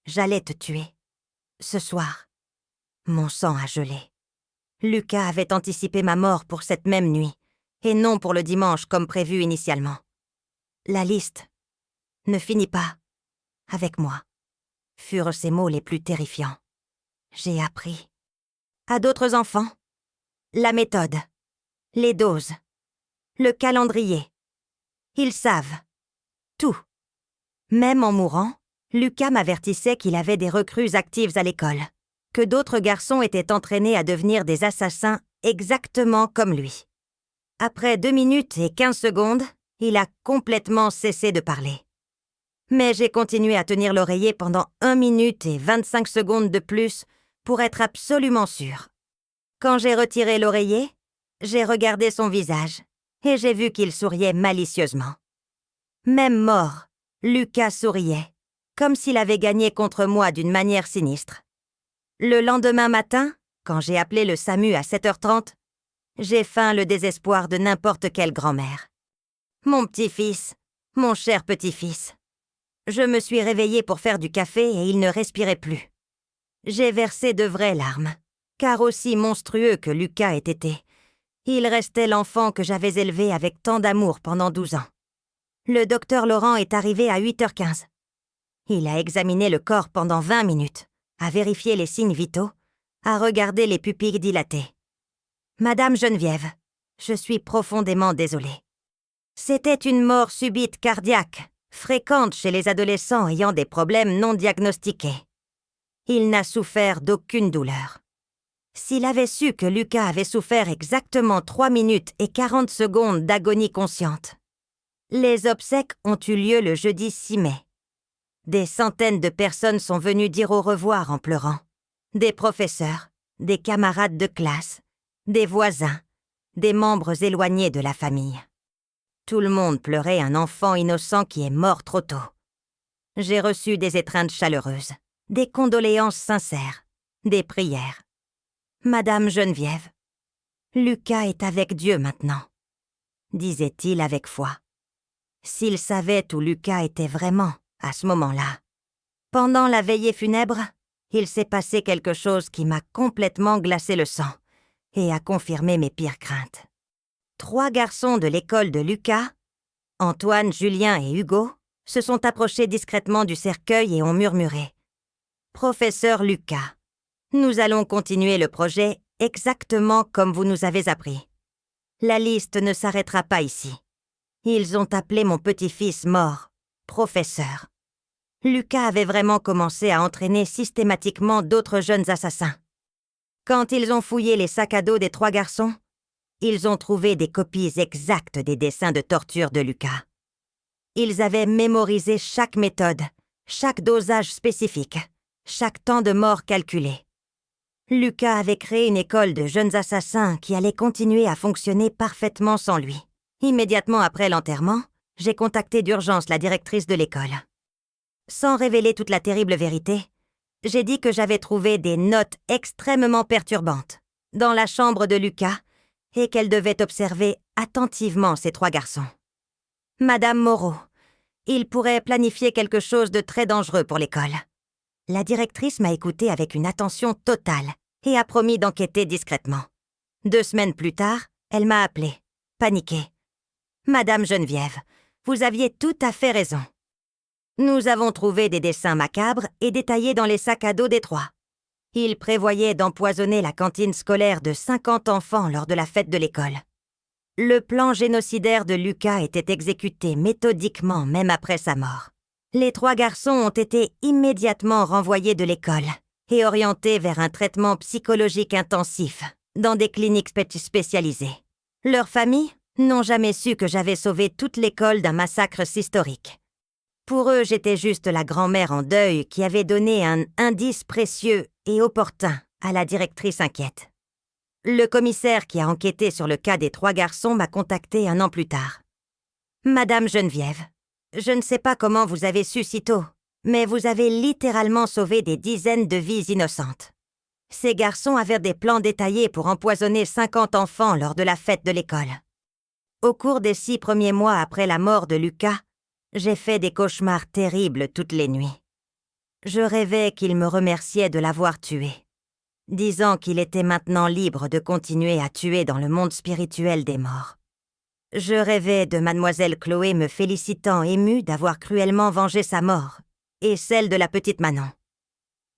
J'allais te tuer. Ce soir. » Mon sang a gelé. Lucas avait anticipé ma mort pour cette même nuit, et non pour le dimanche comme prévu initialement. La liste ne finit pas avec moi, furent ses mots les plus terrifiants. J'ai appris à d'autres enfants la méthode, les doses, le calendrier. Ils savent tout. Même en mourant, Lucas m'avertissait qu'il avait des recrues actives à l'école, que d'autres garçons étaient entraînés à devenir des assassins exactement comme lui. Après 2 minutes et 15 secondes, il a complètement cessé de parler. Mais j'ai continué à tenir l'oreiller pendant 1 minute et 25 secondes de plus pour être absolument sûre. Quand j'ai retiré l'oreiller, j'ai regardé son visage et j'ai vu qu'il souriait malicieusement. Même mort, Lucas souriait, comme s'il avait gagné contre moi d'une manière sinistre. Le lendemain matin, quand j'ai appelé le SAMU à 7h30, j'ai feint le désespoir de n'importe quelle grand-mère. Mon petit-fils, mon cher petit-fils. Je me suis réveillée pour faire du café et il ne respirait plus. J'ai versé de vraies larmes, car aussi monstrueux que Lucas ait été, il restait l'enfant que j'avais élevé avec tant d'amour pendant 12 ans. Le docteur Laurent est arrivé à 8h15. Il a examiné le corps pendant 20 minutes, a vérifié les signes vitaux, a regardé les pupilles dilatées. Madame Geneviève, je suis profondément désolée. C'était une mort subite cardiaque, fréquente chez les adolescents ayant des problèmes non diagnostiqués. Il n'a souffert d'aucune douleur. S'il avait su que Lucas avait souffert exactement 3 minutes et 40 secondes d'agonie consciente. Les obsèques ont eu lieu le jeudi 6 mai. Des centaines de personnes sont venues dire au revoir en pleurant. Des professeurs, des camarades de classe, des voisins, des membres éloignés de la famille. Tout le monde pleurait un enfant innocent qui est mort trop tôt. J'ai reçu des étreintes chaleureuses, des condoléances sincères, des prières. Madame Geneviève, Lucas est avec Dieu maintenant, disait-il avec foi. S'il savait où Lucas était vraiment à ce moment-là. Pendant la veillée funèbre, il s'est passé quelque chose qui m'a complètement glacé le sang et a confirmé mes pires craintes. 3 garçons de l'école de Lucas, Antoine, Julien et Hugo, se sont approchés discrètement du cercueil et ont murmuré « Professeur Lucas, nous allons continuer le projet exactement comme vous nous avez appris. La liste ne s'arrêtera pas ici. Ils ont appelé mon petit-fils mort, professeur. Lucas avait vraiment commencé à entraîner systématiquement d'autres jeunes assassins. Quand ils ont fouillé les sacs à dos des 3 garçons, ils ont trouvé des copies exactes des dessins de torture de Lucas. Ils avaient mémorisé chaque méthode, chaque dosage spécifique, chaque temps de mort calculé. Lucas avait créé une école de jeunes assassins qui allait continuer à fonctionner parfaitement sans lui. Immédiatement après l'enterrement, j'ai contacté d'urgence la directrice de l'école. Sans révéler toute la terrible vérité, j'ai dit que j'avais trouvé des notes extrêmement perturbantes dans la chambre de Lucas et qu'elle devait observer attentivement ces 3 garçons. Madame Moreau, il pourrait planifier quelque chose de très dangereux pour l'école. La directrice m'a écoutée avec une attention totale et a promis d'enquêter discrètement. 2 semaines plus tard, elle m'a appelée, paniquée. « Madame Geneviève, vous aviez tout à fait raison. Nous avons trouvé des dessins macabres et détaillés dans les sacs à dos des 3. Ils prévoyaient d'empoisonner la cantine scolaire de 50 enfants lors de la fête de l'école. Le plan génocidaire de Lucas était exécuté méthodiquement même après sa mort. Les 3 garçons ont été immédiatement renvoyés de l'école et orientés vers un traitement psychologique intensif dans des cliniques spécialisées. Leurs familles n'ont jamais su que j'avais sauvé toute l'école d'un massacre historique. Pour eux, j'étais juste la grand-mère en deuil qui avait donné un indice précieux et opportun à la directrice inquiète. Le commissaire qui a enquêté sur le cas des 3 garçons m'a contacté 1 an plus tard. « Madame Geneviève, je ne sais pas comment vous avez su si tôt, mais vous avez littéralement sauvé des dizaines de vies innocentes. Ces garçons avaient des plans détaillés pour empoisonner 50 enfants lors de la fête de l'école. Au cours des 6 premiers mois après la mort de Lucas, j'ai fait des cauchemars terribles toutes les nuits. Je rêvais qu'il me remerciait de l'avoir tué, disant qu'il était maintenant libre de continuer à tuer dans le monde spirituel des morts. Je rêvais de mademoiselle Chloé me félicitant émue d'avoir cruellement vengé sa mort, et celle de la petite Manon.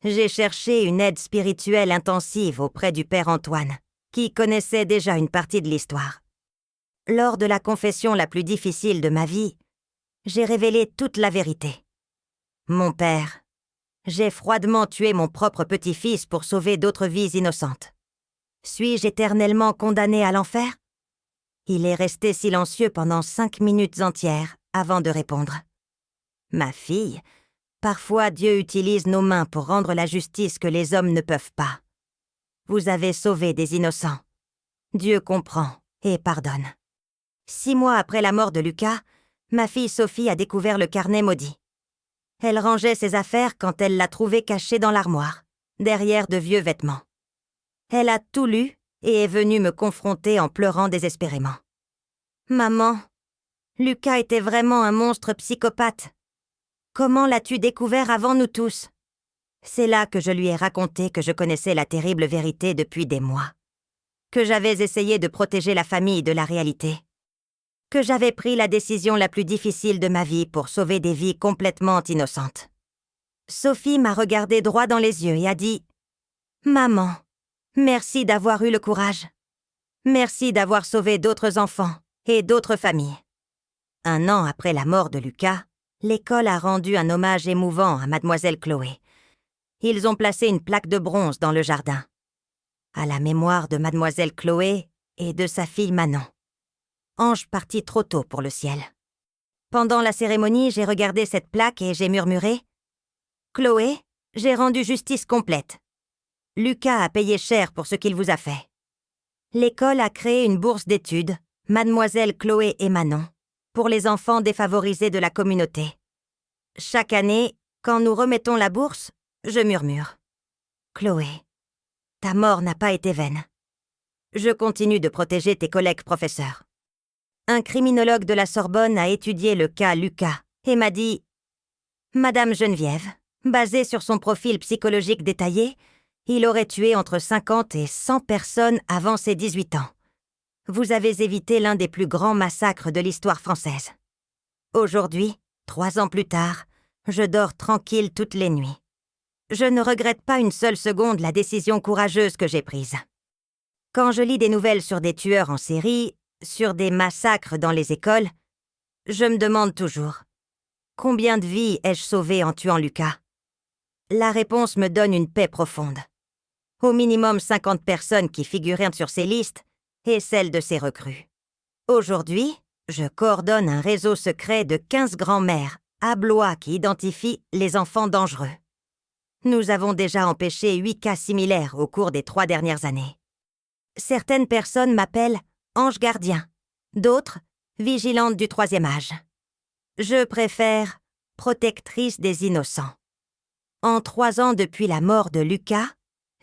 J'ai cherché une aide spirituelle intensive auprès du père Antoine, qui connaissait déjà une partie de l'histoire. Lors de la confession la plus difficile de ma vie, j'ai révélé toute la vérité. Mon père, j'ai froidement tué mon propre petit-fils pour sauver d'autres vies innocentes. Suis-je éternellement condamné à l'enfer ? Il est resté silencieux pendant 5 minutes entières avant de répondre. Ma fille, parfois Dieu utilise nos mains pour rendre la justice que les hommes ne peuvent pas. Vous avez sauvé des innocents. Dieu comprend et pardonne. 6 mois après la mort de Lucas, ma fille Sophie a découvert le carnet maudit. Elle rangeait ses affaires quand elle l'a trouvé caché dans l'armoire, derrière de vieux vêtements. Elle a tout lu et est venue me confronter en pleurant désespérément. « Maman, Lucas était vraiment un monstre psychopathe. Comment l'as-tu découvert avant nous tous ?» C'est là que je lui ai raconté que je connaissais la terrible vérité depuis des mois, que j'avais essayé de protéger la famille de la réalité, que j'avais pris la décision la plus difficile de ma vie pour sauver des vies complètement innocentes. Sophie m'a regardé droit dans les yeux et a dit « Maman, merci d'avoir eu le courage. Merci d'avoir sauvé d'autres enfants et d'autres familles. » 1 an après la mort de Lucas, l'école a rendu un hommage émouvant à mademoiselle Chloé. Ils ont placé une plaque de bronze dans le jardin. à la mémoire de mademoiselle Chloé et de sa fille Manon. Ange partit trop tôt pour le ciel. Pendant la cérémonie, j'ai regardé cette plaque et j'ai murmuré « Chloé, j'ai rendu justice complète. Lucas a payé cher pour ce qu'il vous a fait. L'école a créé une bourse d'études, mademoiselle Chloé et Manon, pour les enfants défavorisés de la communauté. Chaque année, quand nous remettons la bourse, je murmure « Chloé, ta mort n'a pas été vaine. Je continue de protéger tes collègues professeurs. » Un criminologue de la Sorbonne a étudié le cas Lucas et m'a dit « Madame Geneviève, basé sur son profil psychologique détaillé, il aurait tué entre 50 et 100 personnes avant ses 18 ans. Vous avez évité l'un des plus grands massacres de l'histoire française. Aujourd'hui, 3 ans plus tard, je dors tranquille toutes les nuits. Je ne regrette pas une seule seconde la décision courageuse que j'ai prise. Quand je lis des nouvelles sur des tueurs en série, sur des massacres dans les écoles, je me demande toujours « Combien de vies ai-je sauvées en tuant Lucas ?» La réponse me donne une paix profonde. Au minimum 50 personnes qui figuraient sur ces listes et celles de ces recrues. Aujourd'hui, je coordonne un réseau secret de 15 grands-mères à Blois qui identifient les enfants dangereux. Nous avons déjà empêché 8 cas similaires au cours des 3 dernières années. Certaines personnes m'appellent ange gardien, d'autres vigilante du 3e âge. Je préfère protectrice des innocents. En 3 ans depuis la mort de Lucas,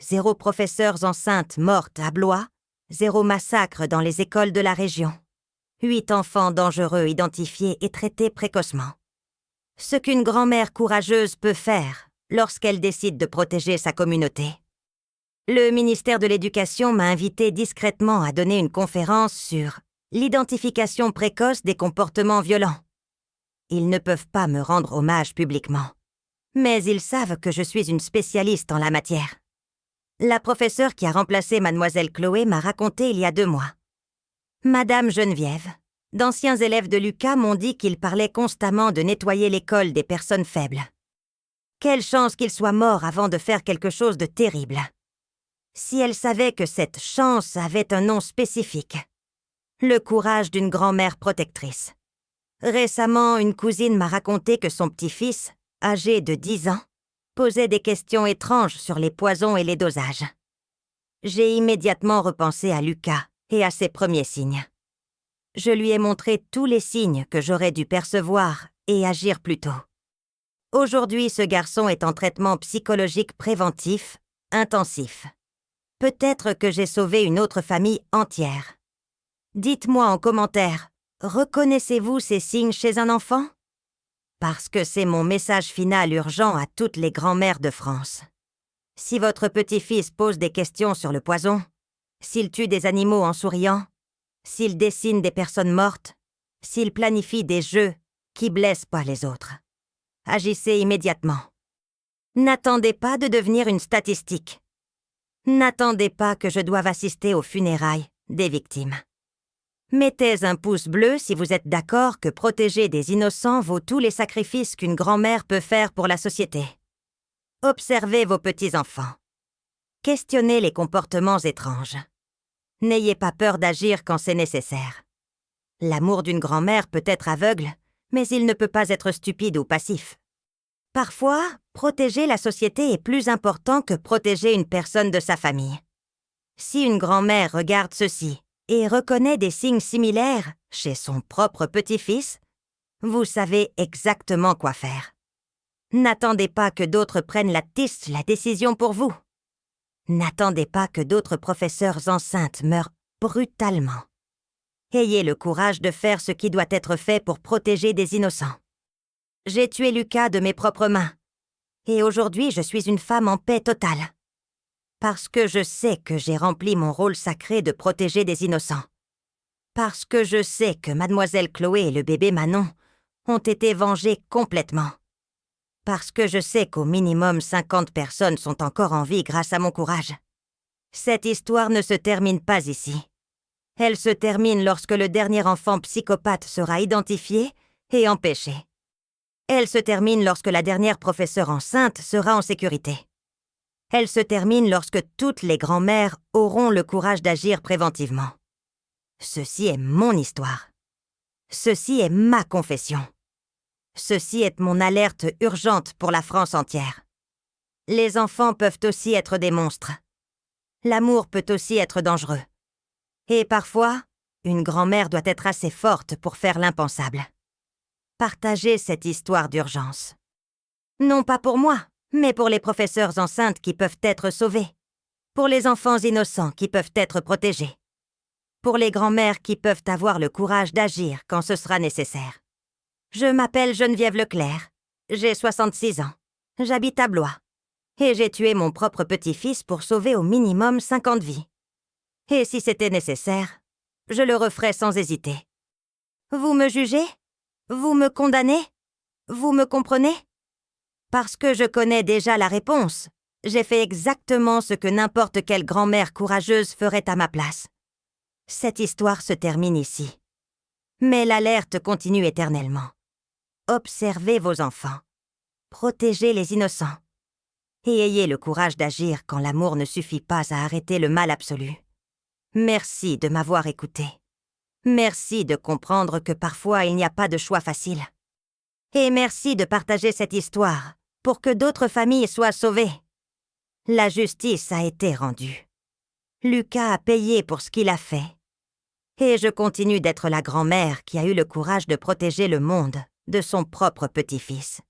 0 professeurs enceintes mortes à Blois, 0 massacre dans les écoles de la région, 8 enfants dangereux identifiés et traités précocement. Ce qu'une grand-mère courageuse peut faire lorsqu'elle décide de protéger sa communauté. Le ministère de l'Éducation m'a invité discrètement à donner une conférence sur l'identification précoce des comportements violents. Ils ne peuvent pas me rendre hommage publiquement, mais ils savent que je suis une spécialiste en la matière. La professeure qui a remplacé mademoiselle Chloé m'a raconté il y a 2 mois. Madame Geneviève, d'anciens élèves de Lucas m'ont dit qu'il parlait constamment de nettoyer l'école des personnes faibles. Quelle chance qu'il soit mort avant de faire quelque chose de terrible. Si elle savait que cette chance avait un nom spécifique. Le courage d'une grand-mère protectrice. Récemment, une cousine m'a raconté que son petit-fils, âgé de 10 ans, posait des questions étranges sur les poisons et les dosages. J'ai immédiatement repensé à Lucas et à ses premiers signes. Je lui ai montré tous les signes que j'aurais dû percevoir et agir plus tôt. Aujourd'hui, ce garçon est en traitement psychologique préventif, intensif. Peut-être que j'ai sauvé une autre famille entière. Dites-moi en commentaire, reconnaissez-vous ces signes chez un enfant ? Parce que c'est mon message final urgent à toutes les grand-mères de France. Si votre petit-fils pose des questions sur le poison, s'il tue des animaux en souriant, s'il dessine des personnes mortes, s'il planifie des jeux qui blessent pas les autres, agissez immédiatement. N'attendez pas de devenir une statistique. N'attendez pas que je doive assister aux funérailles des victimes. Mettez un pouce bleu si vous êtes d'accord que protéger des innocents vaut tous les sacrifices qu'une grand-mère peut faire pour la société. Observez vos petits-enfants. Questionnez les comportements étranges. N'ayez pas peur d'agir quand c'est nécessaire. L'amour d'une grand-mère peut être aveugle, mais il ne peut pas être stupide ou passif. Parfois, protéger la société est plus important que protéger une personne de sa famille. Si une grand-mère regarde ceci et reconnaît des signes similaires chez son propre petit-fils, vous savez exactement quoi faire. N'attendez pas que d'autres prennent la décision pour vous. N'attendez pas que d'autres professeurs enceintes meurent brutalement. Ayez le courage de faire ce qui doit être fait pour protéger des innocents. J'ai tué Lucas de mes propres mains. Et aujourd'hui, je suis une femme en paix totale. Parce que je sais que j'ai rempli mon rôle sacré de protéger des innocents. Parce que je sais que mademoiselle Chloé et le bébé Manon ont été vengés complètement. Parce que je sais qu'au minimum 50 personnes sont encore en vie grâce à mon courage. Cette histoire ne se termine pas ici. Elle se termine lorsque le dernier enfant psychopathe sera identifié et empêché. Elle se termine lorsque la dernière professeure enceinte sera en sécurité. Elle se termine lorsque toutes les grand-mères auront le courage d'agir préventivement. Ceci est mon histoire. Ceci est ma confession. Ceci est mon alerte urgente pour la France entière. Les enfants peuvent aussi être des monstres. L'amour peut aussi être dangereux. Et parfois, une grand-mère doit être assez forte pour faire l'impensable. Partagez cette histoire d'urgence. Non pas pour moi, mais pour les professeurs enceintes qui peuvent être sauvées. Pour les enfants innocents qui peuvent être protégés. Pour les grand-mères qui peuvent avoir le courage d'agir quand ce sera nécessaire. Je m'appelle Geneviève Leclerc. J'ai 66 ans. J'habite à Blois. Et j'ai tué mon propre petit-fils pour sauver au minimum 50 vies. Et si c'était nécessaire, je le referais sans hésiter. Vous me jugez? Vous me condamnez? Vous me comprenez? Parce que je connais déjà la réponse, j'ai fait exactement ce que n'importe quelle grand-mère courageuse ferait à ma place. Cette histoire se termine ici. Mais l'alerte continue éternellement. Observez vos enfants. Protégez les innocents. Et ayez le courage d'agir quand l'amour ne suffit pas à arrêter le mal absolu. Merci de m'avoir écouté. Merci de comprendre que parfois il n'y a pas de choix facile. Et merci de partager cette histoire pour que d'autres familles soient sauvées. La justice a été rendue. Lucas a payé pour ce qu'il a fait. Et je continue d'être la grand-mère qui a eu le courage de protéger le monde de son propre petit-fils.